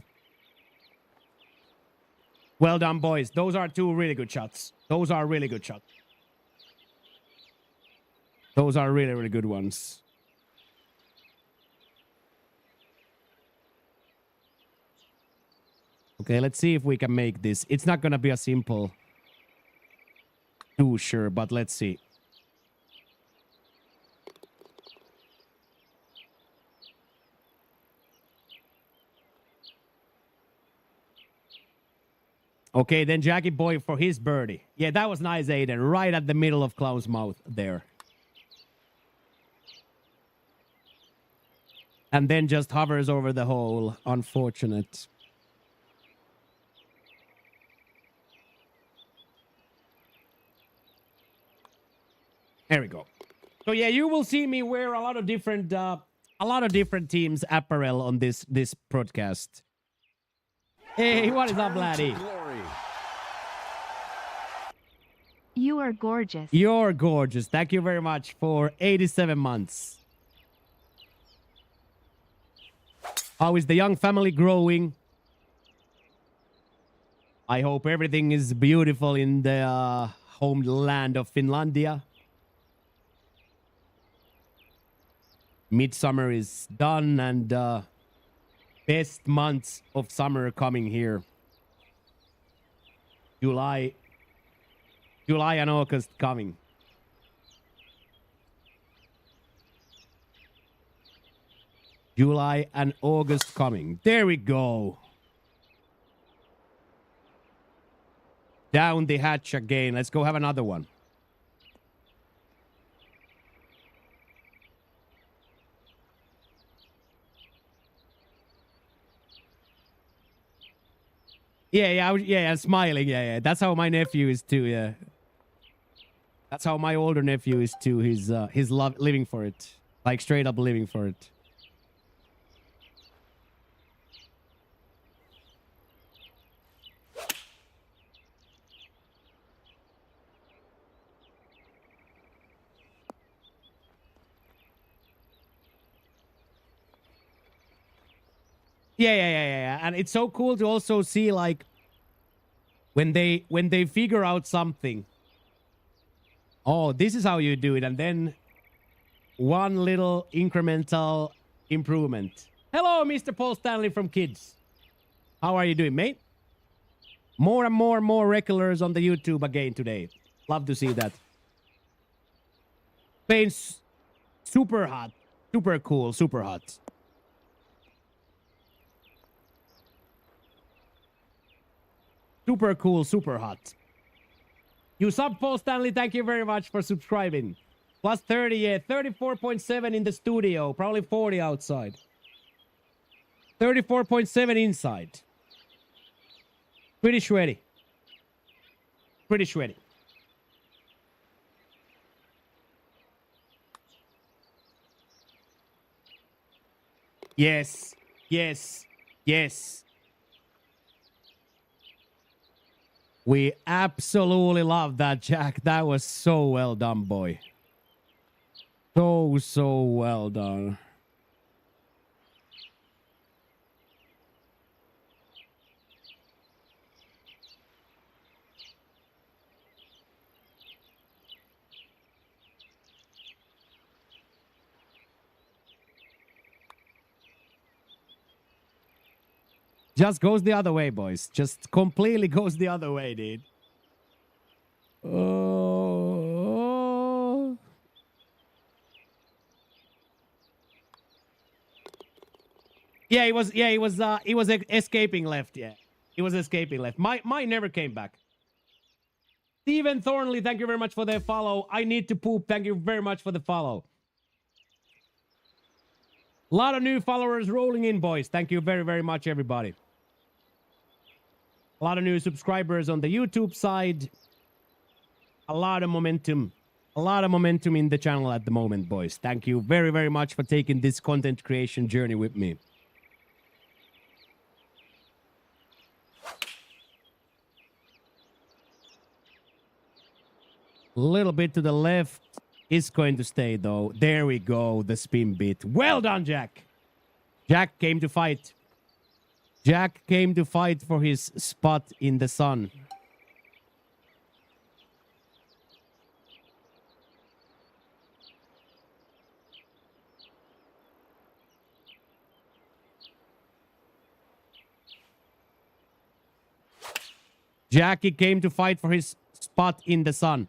Well done, boys. Those are two really good shots. Those are really good shots. Those are really, really good ones. Okay, let's see if we can make this. It's not going to be a simple too sure, but let's see. Okay, then Jackie Boy for his birdie. Yeah, that was nice, Aiden. Right at the middle of Clown's mouth there. And then just hovers over the hole. Unfortunate. There we go. So yeah, you will see me wear a lot of different teams' apparel on this broadcast. Hey, what is up, laddie? You are gorgeous. You're gorgeous. Thank you very much for 87 months. How is the young family growing? I hope everything is beautiful in the homeland of Finlandia. Midsummer is done, and best months of summer coming here. July and August coming. July and August coming. There we go. Down the hatch again. Let's go have another one. Yeah, smiling. Yeah. That's how my nephew is too. Yeah. That's how my older nephew is too. He's living for it. Like straight up living for it. Yeah. And it's so cool to also see like when they figure out something. Oh, this is how you do it, and then one little incremental improvement. Hello, Mr. Paul Stanley from Kids. How are you doing, mate? More and more regulars on the YouTube again today. Love to see that. Spain's super hot, super cool, super hot. Super cool, super hot. You sub, Paul Stanley, thank you very much for subscribing. Plus 30, yeah, 34.7 in the studio, probably 40 outside. 34.7 inside. Pretty sweaty. Pretty sweaty. Yes. Yes. Yes. We absolutely love that, Jack. That was so well done, boy. So well done. Just goes the other way, boys. Just completely goes the other way, dude. Oh. Yeah, he was. Yeah, he was. He was escaping left. Yeah, he was escaping left. Mine never came back. Stephen Thornley, thank you very much for the follow. I need to poop. Thank you very much for the follow. A lot of new followers rolling in, boys. Thank you very much, everybody. A lot of new subscribers on the YouTube side. A lot of momentum. A lot of momentum in the channel at the moment, boys. Thank you very much for taking this content creation journey with me. A little bit to the left is going to stay, though. There we go. The spin bit. Well done, Jack. Jack came to fight. Jack came to fight for his spot in the sun. Jackie came to fight for his spot in the sun.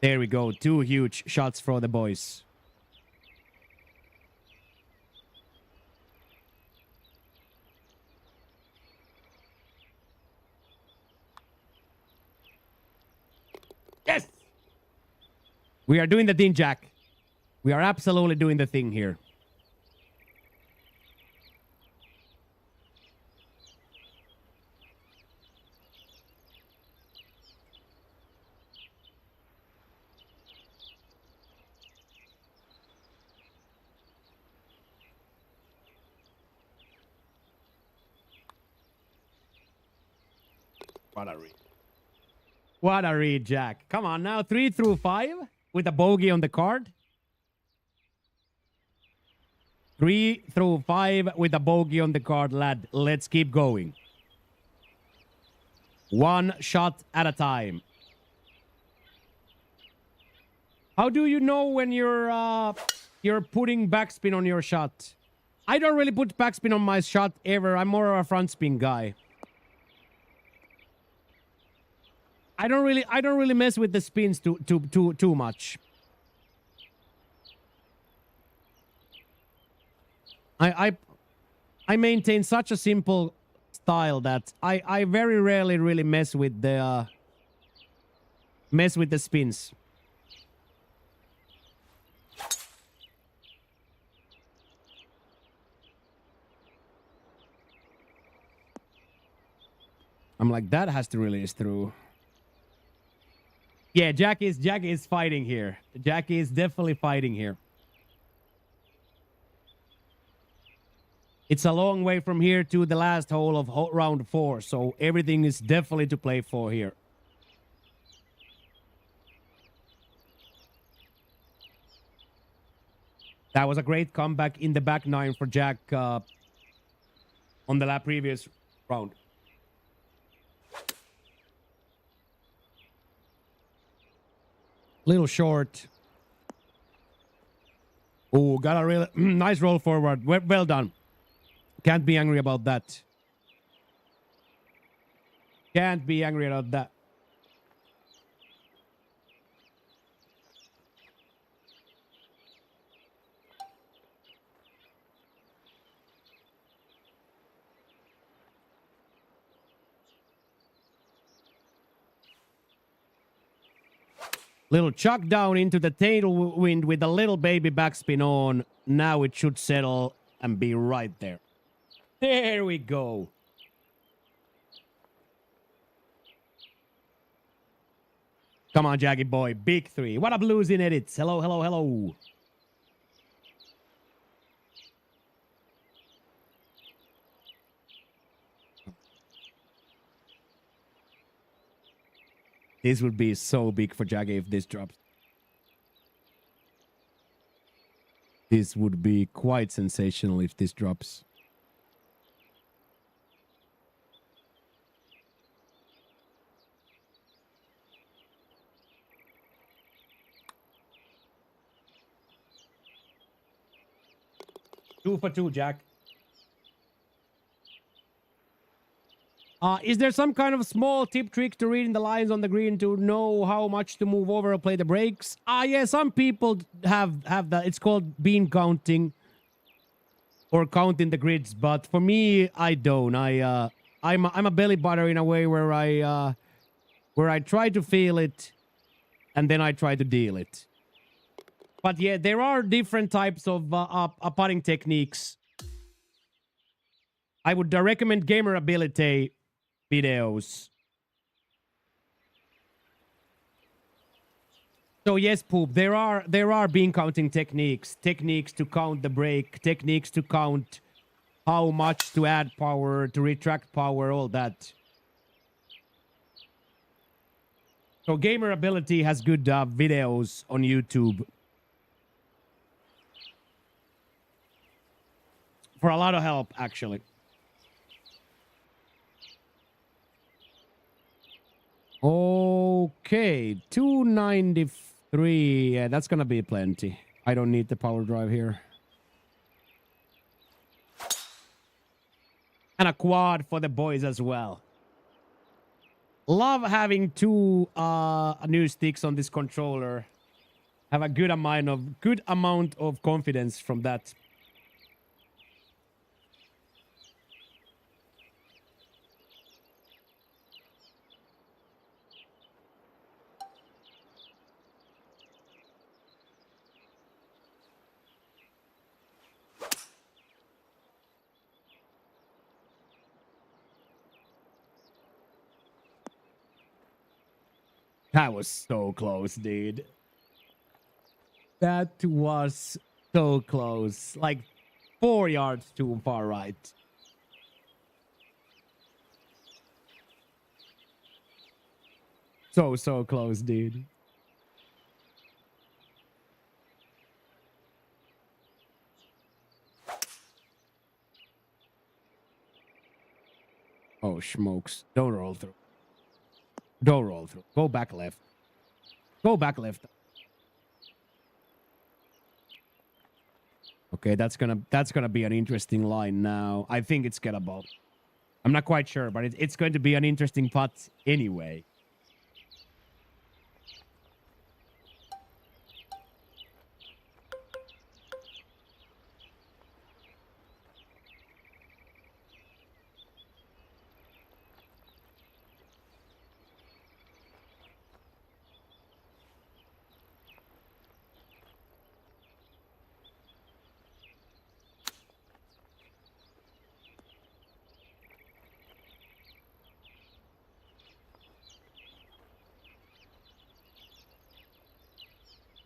There we go. 2 huge shots for the boys. Yes! We are doing the thing, Jack. We are absolutely doing the thing here. What a read. What a read, Jack. Come on now. 3 through 5 with a bogey on the card. 3 through 5 with a bogey on the card, lad. Let's keep going. 1 shot at a time. How do you know when you're putting backspin on your shot? I don't really put backspin on my shot ever. I'm more of a front spin guy. I don't really mess with the spins too much. I maintain such a simple style that I very rarely really mess with the spins. I'm like, that has to release through. Yeah, Jack is fighting here. Jack is definitely fighting here. It's a long way from here to the last hole of round 4, so everything is definitely to play for here. That was a great comeback in the back 9 for Jack on the previous round. Little short. Oh, got a real nice roll forward. Well done. Can't be angry about that. Can't be angry about that. Little chuck down into the tailwind with a little baby backspin on. Now it should settle and be right there. There we go. Come on, Jaggy boy. Big three. What up, losing edits? Hello, hello, hello. This would be so big for Jaggy if this drops. This would be quite sensational if this drops. Two for two, Jack. Is there some kind of small tip trick to reading the lines on the green to know how much to move over or play the breaks? Yeah, some people have that. It's called bean counting or counting the grids, but for me, I don't. I'm a belly butter in a way where I try to feel it and then I try to deal it. But yeah, there are different types of putting techniques. I would recommend Gamer Ability videos. So yes, Poop, there are bean counting techniques to count the break, techniques to count how much to add power, to retract power, all that. So Gamer Ability has good videos on YouTube for a lot of help, actually. Okay, 293. Yeah, that's gonna be plenty. I don't need the power drive here. And a quad for the boys as well. Love having two new sticks on this controller. Have a good amount of confidence from that. That was so close, dude. That was so close. Like 4 yards too far right. So close, dude. Oh, smokes. Don't roll through. Don't roll through. Go back left. Go back left. Okay, that's gonna be an interesting line now. I think it's gettable. I'm not quite sure, but it's going to be an interesting putt anyway.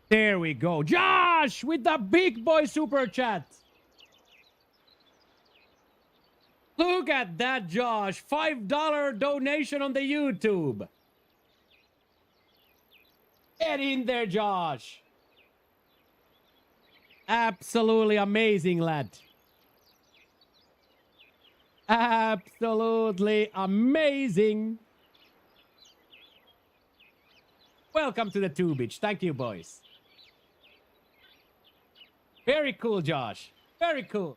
There we go. Josh with the big boy super chat. Look at that, Josh. $5 donation on the YouTube. Get in there, Josh. Absolutely amazing, lad. Absolutely amazing. Welcome to the Tubage. Thank you, boys. Very cool, Josh. Very cool.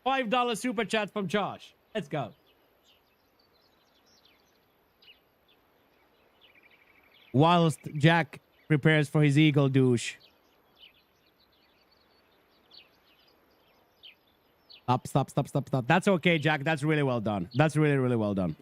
$5 super chat from Josh. Let's go. Whilst Jack prepares for his eagle douche. Stop. That's okay, Jack. That's really well done. That's really, really well done.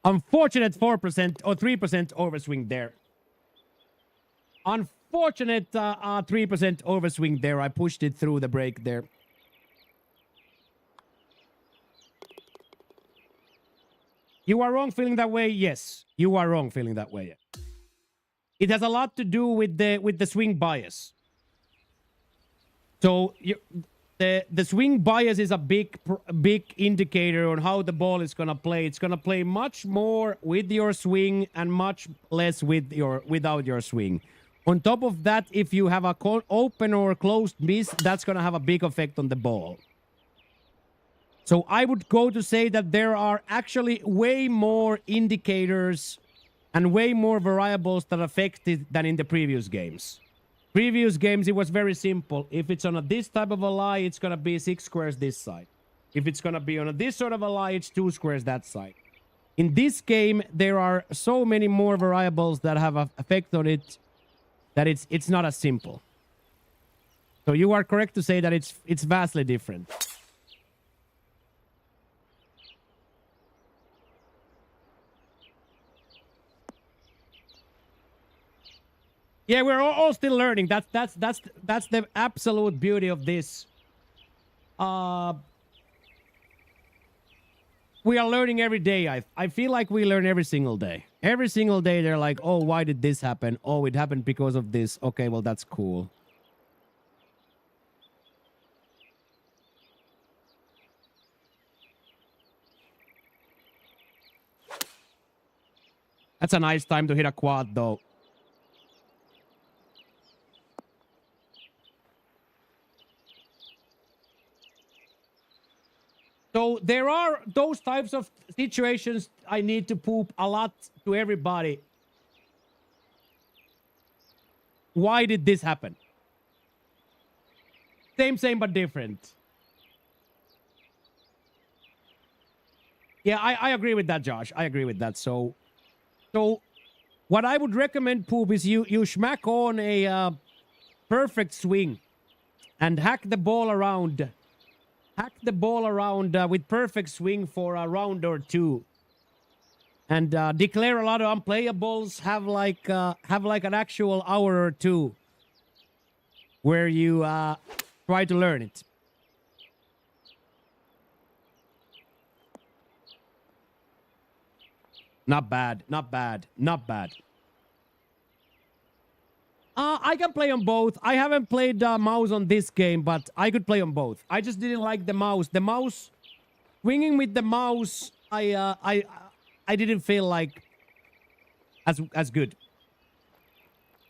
Unfortunate 4% or 3% overswing there. Unfortunate 3% overswing there. I pushed it through the break there. You are wrong feeling that way? Yes. You are wrong feeling that way. It has a lot to do with the swing bias. So the swing bias is a big indicator on how the ball is gonna play. It's gonna play much more with your swing and much less without your swing. On top of that, if you have a open or closed miss, that's gonna have a big effect on the ball. So I would go to say that there are actually way more indicators and way more variables that affect it than in the previous games. Previous games, it was very simple. If it's on this type of a lie, it's going to be 6 squares this side. If it's going to be on this sort of a lie, it's 2 squares that side. In this game, there are so many more variables that have an effect on it that it's not as simple. So you are correct to say that it's vastly different. Yeah, we're all still learning. That's the absolute beauty of this. We are learning every day. I feel like we learn every single day. Every single day they're like, oh, why did this happen? Oh, it happened because of this. Okay, well, that's cool. That's a nice time to hit a quad, though. So there are those types of situations I need to poop a lot to everybody. Why did this happen? Same, but different. Yeah, I agree with that, Josh. I agree with that. So what I would recommend, poop, is you smack on a perfect swing and hack the ball around. Hack the ball around with perfect swing for a round or two, and declare a lot of unplayables. Have like an actual hour or two where you try to learn it. Not bad, not bad, not bad. I can play on both. I haven't played mouse on this game, but I could play on both. I just didn't like the mouse. The mouse, swinging with the mouse, I didn't feel like as good.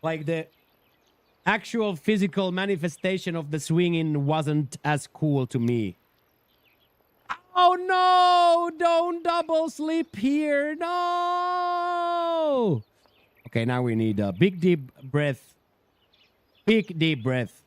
Like the actual physical manifestation of the swinging wasn't as cool to me. Oh no! Don't double slip here. No! Okay, now we need a big deep breath. Big deep breath.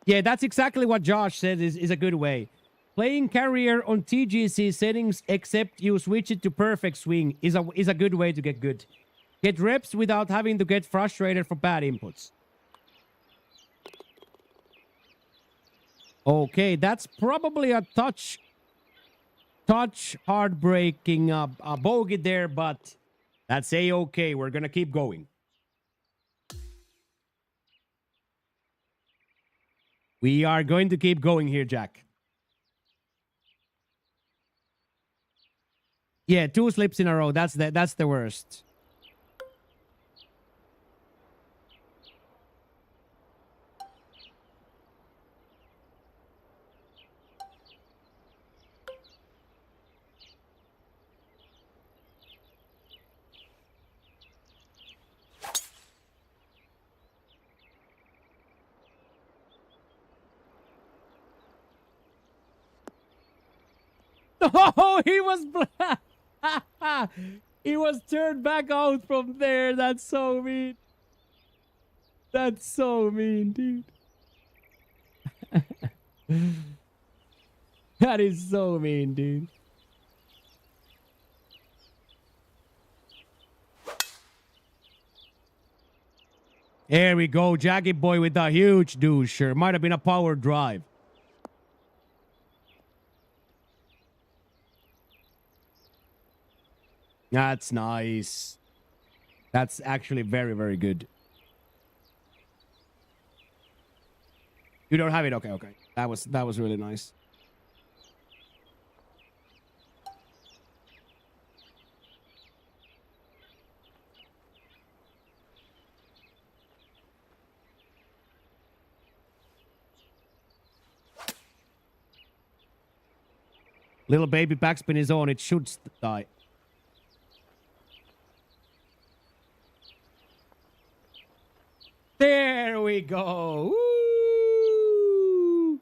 Yeah, that's exactly what Josh said is a good way. Playing carrier on TGC settings, except you switch it to perfect swing, is a good way to get good. Get reps without having to get frustrated for bad inputs. Okay, that's probably a touch heartbreaking bogey there, but that's a-okay. We're gonna keep going. We are going to keep going here, Jack. Yeah, 2 slips in a row. That's the worst. Oh, he was he was turned back out from there. That's so mean. That's so mean, dude. That is so mean, dude. There we go. Jackie boy with a huge doucher. Might have been a power drive. That's nice. That's actually very, very good. You don't have it? Okay, okay. That was really nice. Little baby backspin is on. It should die. There we go. Woo!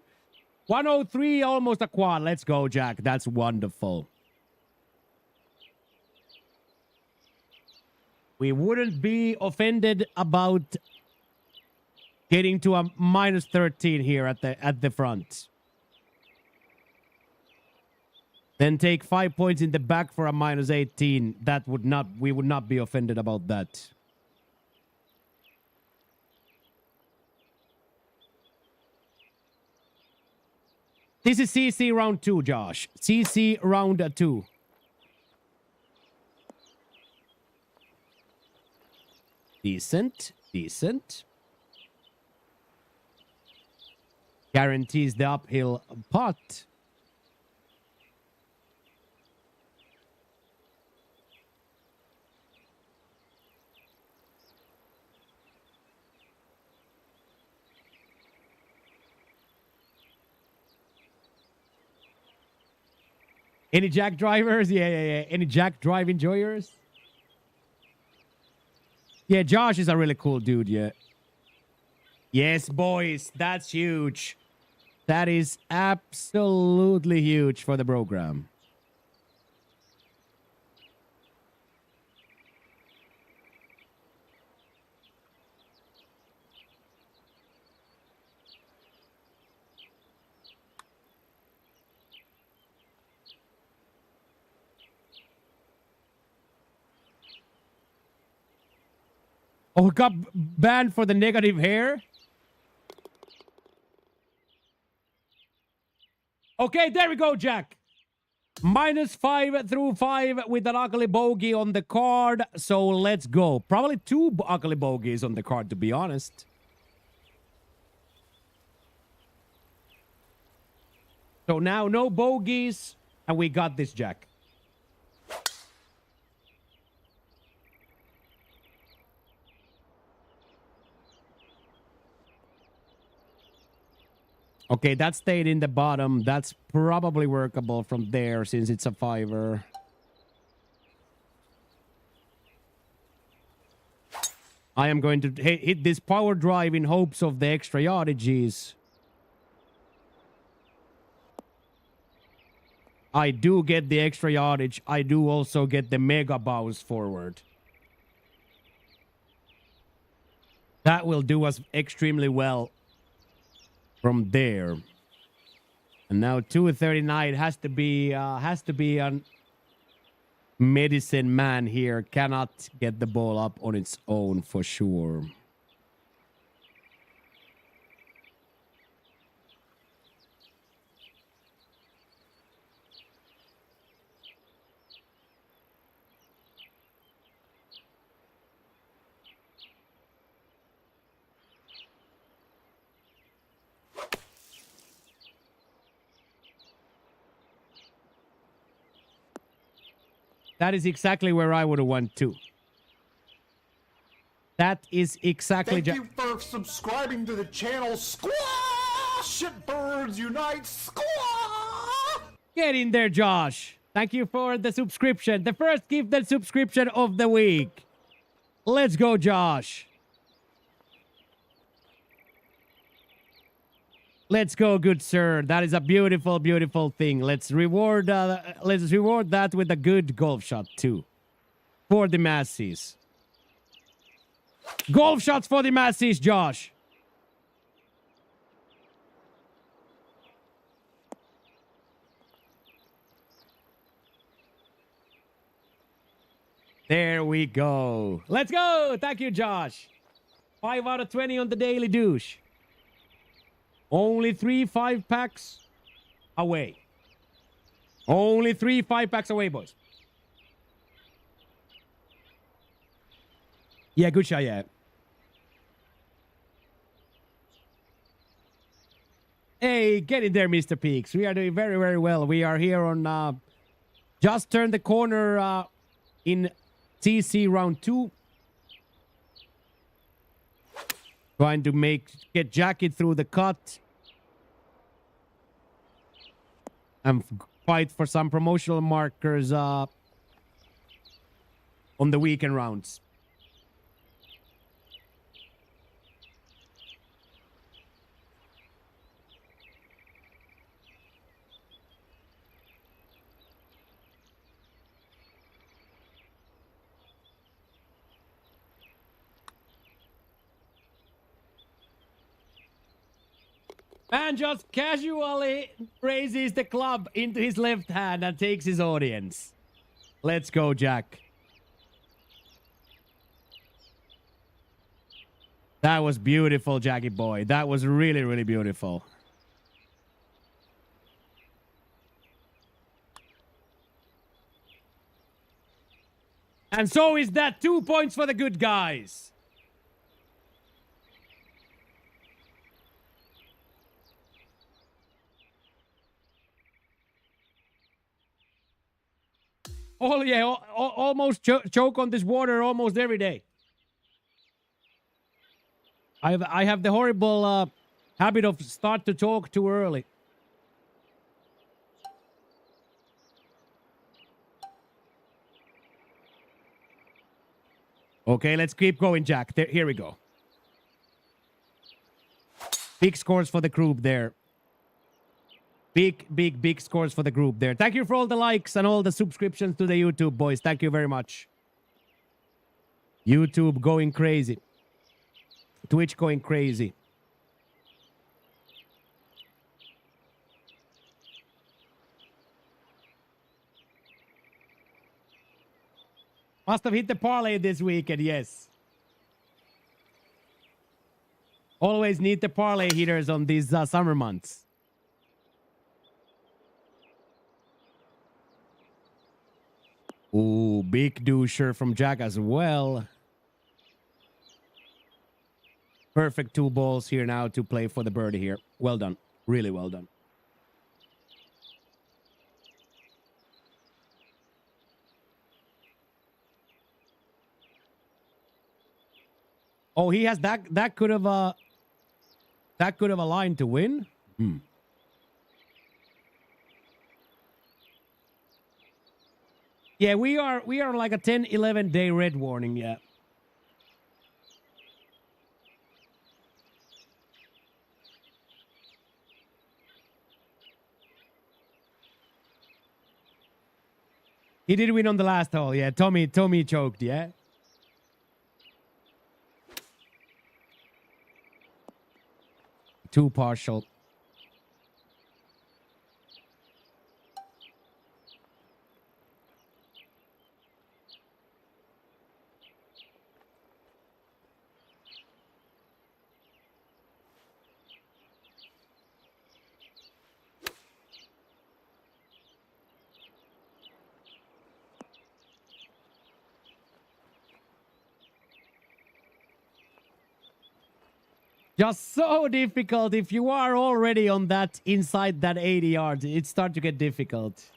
103, almost a quad. Let's go, Jack. That's wonderful. We wouldn't be offended about getting to a minus 13 here at the front. Then take 5 points in the back for a minus 18. We would not be offended about that. This is CC round 2, Josh. CC round 2. Decent. Decent. Guarantees the uphill putt. Any Jack drivers? Yeah. Any Jack drive enjoyers? Yeah, Josh is a really cool dude, yeah. Yes, boys, that's huge. That is absolutely huge for the program. Oh, got banned for the negative hair? Okay, there we go, Jack. -5 through 5 with an ugly bogey on the card. So let's go. Probably 2 ugly bogeys on the card, to be honest. So now no bogeys, and we got this, Jack. Okay, that stayed in the bottom. That's probably workable from there since it's a 5er. I am going to hit this power drive in hopes of the extra yardages. I do get the extra yardage. I do also get the mega bounce forward. That will do us extremely well from there. And now 239 has to be a medicine man here. Cannot get the ball up on its own for sure. That is exactly where I would have went to. That is exactly... Thank you for subscribing to the channel. Squash it, birds unite. Squash! Get in there, Josh. Thank you for the subscription. The first gifted subscription of the week. Let's go, Josh. Let's go, good sir. That is a beautiful, beautiful thing. Let's reward that with a good golf shot too, for the masses. Golf shots for the masses, Josh. There we go. Let's go. Thank you, Josh. 5 out of 20 on the daily douche. Only 3 5-packs away. Only 3 5-packs away, boys. Yeah, good shot, yeah. Hey, get in there, Mr. Peaks. We are doing very, very well. We are here on just turned the corner in TC round 2. Trying to get Jackie through the cut. And fight for some promotional markers on the weekend rounds. Man just casually raises the club into his left hand and takes his audience. Let's go, Jack. That was beautiful, Jackie boy. That was really, really beautiful. And so is that 2 points for the good guys. Oh yeah, almost choke on this water almost every day. I have the horrible habit of start to talk too early. Okay, let's keep going, Jack. Here we go. Big scores for the group there. Big scores for the group there. Thank you for all the likes and all the subscriptions to the YouTube, boys. Thank you very much. YouTube going crazy. Twitch going crazy. Must have hit the parlay this weekend, yes. Always need the parlay hitters on these summer months. Ooh, big doucher from Jack as well. Perfect 2 balls here now to play for the birdie here. Well done. Really well done. Oh, he has that could have aligned to win. Yeah, we are like a 10-11 day red warning, yeah. He did win on the last hole, yeah. Tommy choked, yeah. Too partial. Just so difficult. If you are already on that inside that 80 yards, it starts to get difficult.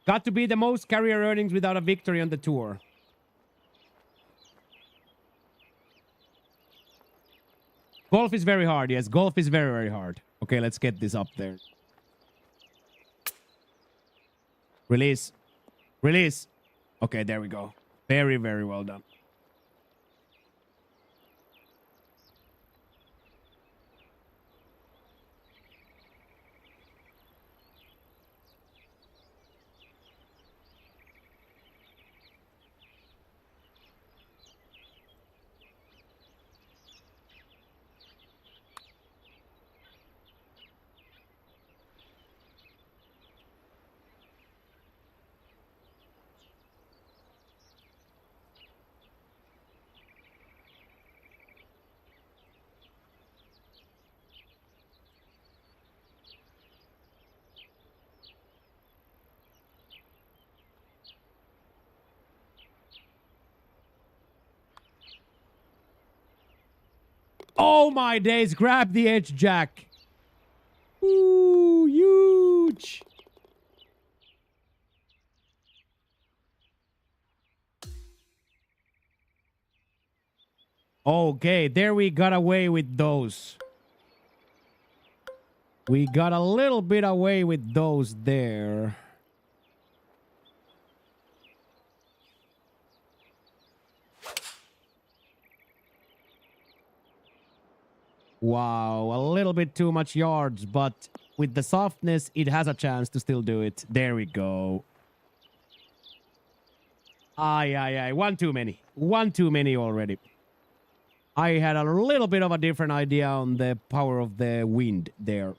Got to be the most career earnings without a victory on the tour. Golf is very hard. Yes, golf is very, very hard. Okay, let's get this up there. Release. Release. Okay, there we go. Very, very well done. Oh my days, grab the edge, Jack. Ooh, huge. Okay, there we got away with those. We got a little bit away with those there. Wow, a little bit too much yards, but with the softness, it has a chance to still do it. There we go. Aye. One too many. One too many already. I had a little bit of a different idea on the power of the wind there.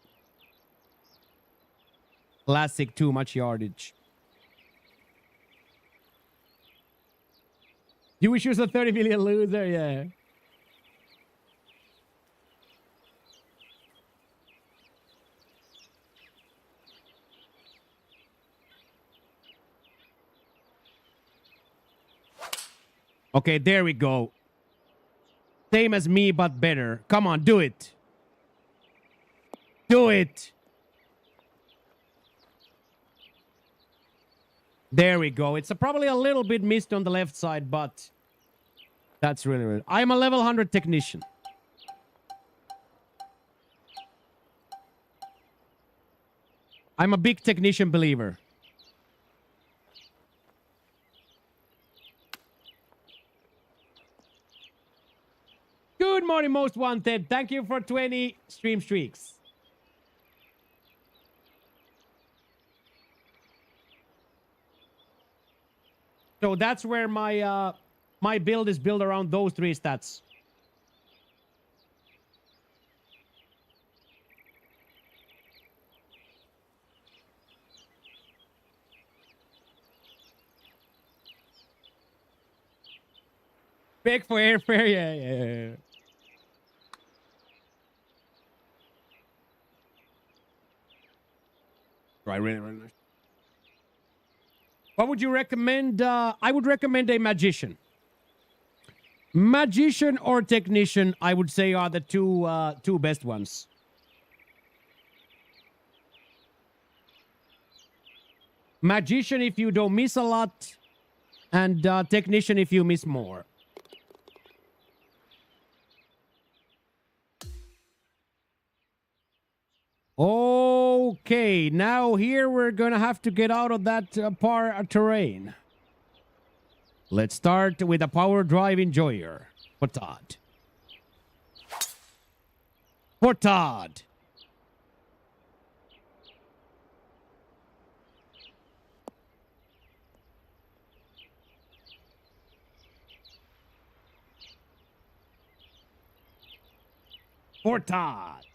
Classic too much yardage. You wish you was a 30 million loser? Yeah. Okay, there we go. Same as me, but better. Come on, do it. Do it. There we go. It's probably a little bit missed on the left side, but that's really. I'm a level 100 technician. I'm a big technician believer. Good morning, Most Wanted. Thank you for 20 stream streaks. So that's where my my build is built around those 3 stats. Big for airfare, yeah. Right, really nice. What would you recommend? I would recommend a magician. Magician or technician, I would say, are the two best ones. Magician if you don't miss a lot, and technician if you miss more. Okay, now here we're gonna have to get out of that terrain. Let's start with a power drive enjoyer. For Todd. For Todd. For Todd.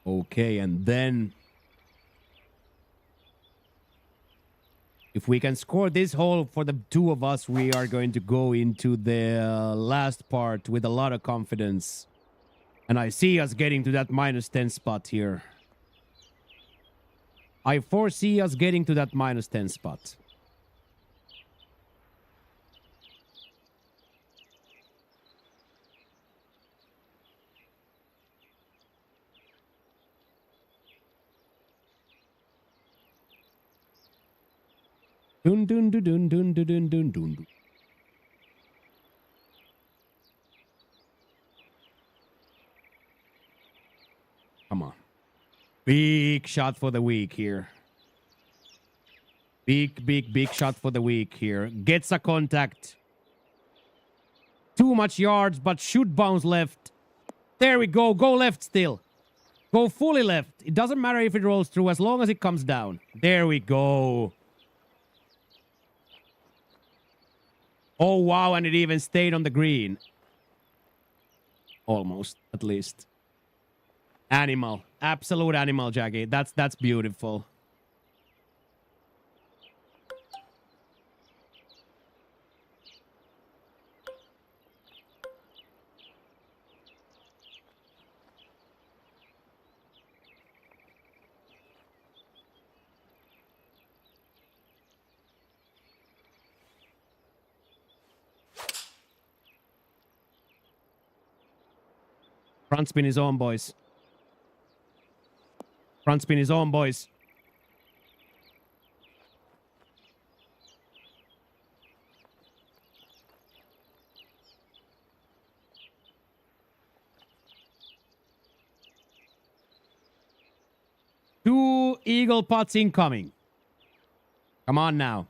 Okay, and then if we can score this hole for the 2 of us, we are going to go into the last part with a lot of confidence. And I see us getting to that -10 spot here. I foresee us getting to that -10 spot. Dun dun dun dun dun dun dun dun. Come on. Big shot for the week here. Big shot for the week here. Gets a contact. Too much yards, but should bounce left. There we go. Go left still. Go fully left. It doesn't matter if it rolls through as long as it comes down. There we go. Oh, wow, and it even stayed on the green. Almost, at least. Animal. Absolute animal, Jackie. That's beautiful. Front spin is on, boys. Front spin is on, boys. Two eagle pots incoming. Come on now.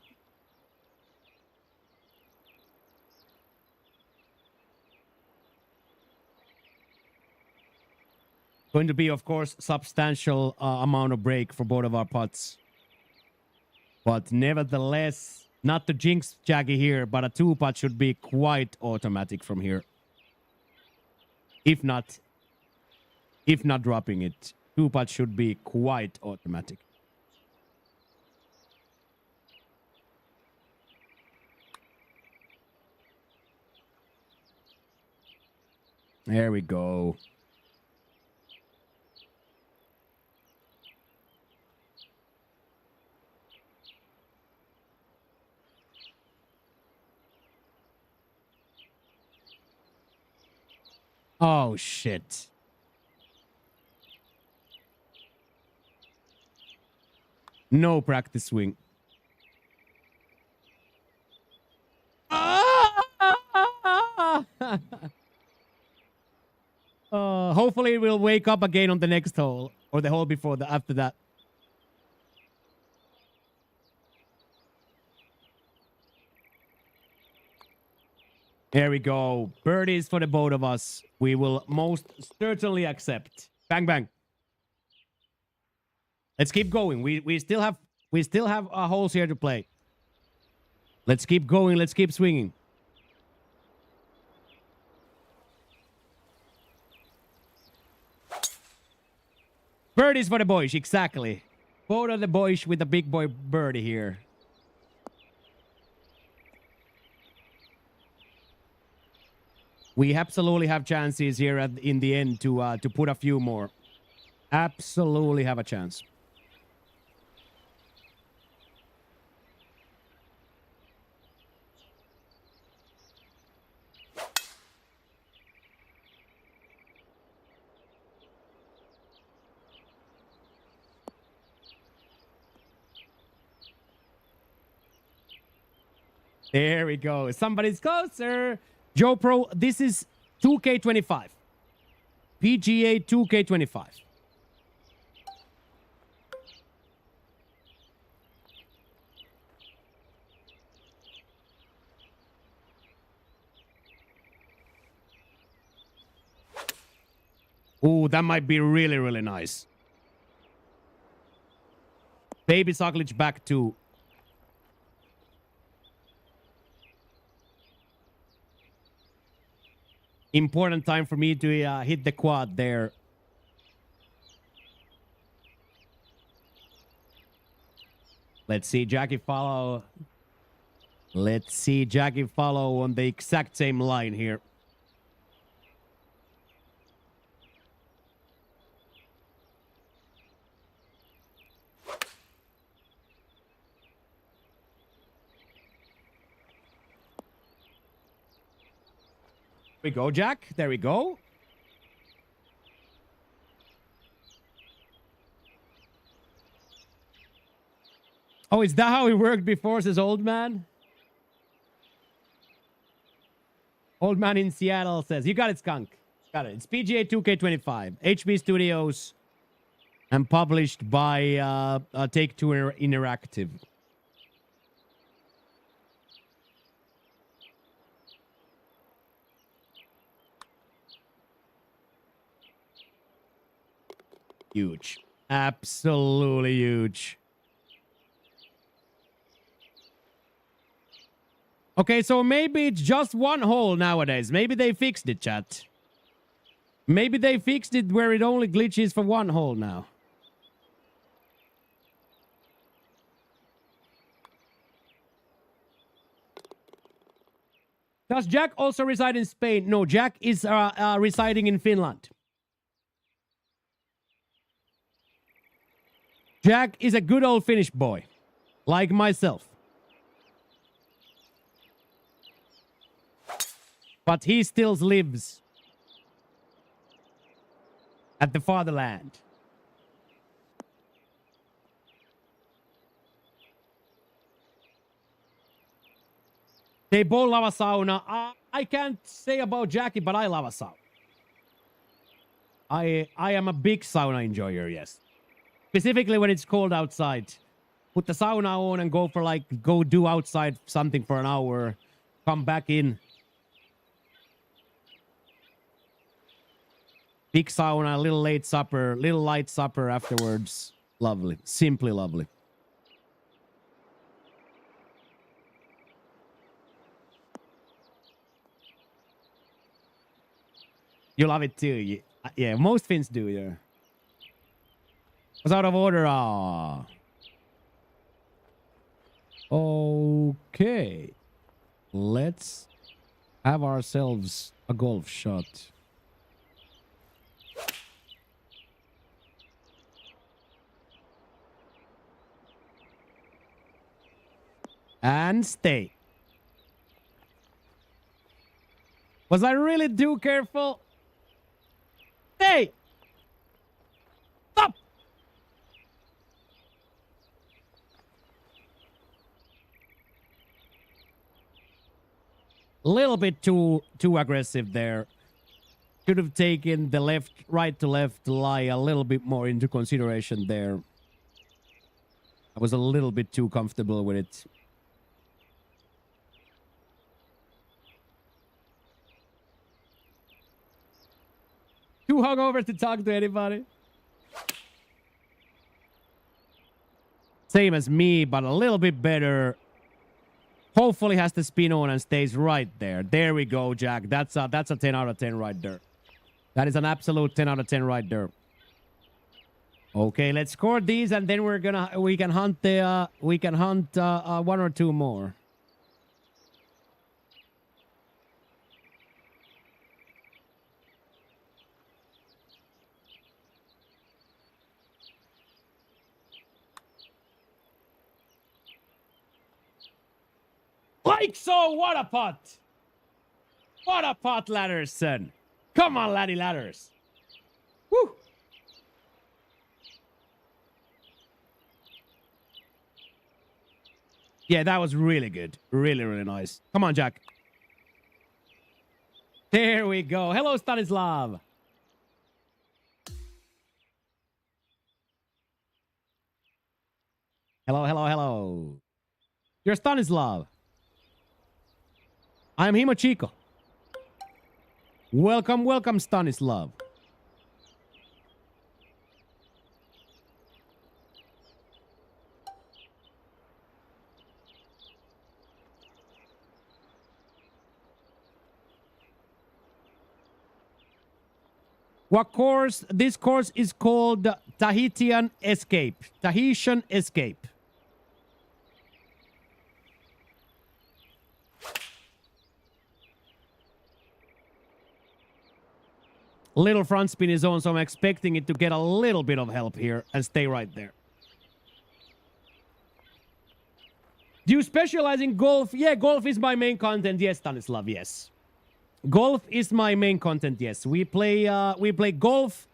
Going to be, of course, substantial amount of break for both of our pots. But nevertheless, not to jinx Jackie here, but a 2-pot should be quite automatic from here. If not dropping it, 2-pot should be quite automatic. There we go. Oh, shit. No practice swing. Hopefully we'll wake up again on the next hole or the hole before the after that. There we go. Birdies for the both of us. We will most certainly accept. Bang bang. Let's keep going. We still have holes here to play. Let's keep going. Let's keep swinging. Birdies for the boys, exactly. Both of the boys with the big boy birdie here. We absolutely have chances here in the end to put a few more. Absolutely have a chance. There we go. Somebody's closer. Joe Pro, this is 2K25. PGA 2K25. Ooh, that might be really, really nice. Baby Sockledge back to... Important time for me to hit the quad there. Let's see Jackie follow. Let's see Jackie follow on the exact same line here. There we go, Jack. There we go. Oh, is that how it worked before, says Old Man? Old Man in Seattle says, you got it, Skunk. Got it. It's PGA 2K25. HB Studios. And published by Take-Two Interactive. Huge. Absolutely huge. Okay, so maybe it's just one hole nowadays. Maybe they fixed it, chat. Maybe they fixed it where it only glitches for one hole now. Does Jack also reside in Spain? No, Jack is residing in Finland. Jack is a good old Finnish boy, like myself. But he still lives at the fatherland. They both love a sauna. I can't say about Jackie, but I love a sauna. I am a big sauna enjoyer, yes. Specifically when it's cold outside. Put the sauna on and go do outside something for an hour. Come back in. Big sauna, little late supper, little light supper afterwards. Lovely. Simply lovely. You love it too. Yeah, most Finns do, yeah. Was out of order. Ah. Okay. Let's have ourselves a golf shot. And stay. Was I really too careful? Stay. Stop. Little bit too aggressive there. Should have taken the right to left lie a little bit more into consideration there. I was a little bit too comfortable with it. Too hungover to talk to anybody. Same as me, but a little bit better. Hopefully has the spin on and stays right there. There we go, Jack. That's a 10 out of 10 right there. That is an absolute 10 out of 10 right there. Okay, let's score these and then we can hunt one or two more. Like so, what a putt! What a putt, Ladders, son. Come on, laddie Ladders. Woo! Yeah, that was really good. Really, really nice. Come on, Jack. There we go. Hello, Stanislav. Hello, hello, hello. You're Stanislav. I'm Himochiko. Welcome, welcome, Stanislav. What course? This course is called Tahitian Escape. Tahitian Escape. Little front spin is on, so I'm expecting it to get a little bit of help here and stay right there. Do you specialize in golf? Yeah, golf is my main content. Yes, Stanislav, yes. Golf is my main content, yes. We play golf,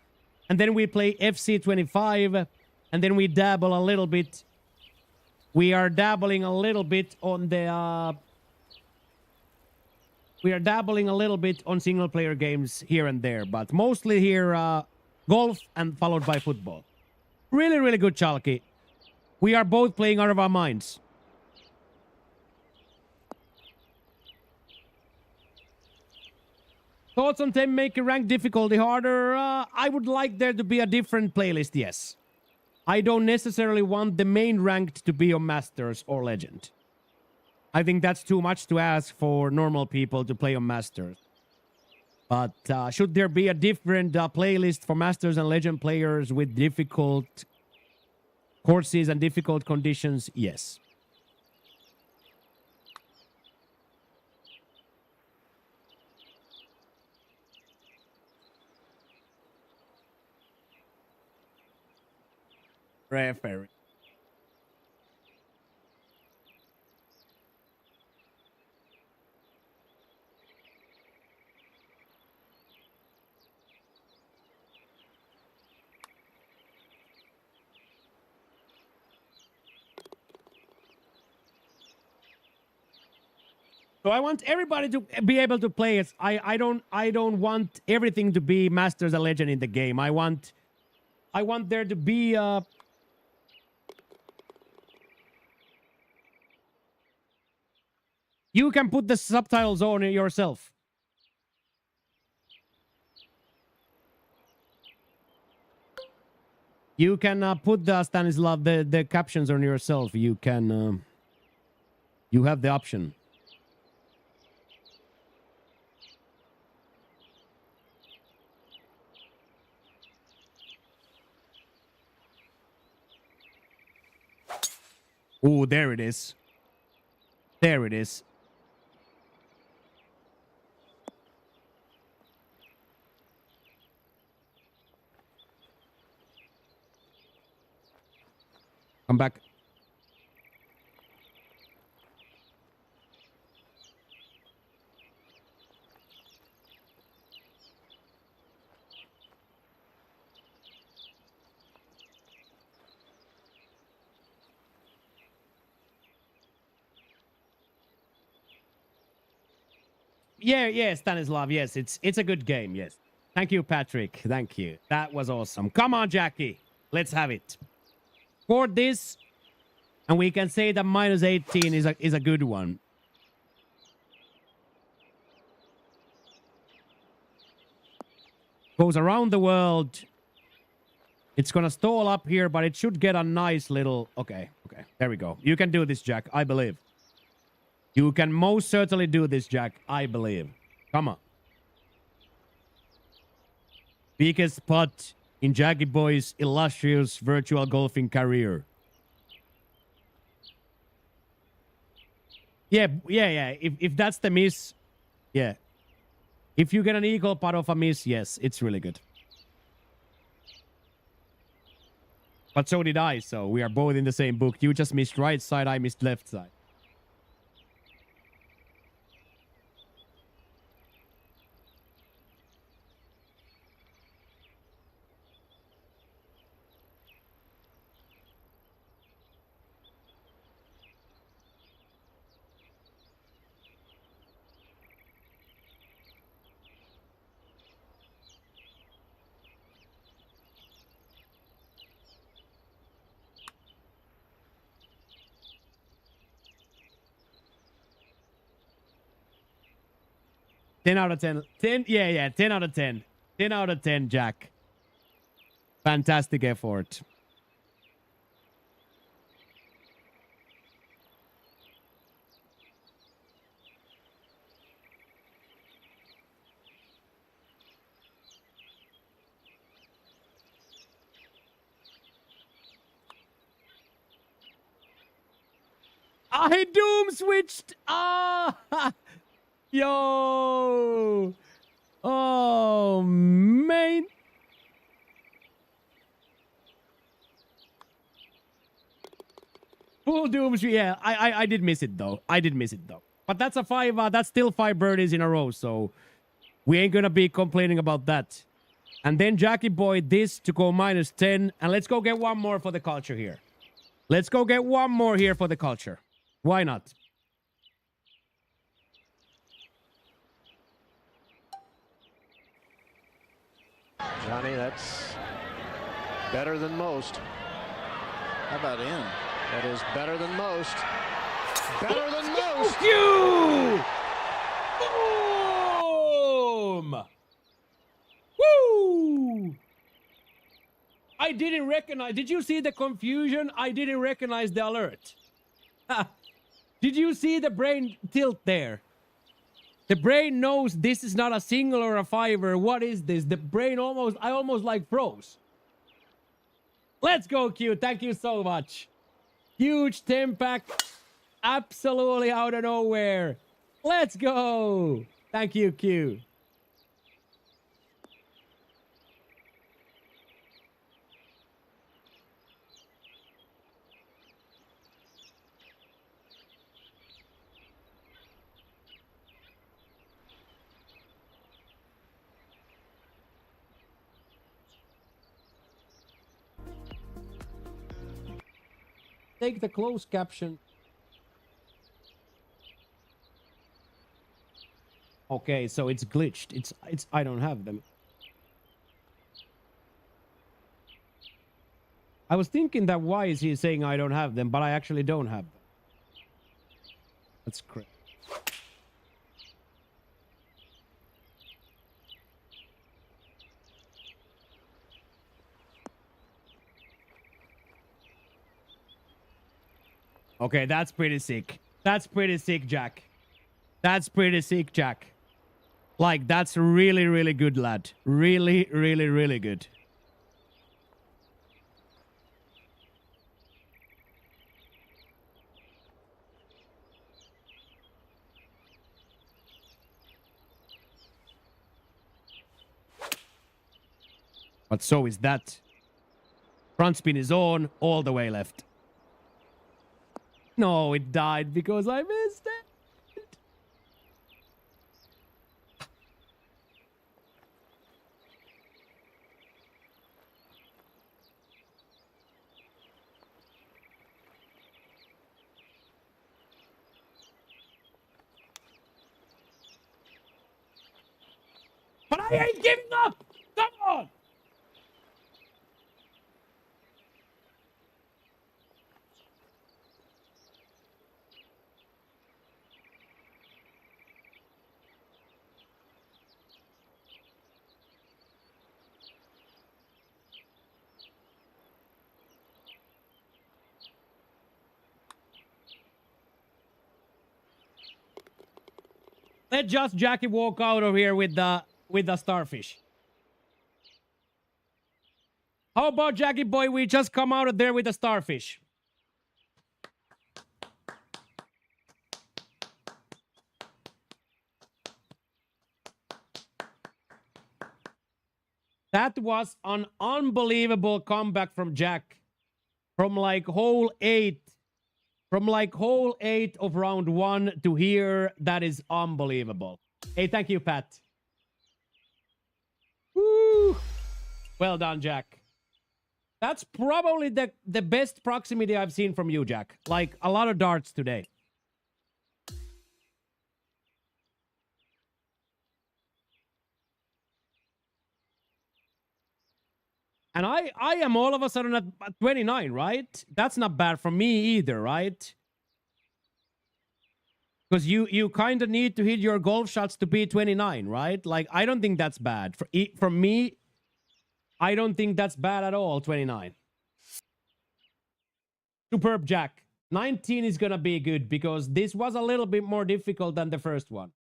and then we play FC25, and then we dabble a little bit. We are dabbling a little bit on the... we are dabbling a little bit on single-player games here and there, but mostly here, golf and followed by football. Really, really good, Chalky. We are both playing out of our minds. Thoughts on 10 making rank difficulty harder? I would like there to be a different playlist, yes. I don't necessarily want the main ranked to be on Masters or Legend. I think that's too much to ask for normal people to play on Masters. But should there be a different playlist for Masters and Legend players with difficult courses and difficult conditions? Yes. Referee. So I want everybody to be able to play it. I don't want everything to be Masters and Legend in the game. I want there to be you can put the subtitles on yourself. You can put the Stanislav the captions on yourself. You can you have the option. Oh, there it is. There it is. Come back. Yeah, Stanislav. Yes, it's a good game. Yes. Thank you, Patrick. Thank you. That was awesome. Come on, Jackie. Let's have it. For this, and we can say that minus 18 is a good one. Goes around the world. It's gonna stall up here, but it should get a nice little... Okay. There we go. You can do this, Jack. I believe. You can most certainly do this, Jack. I believe. Come on. Biggest putt in Jackie Boy's illustrious virtual golfing career. Yeah. If that's the miss, yeah. If you get an equal putt of a miss, yes, it's really good. But so did I, so we are both in the same book. You just missed right side, I missed left side. Ten out of 10. 10, yeah, 10 out of 10. 10 out of 10, Jack. Fantastic effort. I doom switched. Ah, yo. Oh, man. Full doom. Yeah, I did miss it though. But that's a 5. That's still 5 birdies in a row. So we ain't gonna be complaining about that. And then Jackie Boy this to go minus 10. And let's go get one more for the culture here. Let's go get one more here for the culture. Why not? Johnny, that's better than most. How about in? That is better than most. Better than most. You! Boom! Woo! I didn't recognize. Did you see the confusion? I didn't recognize the alert. Did you see the brain tilt there? The brain knows this is not a single or a fiver. What is this? The brain I almost like froze. Let's go, Q. Thank you so much. Huge 10-pack. Absolutely out of nowhere. Let's go. Thank you, Q. Take the closed caption. Okay, so it's glitched. It's I don't have them. I was thinking that why is he saying I don't have them, but I actually don't have them. That's great. Okay, that's pretty sick. That's pretty sick, Jack. That's pretty sick, Jack. Like, that's really, really good, lad. Really, really, really good. But so is that. Front spin is on, all the way left. No, it died because I missed it. But I ain't giving up! Come on! Let just Jackie walk out of here with the starfish. How about Jackie boy? We just come out of there with the starfish. That was an unbelievable comeback from Jack. From like hole 8. From like hole 8 of round 1 to here. That is unbelievable. Hey, thank you, Pat. Woo! Well done, Jack. That's probably the best proximity I've seen from you, Jack. Like, a lot of darts today. And I am all of a sudden at 29, right? That's not bad for me either, right? Because you kind of need to hit your golf shots to be 29, right? Like, I don't think that's bad. For me, I don't think that's bad at all, 29. Superb, Jack. 19 is going to be good because this was a little bit more difficult than the first one.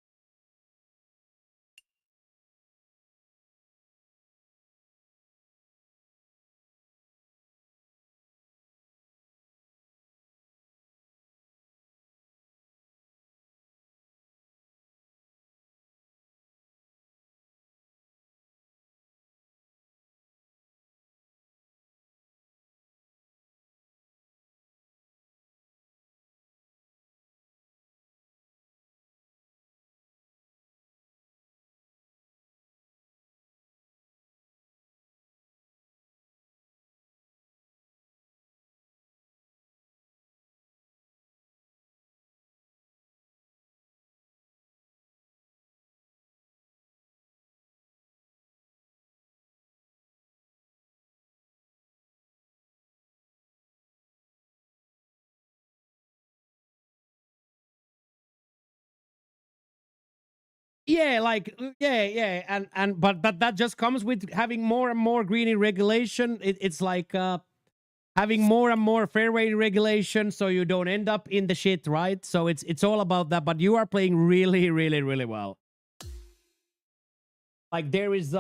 Yeah, like and but that just comes with having more and more greeny regulation. It's like having more and more fairway regulation, so you don't end up in the shit, right? So it's all about that. But you are playing really, really, really well. Like there is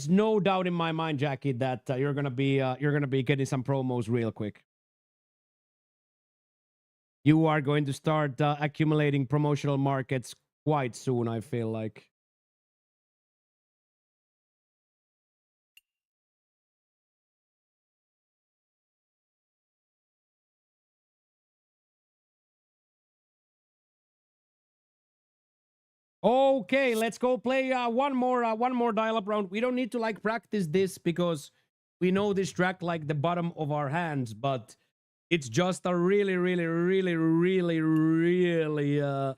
no doubt in my mind, Jackie, that you're gonna be getting some promos real quick. You are going to start accumulating promotional markets quite soon, I feel like. Okay, let's go play one more dial-up round. We don't need to like practice this because we know this track like the bottom of our hands, but It's just a really, really, really, really, really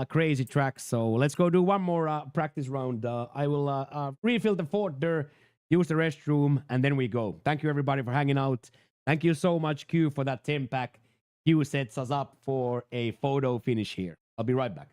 crazy track. So let's go do one more practice round. I will refill the fort there, use the restroom, and then we go. Thank you everybody for hanging out. Thank you so much, Q, for that 10-pack. Q sets us up for a photo finish here. I'll be right back.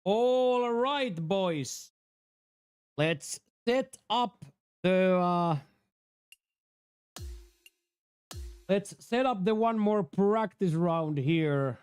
All right, boys. Let's set up the let's set up the one more practice round here.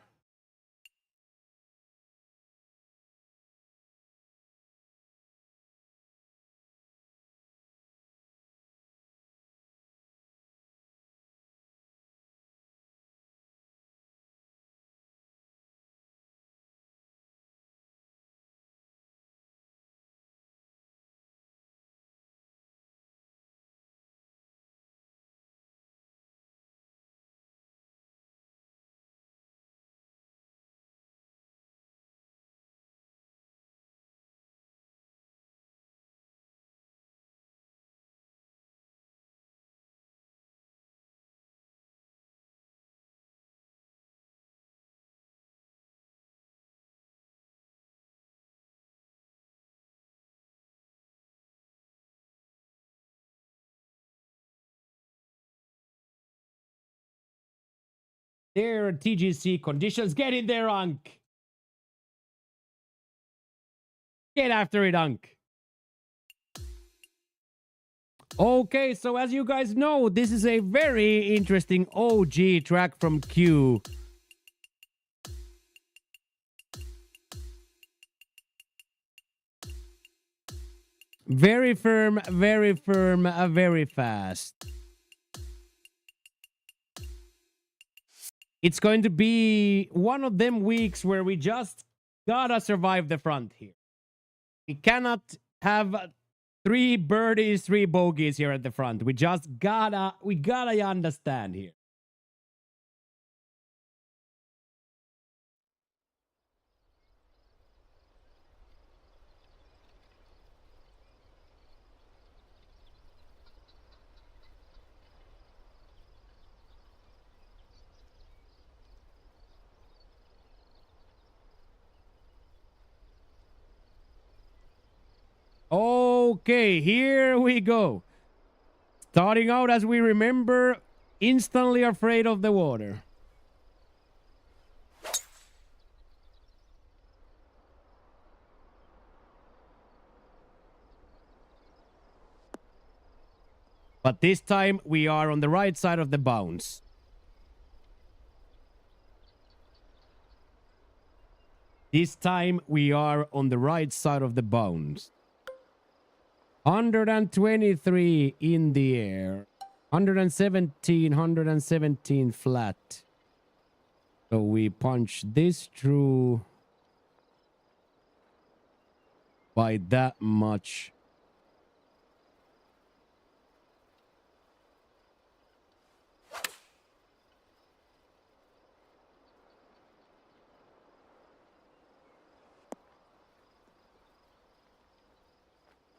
There, TGC conditions. Get in there, Unk. Get after it, Unk. Okay, so as you guys know, this is a very interesting OG track from Q. Very firm, very fast. It's going to be one of them weeks where we just gotta survive the front here. We cannot have 3 birdies, 3 bogeys here at the front. We gotta understand here. Okay, here we go. Starting out as we remember, instantly afraid of the water. But this time we are on the right side of the bounce. This time we are on the right side of the bounce. 123 in the air. 117 flat. So we punch this through by that much.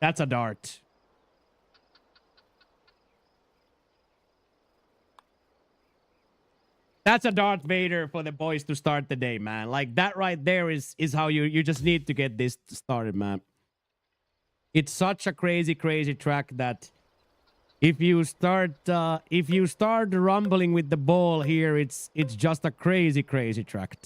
That's a dart. That's a Darth Vader for the boys to start the day, man. Like that right there is how you just need to get this started, man. It's such a crazy track that if you start rumbling with the ball here, it's just a crazy track.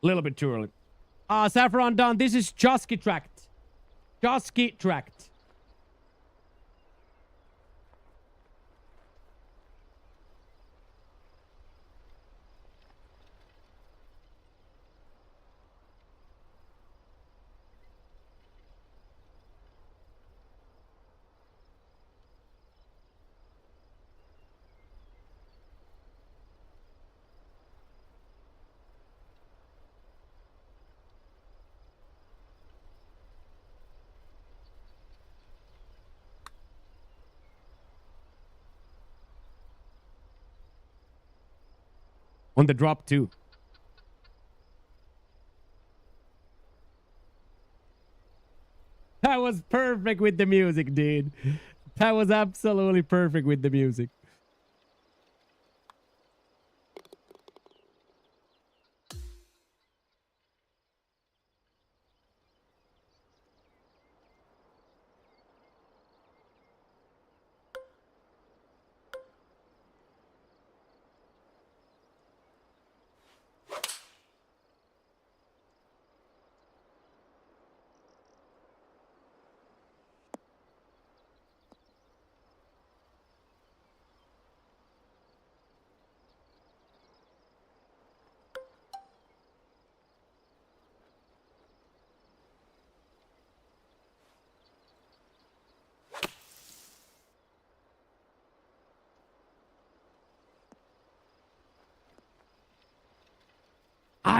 A little bit too early. Saffron Dawn, this is Josky tracked. Josky tracked. On the drop too. That was perfect with the music, dude. That was absolutely perfect with the music.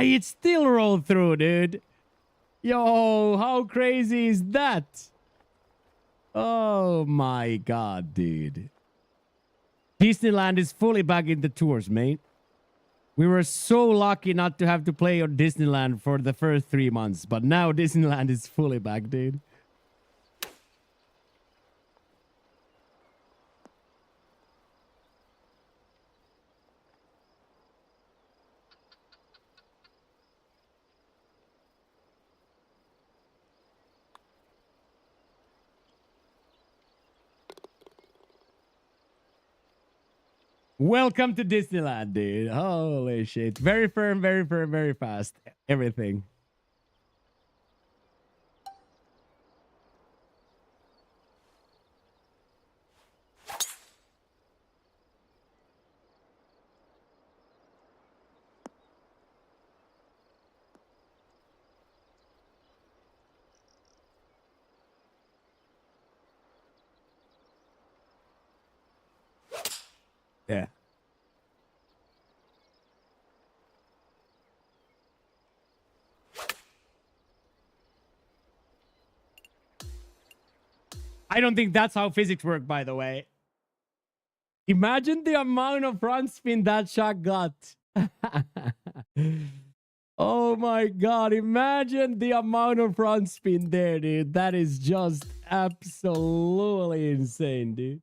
It still rolled through, dude. Yo, how crazy is that? Oh my god, dude. Disneyland is fully back in the tours, mate. We were so lucky not to have to play on Disneyland for the first 3 months, but now Disneyland is fully back, dude. Welcome to Disneyland, dude. Holy shit. Very firm, very fast. Everything. Yeah. I don't think that's how physics work, by the way. Imagine the amount of front spin that shot got. Oh my god, imagine the amount of front spin there, dude. That is just absolutely insane, dude.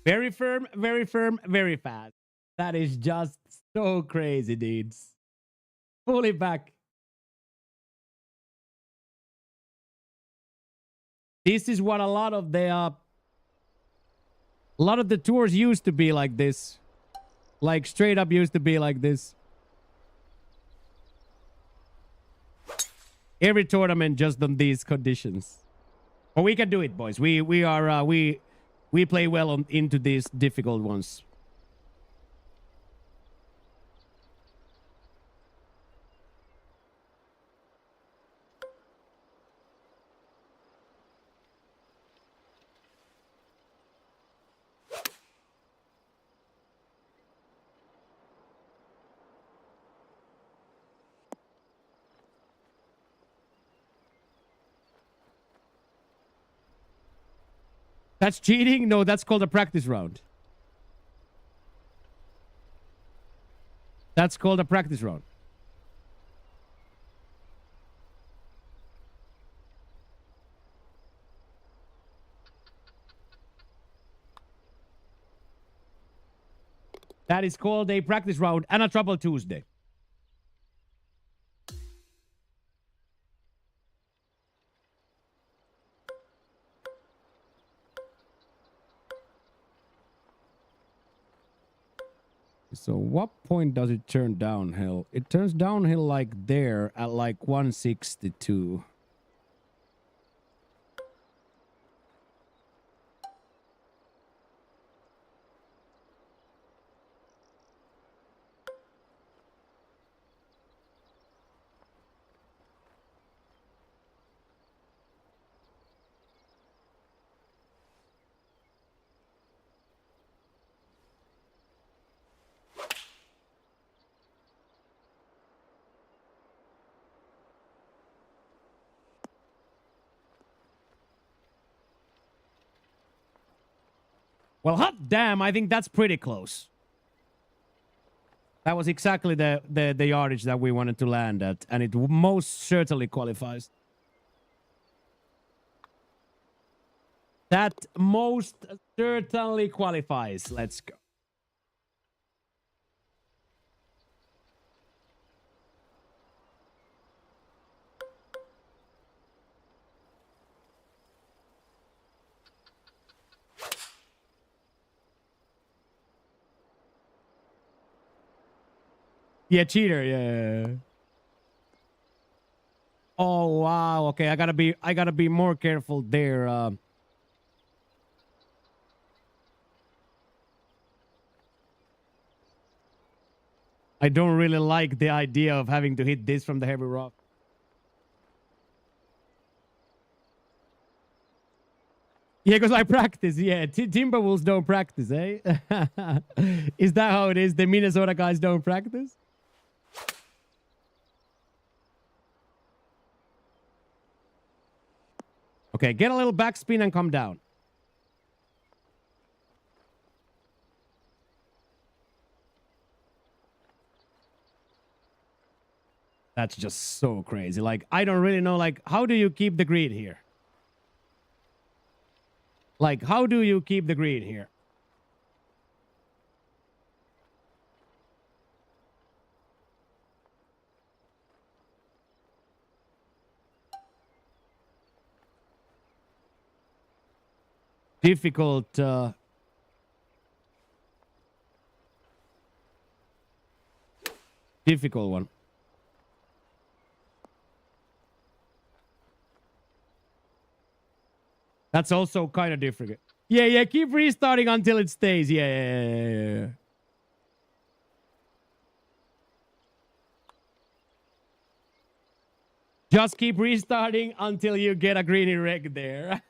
Very firm, very fast. That is just so crazy, dudes. Fully back. This is what a lot of the tours used to be like this. Like straight up used to be like this. Every tournament just on these conditions. But we can do it, boys. We play well into these difficult ones. That's cheating? No, that's called a practice round. That's called a practice round. That is called a practice round and a Trouble Tuesday. So what point does it turn downhill? It turns downhill like there at like 162. Well, hot damn, I think that's pretty close. That was exactly the yardage that we wanted to land at, and it most certainly qualifies. That most certainly qualifies. Let's go. Yeah, cheater. Yeah. Oh wow. Okay, I gotta be more careful there. I don't really like the idea of having to hit this from the heavy rock. Yeah, because I practice. Yeah, Timberwolves don't practice, eh? Is that how it is? The Minnesota guys don't practice? Okay, get a little backspin and come down. That's just so crazy. Like, I don't really know, like, how do you keep the grid here? Like, how do you keep the grid here? Difficult, difficult one. That's also kind of different. Yeah, keep restarting until it stays. Yeah. Just keep restarting until you get a greeny rig there.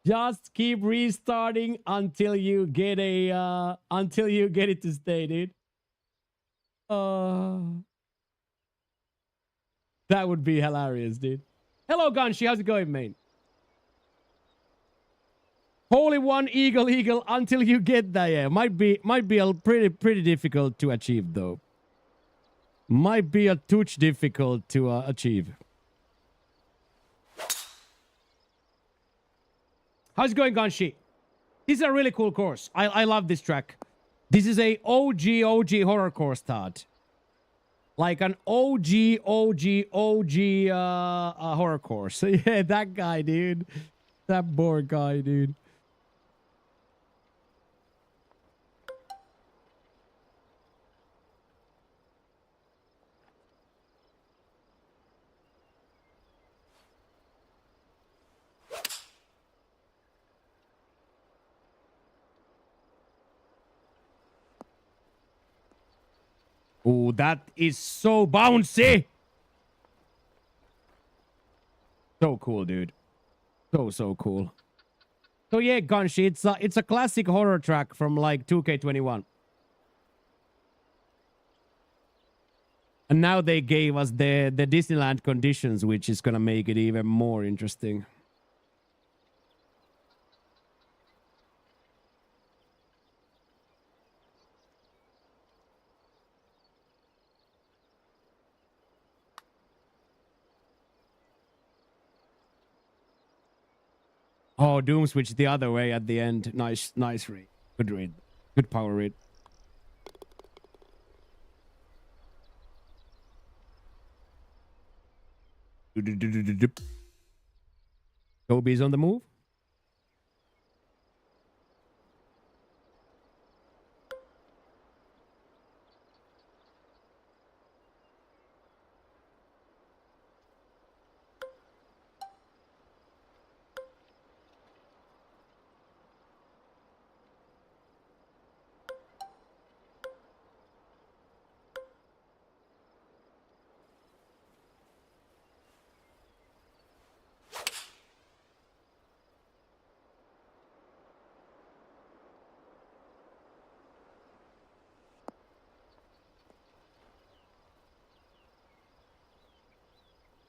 Just keep restarting until you get it to stay, dude. That would be hilarious, dude. Hello, Gunshi. How's it going, mate? Holy one, eagle, until you get that. Yeah, might be a pretty difficult to achieve, though. Might be a touch difficult to achieve. How's it going, Gunshi? This is a really cool course. I love this track. This is a OG horror course, Todd. Like an OG horror course. Yeah, that guy, dude. That board guy, dude. Oh, that is so bouncy. So cool, dude. So cool. So yeah, Gunshi, it's a classic horror track from like 2K21. And now they gave us the Disneyland conditions, which is gonna make it even more interesting. Oh, Doom switched the other way at the end. Nice read. Good read. Good power read. Toby's on the move.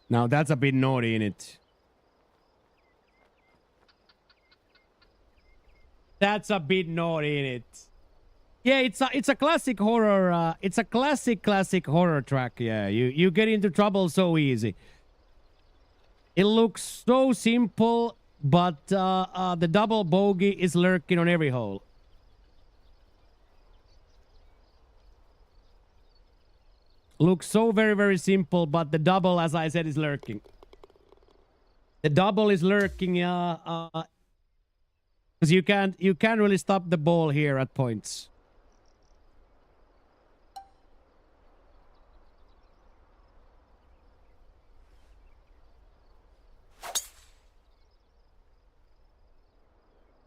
Now that's a bit naughty in it. That's a bit naughty in it. Yeah, it's a classic horror. It's a classic horror track. Yeah, you get into trouble so easy. It looks so simple, but the double bogey is lurking on every hole. Looks so very simple, but the double, as I said, is lurking. The double is lurking. Because you can't really stop the ball here at points.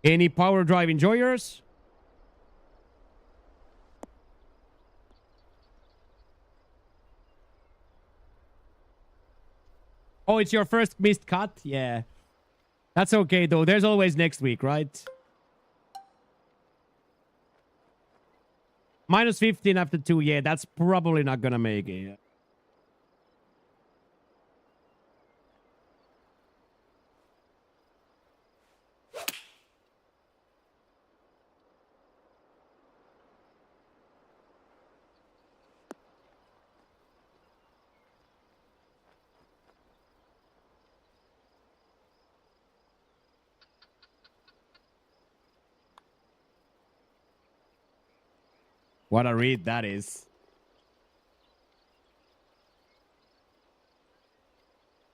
Any power drive enjoyers? Oh, it's your first missed cut? Yeah. That's okay, though. There's always next week, right? Minus 15 after 2. Yeah, that's probably not gonna make it. What a read that is.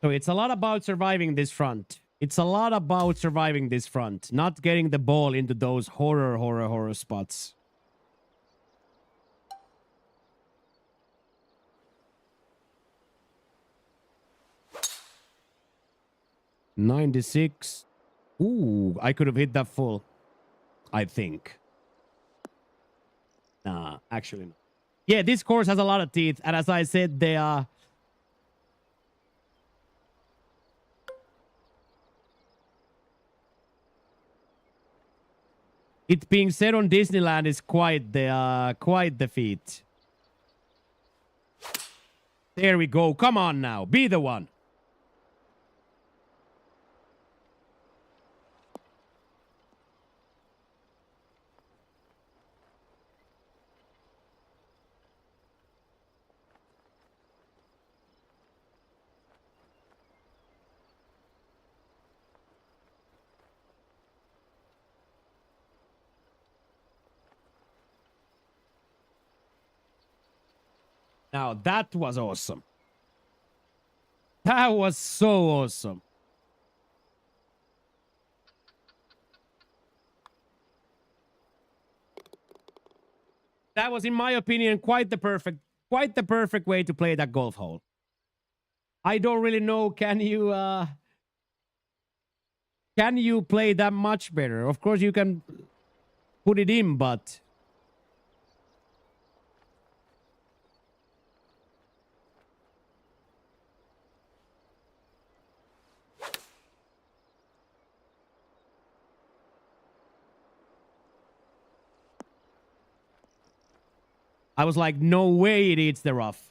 So it's a lot about surviving this front. It's a lot about surviving this front. Not getting the ball into those horror spots. $96. Ooh, I could have hit that full. I think. Nah, actually not. Yeah, this course has a lot of teeth. And as I said, they are... It being said on Disneyland is quite the feat. There we go. Come on now. Be the one. Now that was awesome. That was so awesome. That was, in my opinion, quite the perfect way to play that golf hole. I don't really know. Can you play that much better? Of course, you can put it in, but I was like, no way it eats the rough.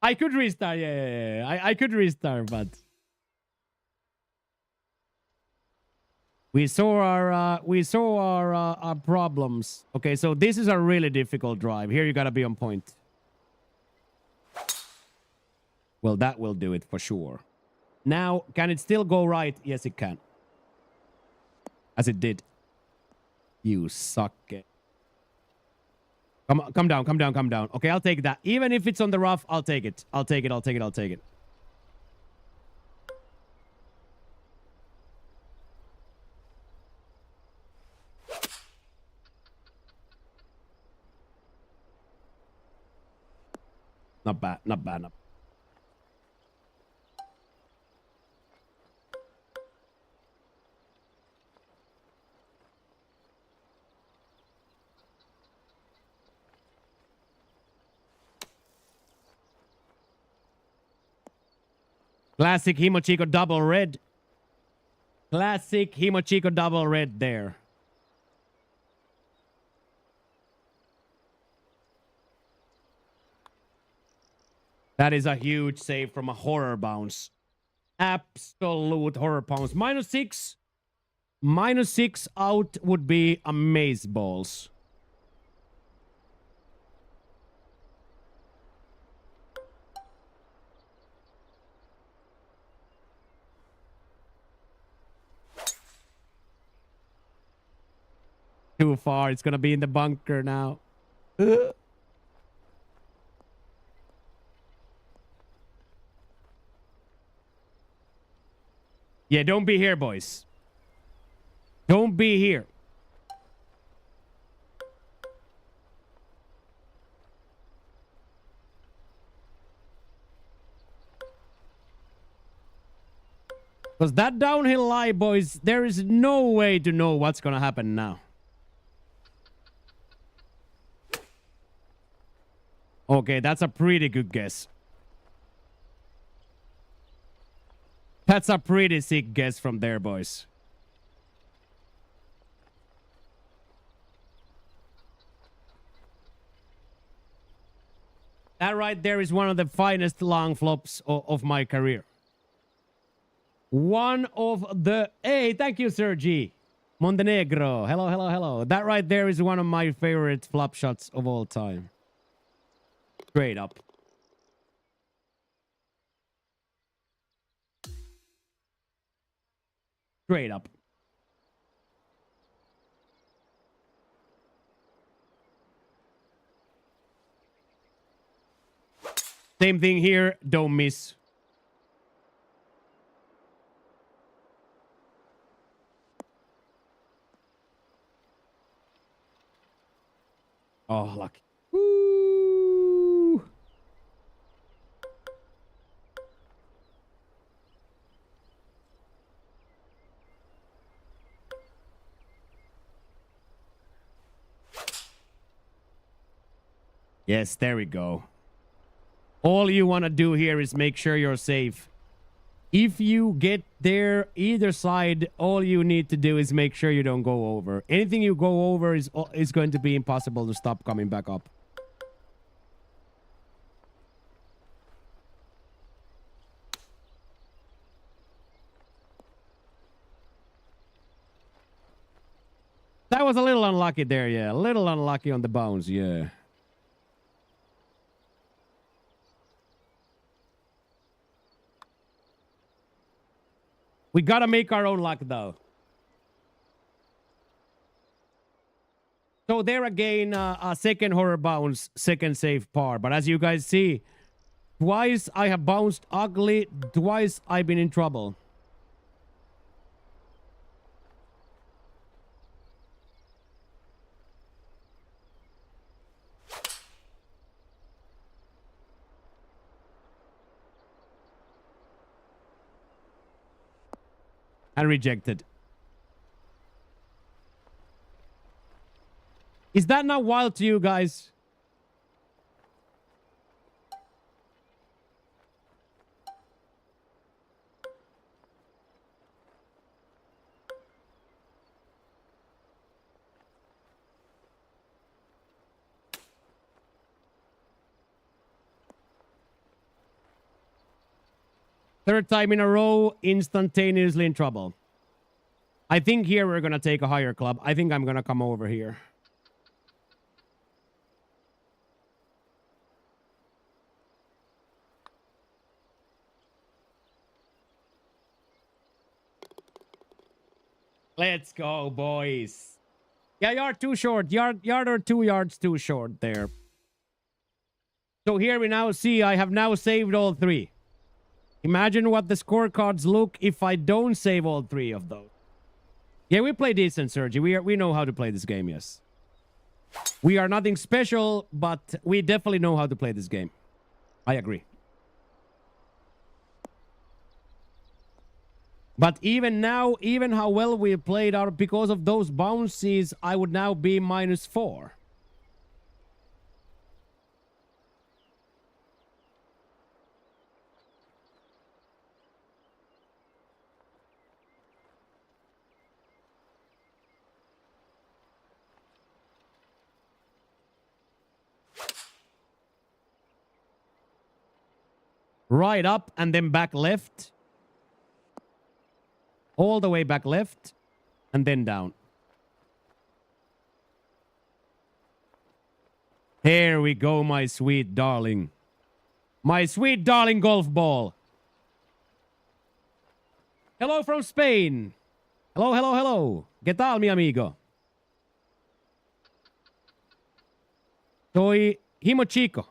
I could restart. Yeah. I could restart, but we saw our problems. Okay, so this is a really difficult drive. Here you gotta be on point. Well, that will do it for sure. Now, can it still go right? Yes, it can. As it did. You suck it. Come down. Okay, I'll take that. Even if it's on the rough, I'll take it. I'll take it. Not bad. Classic Himochiko double red. Classic Himochiko double red there. That is a huge save from a horror bounce. Absolute horror bounce. -6. -6 out would be amaze balls. Too far. It's gonna be in the bunker now. Yeah, don't be here, boys. Don't be here. Because that downhill lie, boys, there is no way to know what's gonna happen now. Okay, that's a pretty good guess. That's a pretty sick guess from there, boys. That right there is one of the finest long flops of my career. One of the... Hey, thank you, Sir G. Montenegro. Hello. That right there is one of my favorite flop shots of all time. Straight up. Straight up. Same thing here. Don't miss. Oh, lucky. Woo! Yes, there we go. All you want to do here is make sure you're safe. If you get there, either side, all you need to do is make sure you don't go over. Anything you go over is going to be impossible to stop coming back up. That was a little unlucky there, yeah. A little unlucky on the bounce, yeah. We gotta make our own luck, though. So there again, a second horror bounce, second save par. But as you guys see, twice I have bounced ugly, twice I've been in trouble. And rejected. Is that not wild to you guys? Third time in a row, instantaneously in trouble. I think here we're going to take a higher club. I think I'm going to come over here. Let's go, boys. Yeah, yard too short. Yard or 2 yards too short there. So here we now see I have now saved all 3. Imagine what the scorecards look if I don't save all 3 of those. Yeah, we play decent, Sergi. We know how to play this game, yes. We are nothing special, but we definitely know how to play this game. I agree. But even now, even how well we played out because of those bounces, I would now be -4. Right up and then back left. All the way back left and then down. Here we go, my sweet darling. My sweet darling golf ball. Hello from Spain. Hello, hello, hello. ¿Qué tal, mi amigo? Soy Himo Chico.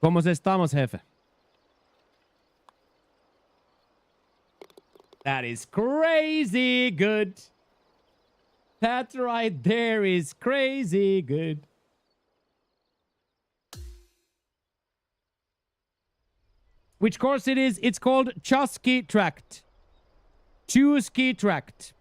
¿Cómo estamos, jefe? That is crazy good. That right there is crazy good. Which course it is? It's called Chusky Tract. Chusky Tract.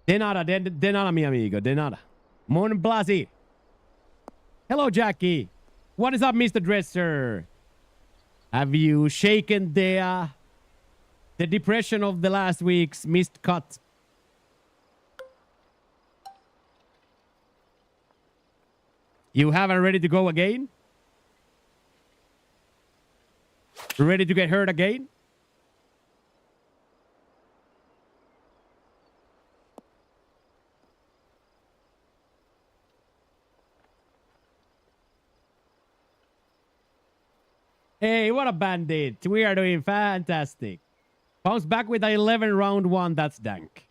De nada, de nada, mi amigo, de nada. Mon Blasi. Hello, Jackie. What is up, Mr. Dresser? Have you shaken the depression of the last week's missed cut? You haven't ready to go again? Ready to get hurt again? Hey, what a bandit. We are doing fantastic. Bounce back with the 11 round 1. That's dank.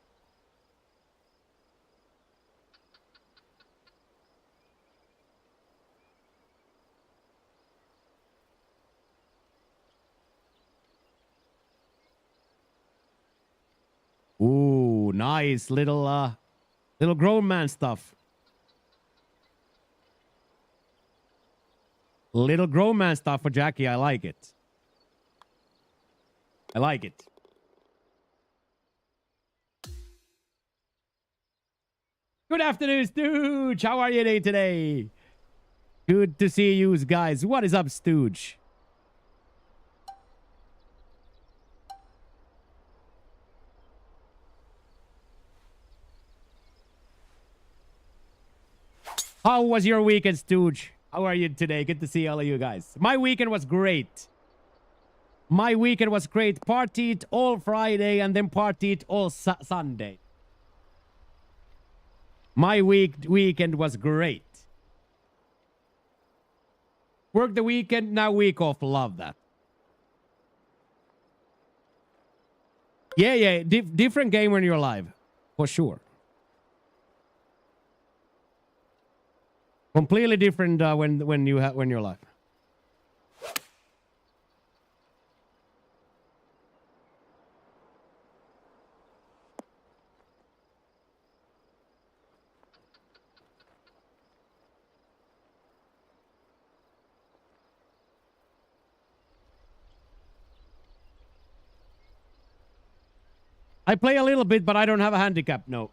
Ooh, nice little grown man stuff. Little grown man stuff for Jackie. I like it. I like it. Good afternoon, Stooge. How are you today? Good to see you guys. What is up, Stooge? How was your weekend, Stooge? How are you today? Good to see all of you guys. My weekend was great. My weekend was great. Partied all Friday and then partied all Sunday. My weekend was great. Work the weekend, now week off. Love that. Yeah. Different game when you're live. For sure. Completely different when you're live. I play a little bit, but I don't have a handicap, no.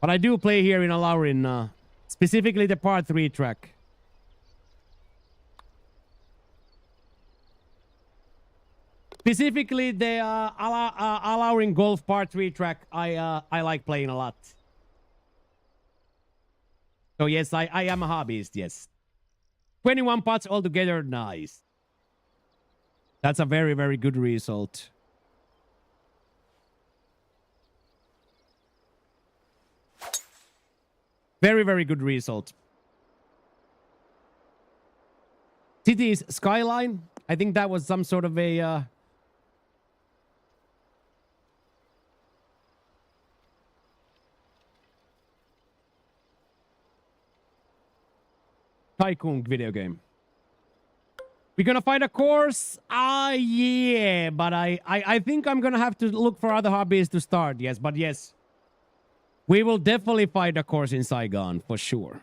But I do play here in Alaurin, specifically the part 3 track. Specifically the Alaurin Golf part 3 track, I like playing a lot. So yes, I am a hobbyist, yes. 21 pots altogether, nice. That's a very, very good result. Very, very good result. City's Skyline. I think that was some sort of a... Tycoon video game. We're gonna find a course? Yeah. But I think I'm gonna have to look for other hobbies to start. Yes, but yes. We will definitely find a course in Saigon, for sure.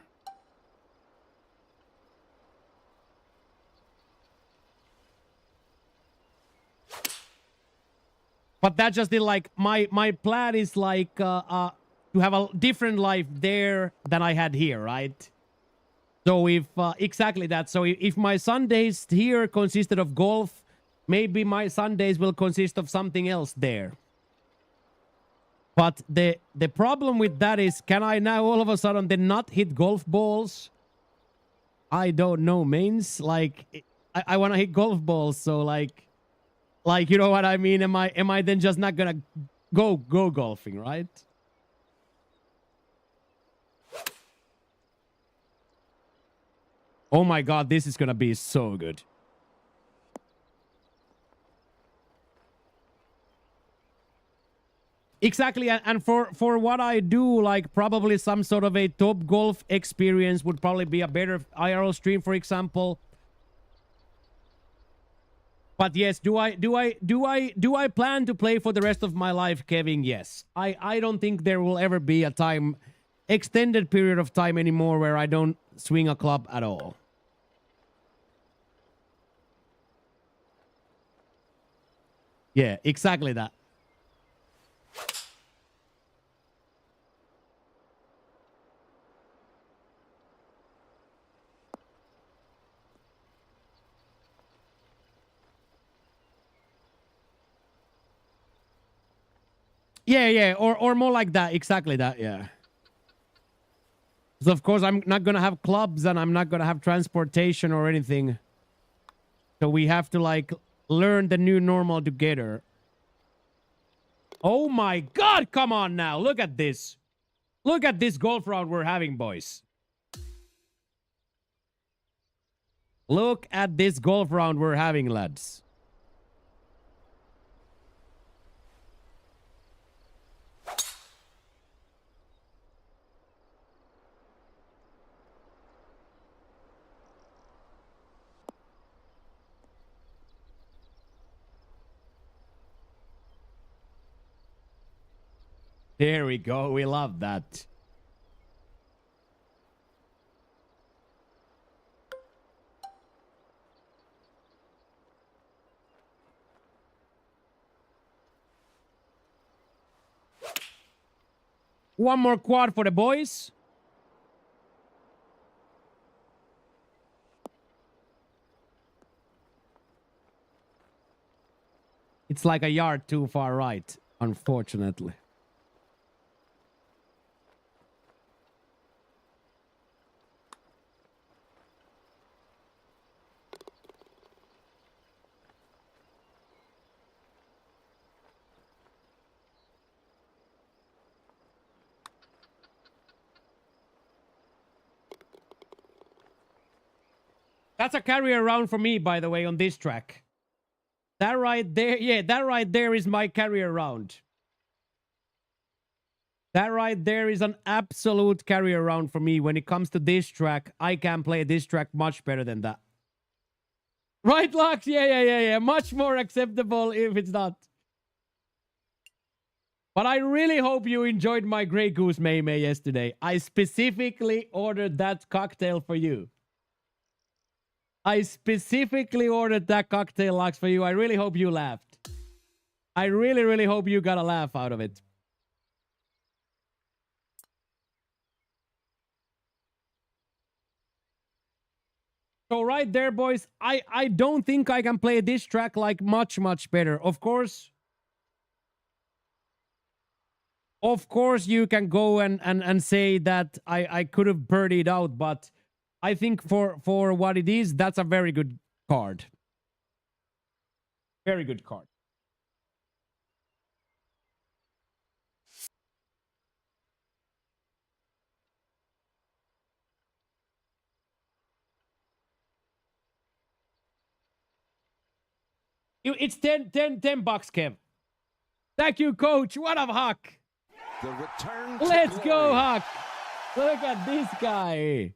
But that's just like my plan is like to have a different life there than I had here, right? So if exactly that. So if my Sundays here consisted of golf, maybe my Sundays will consist of something else there. But the problem with that is, can I now all of a sudden then not hit golf balls? I don't know, mains. Like I want to hit golf balls, so like you know what I mean? Am I then just not gonna go golfing, right? Oh my god, this is gonna be so good. Exactly, and for what I do, like probably some sort of a top golf experience would probably be a better IRL stream, for example. But yes, do I plan to play for the rest of my life, Kevin? Yes. I don't think there will ever be a extended period of time anymore where I don't swing a club at all. Yeah, exactly that. Yeah, or more like that, exactly that, yeah. So of course I'm not gonna have clubs and I'm not gonna have transportation or anything. So we have to like learn the new normal together. Oh my god, come on now, look at this. Look at this golf round we're having, boys. Look at this golf round we're having, lads. There we go. We love that. One more quad for the boys. It's like a yard too far right, unfortunately. That's a carry around for me, by the way, on this track. That right there, yeah, that right there is my carry around. That right there is an absolute carry around for me. When it comes to this track, I can play this track much better than that. Right, Lux? Yeah. Much more acceptable if it's not. But I really hope you enjoyed my Grey Goose Mei Mei yesterday. I specifically ordered that cocktail for you. I specifically ordered that cocktail, Lux, for you. I really hope you laughed. I really hope you got a laugh out of it. So right there, boys, I don't think I can play this track like much better. Of course, you can go and say that I could have birdied out, but I think for what it is, that's a very good card. Very good card. It's 10 bucks, Kev. Thank you, coach. What up, Huck? The return. Let's go, Huck. Look at this guy.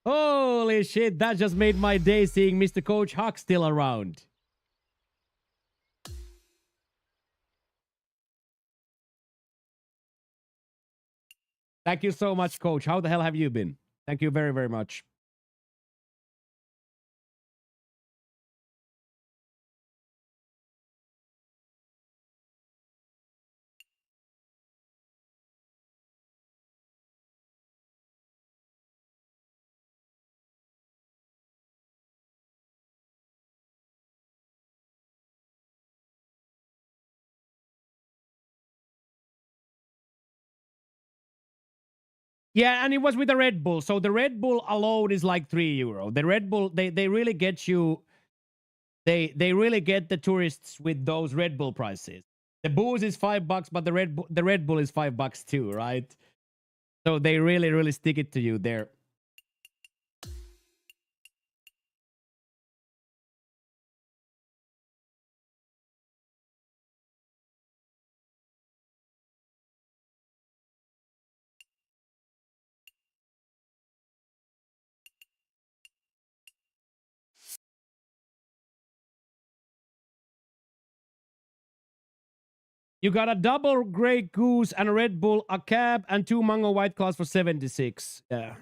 Holy shit, that just made my day seeing Mr. Coach Huck still around. Thank you so much, Coach. How the hell have you been? Thank you very much. Yeah, and it was with the Red Bull. So the Red Bull alone is like €3. The Red Bull, they really get you. They really get the tourists with those Red Bull prices. The booze is $5, but the Red Bull is $5 too, right? So they really stick it to you there. You got a double Grey Goose and a Red Bull, a cab, and 2 Mango White Claws for 76. Yeah.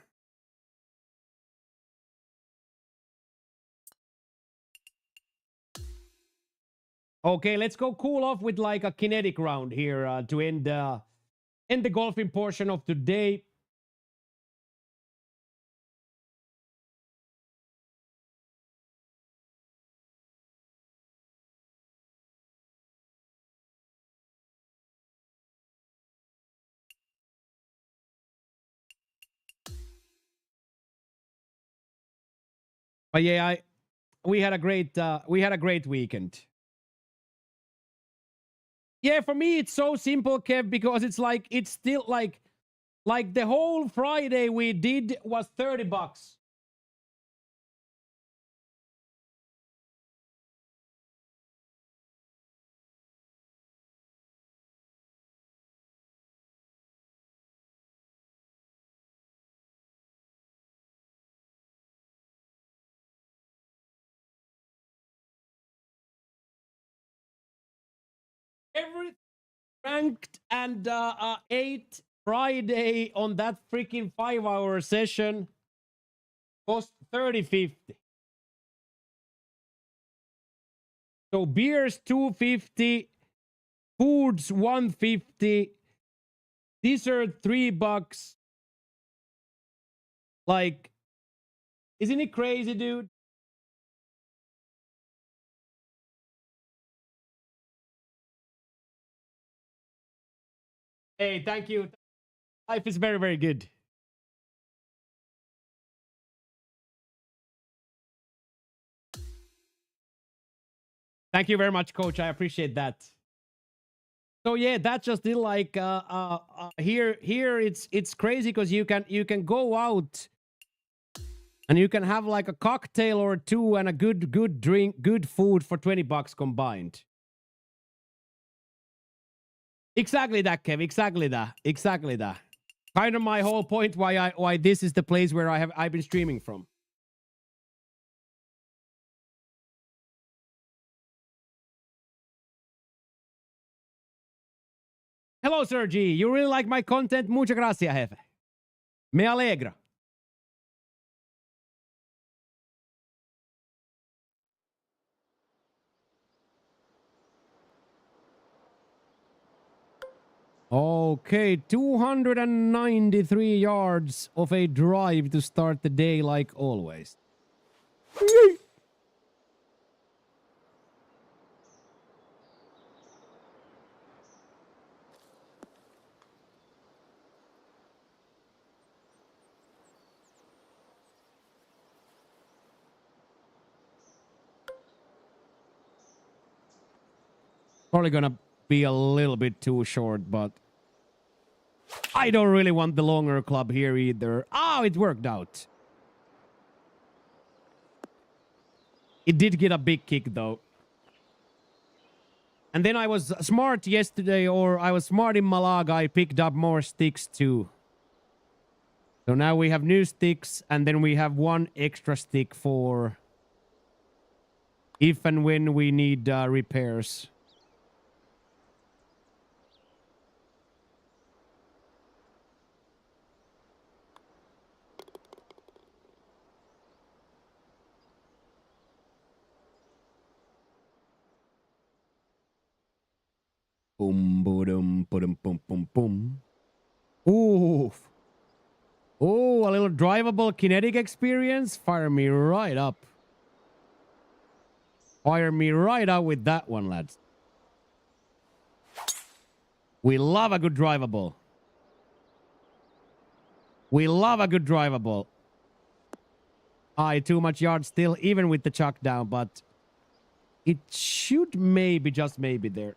Okay, let's go cool off with like a kinetic round here to end the golfing portion of today. But yeah, we had a great weekend. Yeah, for me it's so simple, Kev, because it's still like the whole Friday we did was $30. Everything ranked and ate Friday on that freaking 5-hour session cost $30.50. So beers $2.50, foods $1.50, dessert $3. Like, isn't it crazy, dude? Hey, thank you. Life is very good. Thank you very much, Coach. I appreciate that. So yeah, that just did like here it's crazy because you can go out And you can have like a cocktail or two and a good drink, good food for $20 combined. Exactly that, Kev. Exactly that. Exactly that. Kind of my whole point why this is the place where I've been streaming from. Hello, Sir G. You really like my content? Muchas gracias, jefe. Me alegra. Okay, 293 yards of a drive to start the day like always. Probably gonna be a little bit too short, but I don't really want the longer club here either. Oh, it worked out. It did get a big kick though. And then I was smart yesterday, or I was smart in Malaga. I picked up more sticks too. So now we have new sticks, and then we have one extra stick for if and when we need repairs. Boom, boom, boom, boom, boom, boom. Ooh. Oh, a little drivable kinetic experience. Fire me right up. Fire me right out with that one, lads. We love a good drivable. We love a good drivable. Aye, too much yard still, even with the chuck down, but it should maybe, just maybe there.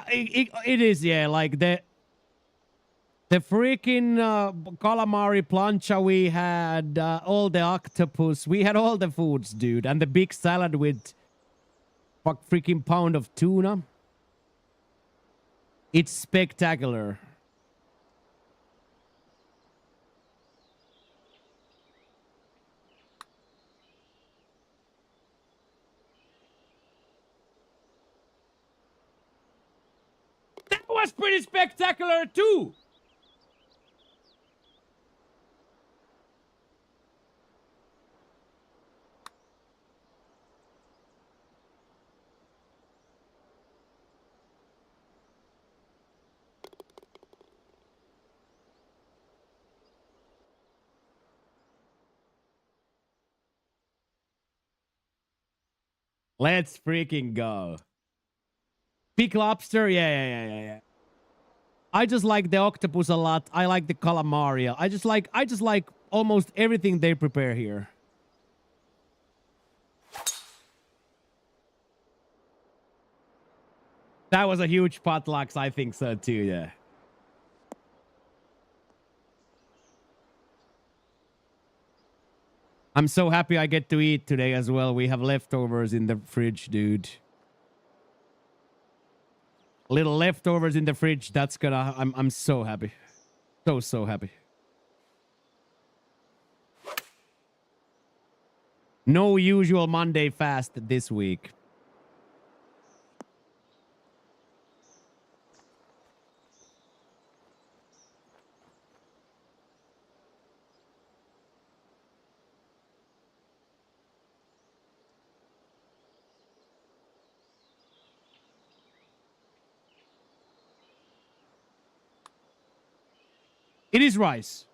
It is, yeah, like the freaking calamari plancha we had, all the octopus, we had all the foods, dude, and the big salad with freaking pound of tuna. It's spectacular. That was pretty spectacular too. Let's freaking go. Big lobster, yeah. I just like the octopus a lot. I like the calamari. I just like almost everything they prepare here. That was a huge potluck. I think so too, yeah. I'm so happy I get to eat today as well. We have leftovers in the fridge, dude. Little leftovers in the fridge. That's gonna... I'm so happy. So happy. No usual Monday fast this week. It is rice.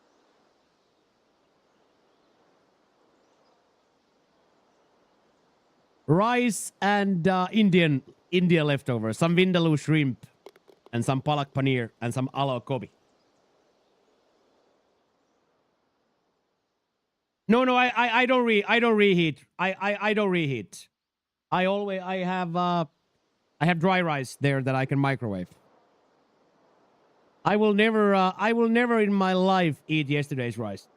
Rice and Indian leftovers. Some vindaloo shrimp and some palak paneer and some alo kobi. No, I don't reheat. I don't reheat. I have dry rice there that I can microwave. I will never in my life eat yesterday's rice.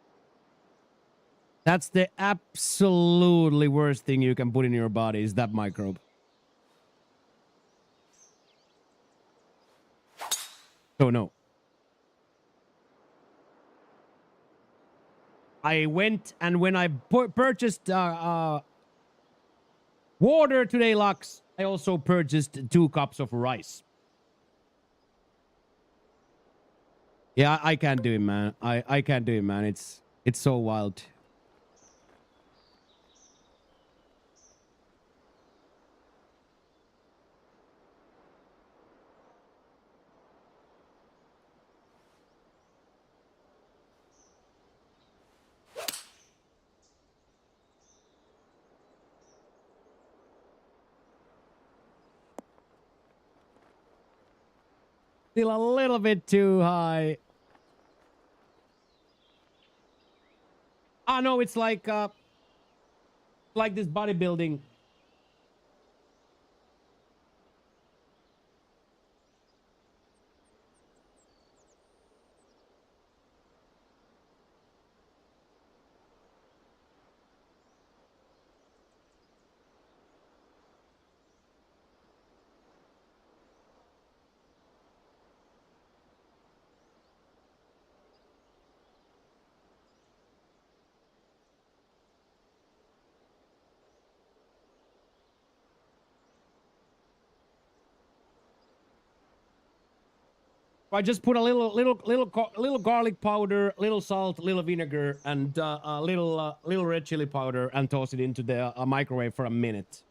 That's the absolutely worst thing you can put in your body is that microbe. So no. I went and when I purchased water today, Lux, I also purchased 2 cups of rice. Yeah, I can't do it, man. I can't do it, man. It's so wild. Still a little bit too high. Ah, no, it's like this bodybuilding. I just put a little garlic powder, little salt, little vinegar, and a little red chili powder, and toss it into the microwave for a minute.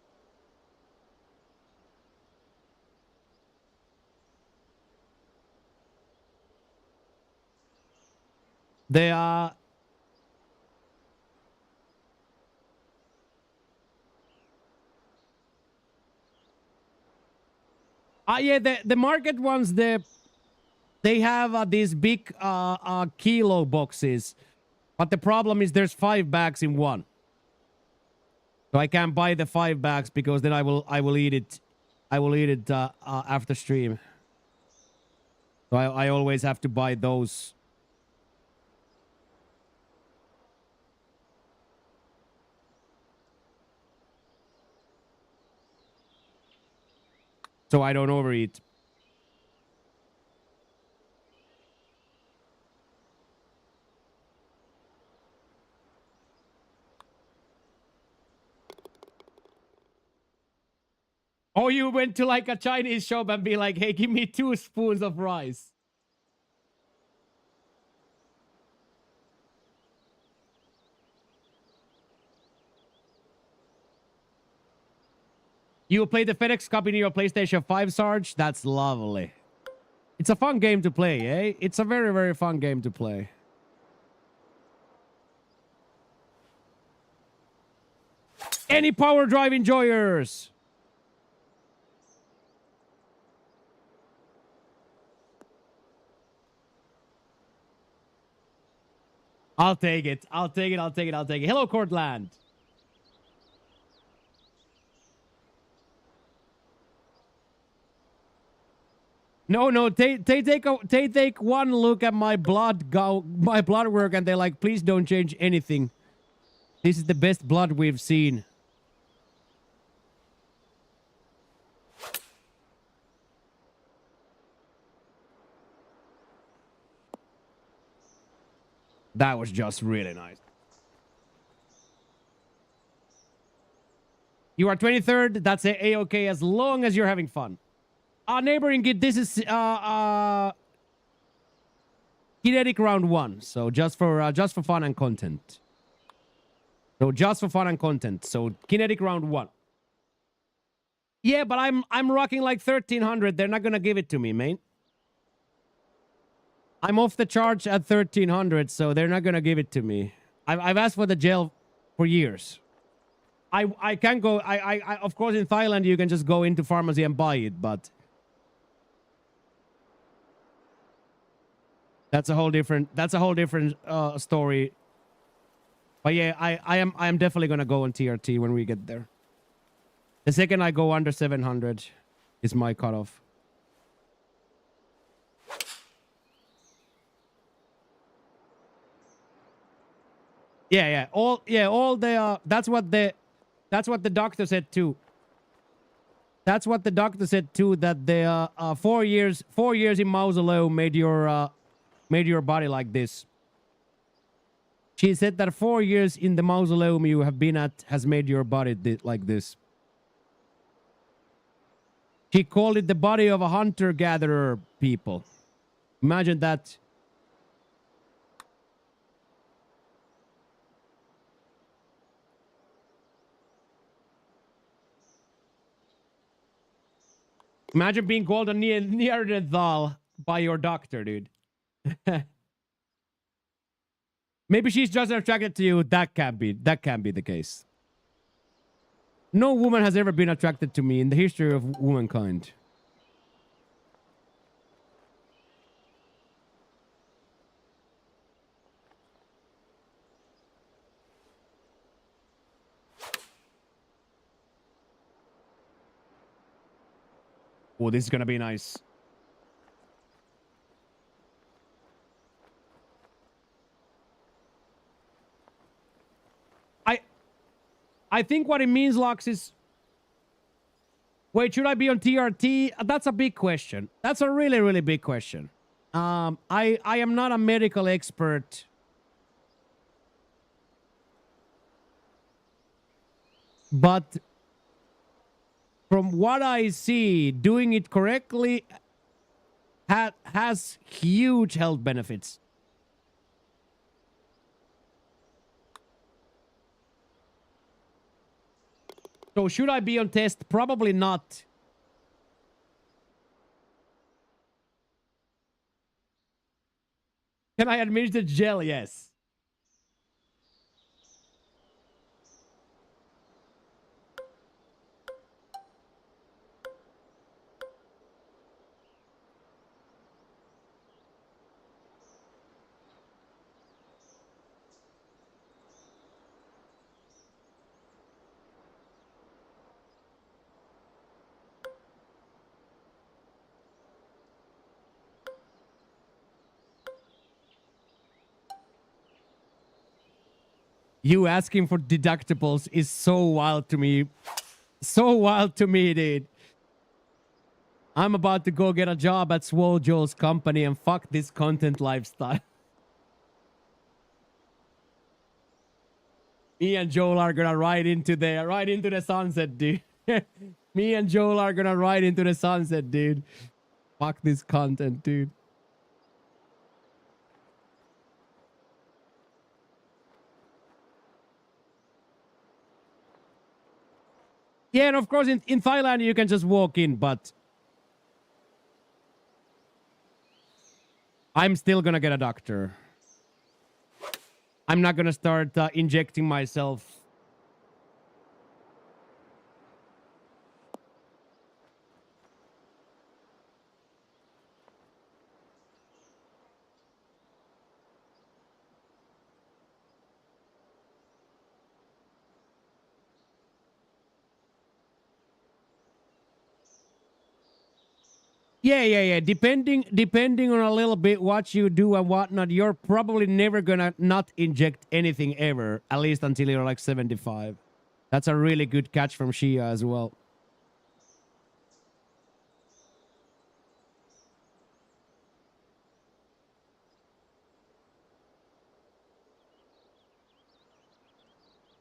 They are. Yeah, the market ones, they have these big kilo boxes, but the problem is there's 5 bags in one. So I can't buy the 5 bags because then I will eat it. I will eat it after stream. So I always have to buy those. So I don't overeat. Oh, you went to like a Chinese shop and be like, hey, give me 2 spoons of rice. You play the FedEx Cup in your PlayStation 5, Sarge? That's lovely. It's a fun game to play, eh? It's a very, very fun game to play. Any power drive enjoyers? I'll take it. I'll take it. I'll take it. I'll take it. Hello, Cortland. No. They take one look at my blood work and they're like, please don't change anything. This is the best blood we've seen. That was just really nice. You are 23rd. That's a-okay as long as you're having fun. Neighboring Git, this is kinetic round 1. So just for fun and content. So just for fun and content. So kinetic round 1. Yeah, but I'm rocking like 1300. They're not gonna give it to me, mate. I'm off the charge at 1300, so they're not gonna give it to me. I've asked for the gel for years. I can go. I of course in Thailand you can just go into pharmacy and buy it, but that's a whole different story. But yeah, I am definitely gonna go on TRT when we get there. The second I go under 700 is my cutoff. Yeah. All the that's what the doctor said too. That's what the doctor said too, that the 4 years in mausoleum made your body like this. She said that 4 years in the mausoleum you have been at has made your body like this. She called it the body of a hunter-gatherer people. Imagine that. Imagine being called a Neanderthal by your doctor, dude. Maybe she's just attracted to you. That can't be the case. No woman has ever been attracted to me in the history of womankind. Oh, this is gonna be nice. I think what it means, Lux, is... Wait, should I be on TRT? That's a big question. That's a really, really big question. I am not a medical expert. But from what I see, doing it correctly has huge health benefits. So should I be on test? Probably not. Can I administer gel? Yes. You asking for deductibles is so wild to me. So wild to me, dude. I'm about to go get a job at Swole Joel's company and fuck this content lifestyle. Me and Joel are gonna ride into the sunset, dude. Me and Joel are gonna ride into the sunset, dude. Fuck this content, dude. Yeah, and of course in Thailand you can just walk in, but I'm still gonna get a doctor. I'm not gonna start injecting myself. Yeah. Depending on a little bit what you do and whatnot, you're probably never gonna not inject anything ever, at least until you're like 75. That's a really good catch from Shia as well.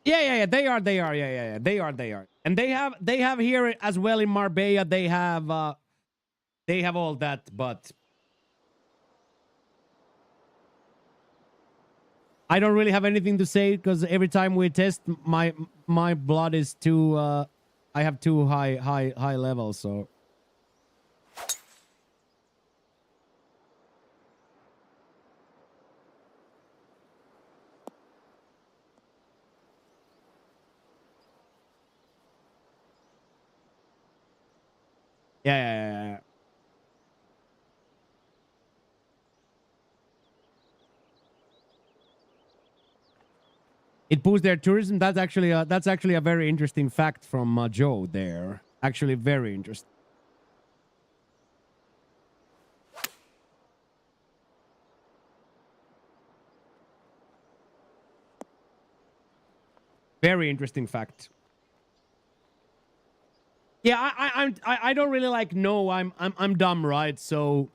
Yeah. They are. Yeah. They are. And they have here as well in Marbella. They have all that, but I don't really have anything to say because every time we test, my blood is too. I have too high levels, so. Yeah. It boosts their tourism. That's actually a very interesting fact from Joe there. Actually, very interesting. Very interesting fact. Yeah, I don't really like know. I'm dumb, right? So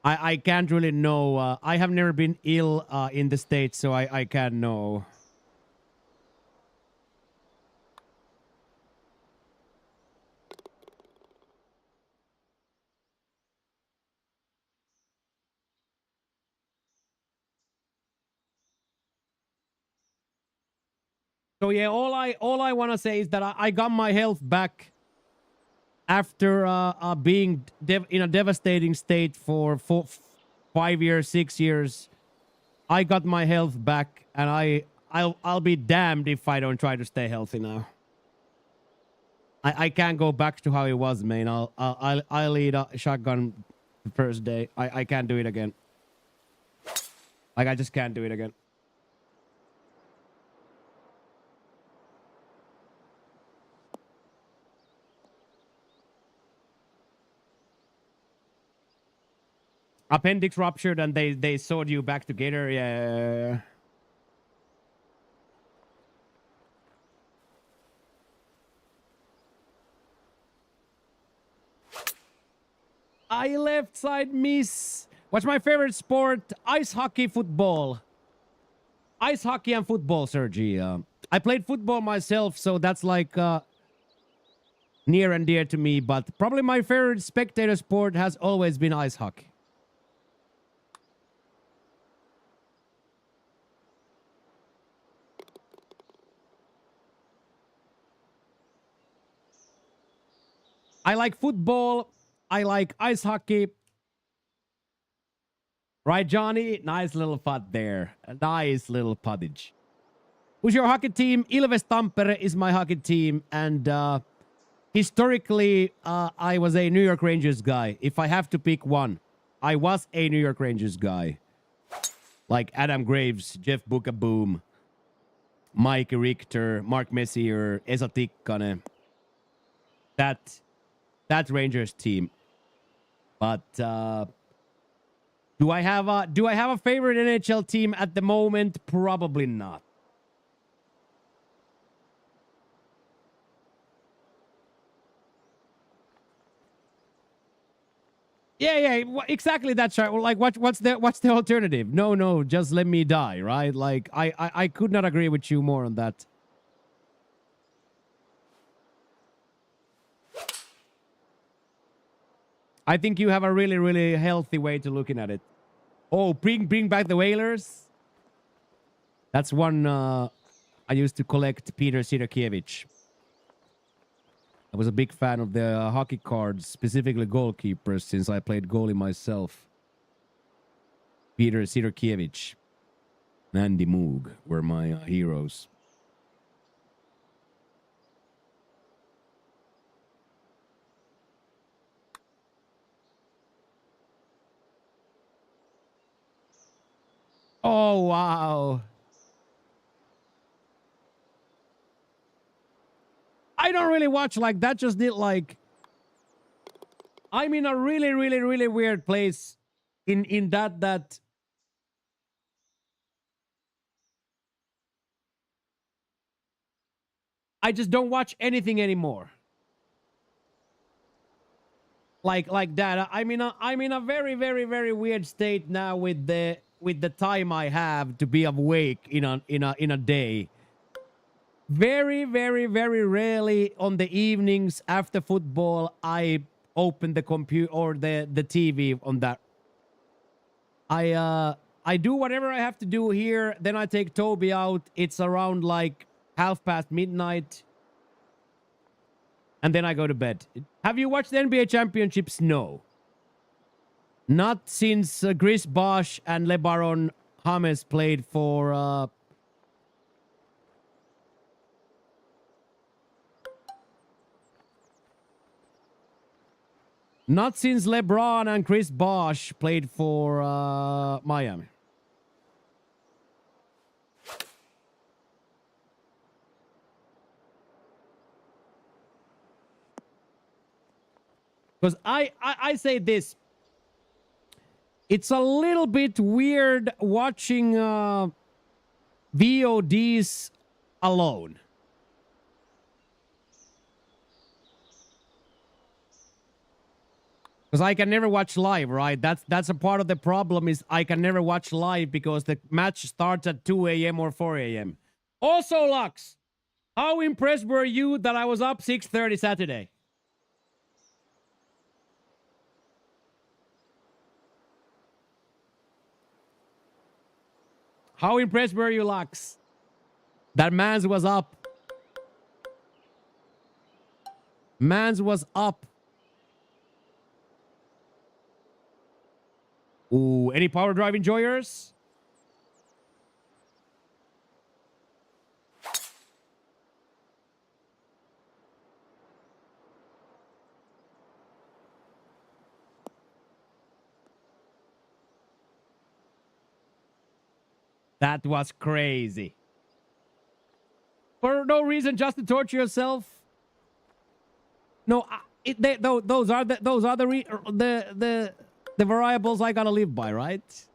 I can't really know. I have never been ill in the States, so I can't know. So yeah, all I want to say is that I got my health back after being in a devastating state for 5 years, 6 years. I got my health back, and I'll be damned if I don't try to stay healthy now. I can't go back to how it was, man. I'll eat a shotgun the first day. I can't do it again. Like, I just can't do it again. Appendix ruptured and they sewed you back together. Yeah. I left side miss. What's my favorite sport? Ice hockey, football. Ice hockey and football, Sergi. I played football myself, so that's like near and dear to me. But probably my favorite spectator sport has always been ice hockey. I like football. I like ice hockey. Right, Johnny? Nice little putt there. A nice little puttage. Who's your hockey team? Ilves Tampere is my hockey team. And historically, I was a New York Rangers guy. If I have to pick one, I was a New York Rangers guy. Like Adam Graves, Jeff Bukaboom, Mike Richter, Mark Messier, Esa Tikkanen. That Rangers team. But do I have a favorite NHL team at the moment? Probably not. Yeah, exactly. That's right. Like, what's the alternative? No, just let me die, right? Like, I could not agree with you more on that. I think you have a really, really healthy way to looking at it. Oh, bring back the Whalers. That's one I used to collect. Peter Sidakiewicz. I was a big fan of the hockey cards, specifically goalkeepers, since I played goalie myself. Peter Sidakiewicz, Andy Moog were my heroes. Oh, wow. I don't really watch like that. Just did like... I'm in a really, really, really weird place in that I just don't watch anything anymore. Like that. I'm in a very, very, very weird state now with the time I have to be awake in a day. Very, very, very rarely on the evenings after football I open the computer or the TV on that. I do whatever I have to do here, then I take Toby out. It's around like midnight. And then I go to bed. Have you watched the NBA Championships? No. Not since Chris Bosh and LeBaron James played for... Not since LeBron and Chris Bosh played for Miami. Because I say this. It's a little bit weird watching VODs alone. Because I can never watch live, right? That's a part of the problem is I can never watch live because the match starts at 2 a.m. or 4 a.m. Also, Lux, how impressed were you that I was up 6:30 Saturday? How impressed were you, Lux? That Mans was up. Mans was up. Ooh, any power drive enjoyers? That was crazy. For no reason, just to torture yourself. No, those are the variables I gotta live by, right?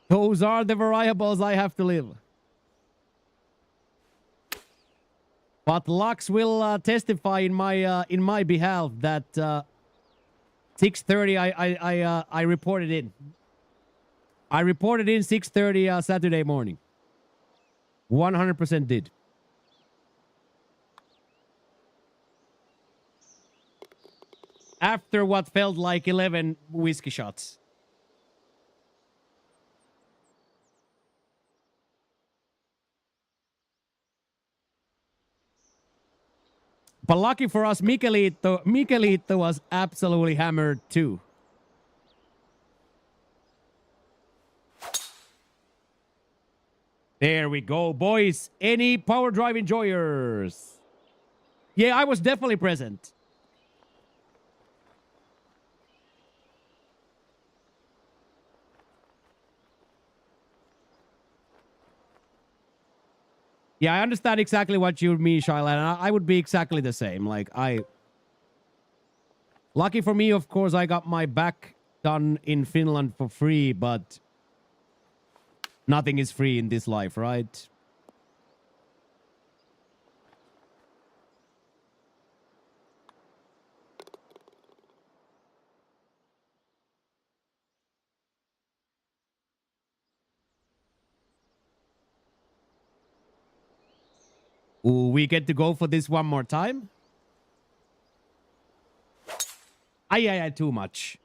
Those are the variables I have to live. But Lux will testify in my behalf that 6:30 I reported in. I reported in 6:30 Saturday morning. 100% did. After what felt like 11 whiskey shots. But lucky for us, Michelito was absolutely hammered too. There we go, boys. Any power drive enjoyers? Yeah, I was definitely present. Yeah, I understand exactly what you mean, Shyla, and I would be exactly the same. Like, lucky for me, of course, I got my back done in Finland for free, but nothing is free in this life, right? Ooh, we get to go for this one more time? Ay, too much.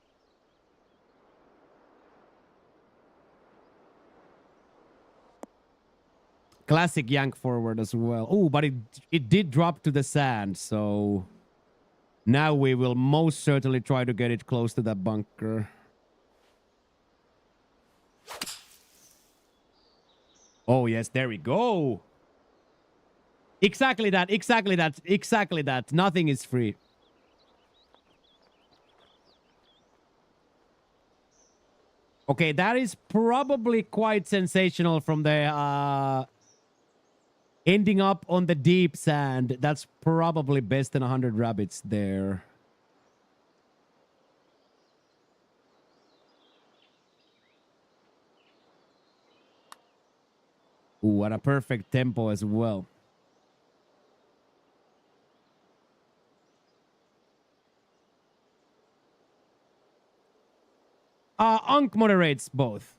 Classic yank forward as well. Oh, but it did drop to the sand, so now we will most certainly try to get it close to that bunker. Oh, yes, there we go. Exactly that, exactly that, exactly that. Nothing is free. Okay, that is probably quite sensational from the ending up on the deep sand. That's probably best than 100 rabbits there. Ooh, and a perfect tempo as well. Unk moderates both.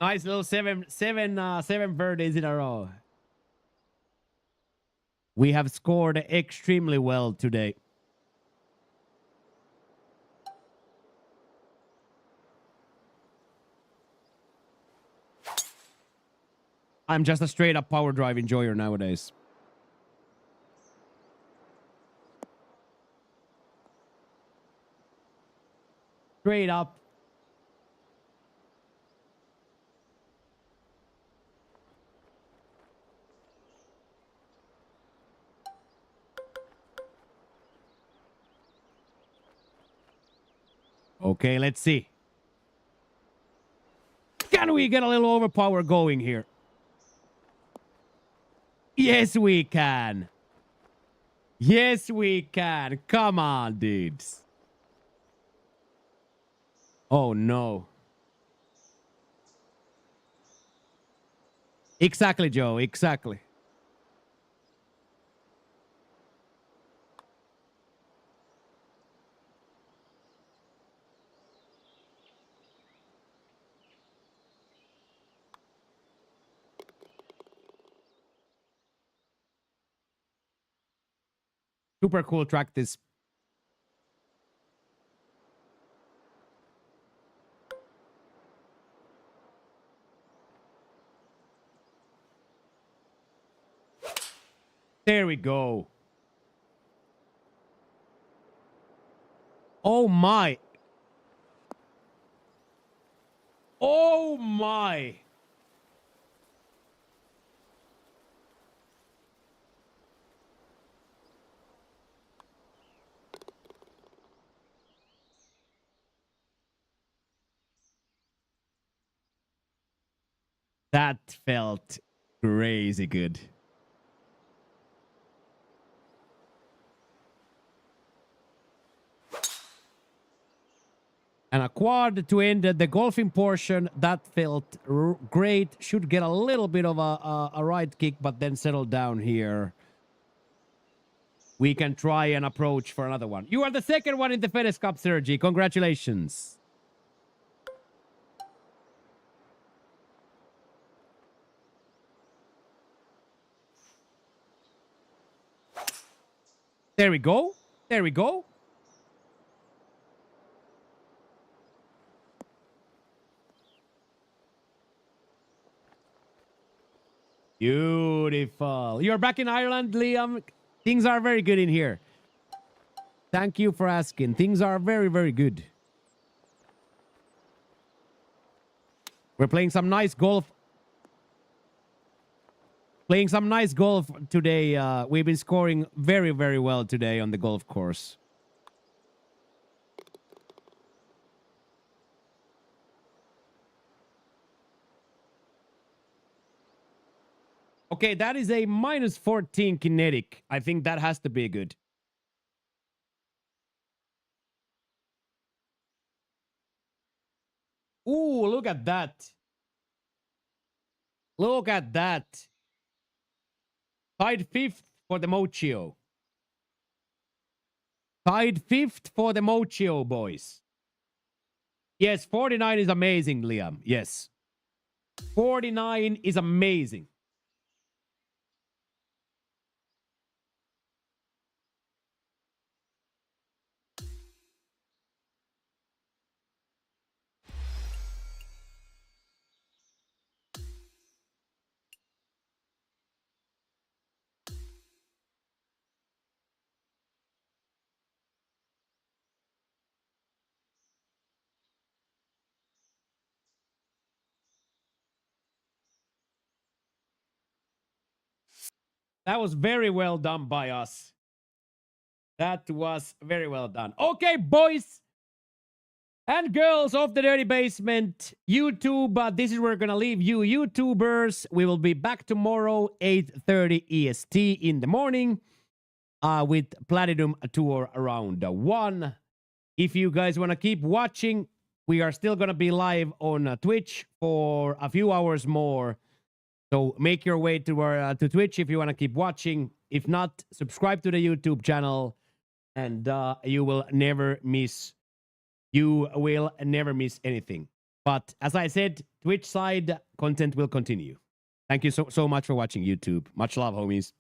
Nice little seven birdies in a row. We have scored extremely well today. I'm just a straight up power drive enjoyer nowadays. Straight up. Okay, let's see. Can we get a little overpower going here? Yes, we can. Yes, we can. Come on, dudes. Oh, no. Exactly, Joe. Exactly. Super cool track this. There we go. Oh my. Oh my. That felt crazy good. And a quad to end the golfing portion. That felt great. Should get a little bit of a right kick, but then settle down here. We can try and approach for another one. You are the second one in the FedEx Cup, Sergi. Congratulations. There we go. There we go. Beautiful. You're back in Ireland, Liam. Things are very good in here. Thank you for asking. Things are very, very good. We're playing some nice golf. Playing some nice golf today. We've been scoring very, very well today on the golf course. Okay, that is a minus 14 kinetic. I think that has to be good. Ooh, look at that. Look at that. Tied fifth for the Mochio. Tied fifth for the Mochio, boys. Yes, 49 is amazing, Liam. Yes. 49 is amazing. That was very well done by us. That was very well done. Okay, boys and girls of the Dirty Basement, YouTube, this is where we're going to leave you, YouTubers. We will be back tomorrow, 8:30 EST in the morning, with Platinum Tour around 1. If you guys want to keep watching, we are still going to be live on Twitch for a few hours more. So make your way to Twitch if you want to keep watching. If not, subscribe to the YouTube channel, and you will never miss. You will never miss anything. But as I said, Twitch side content will continue. Thank you so much for watching, YouTube. Much love, homies.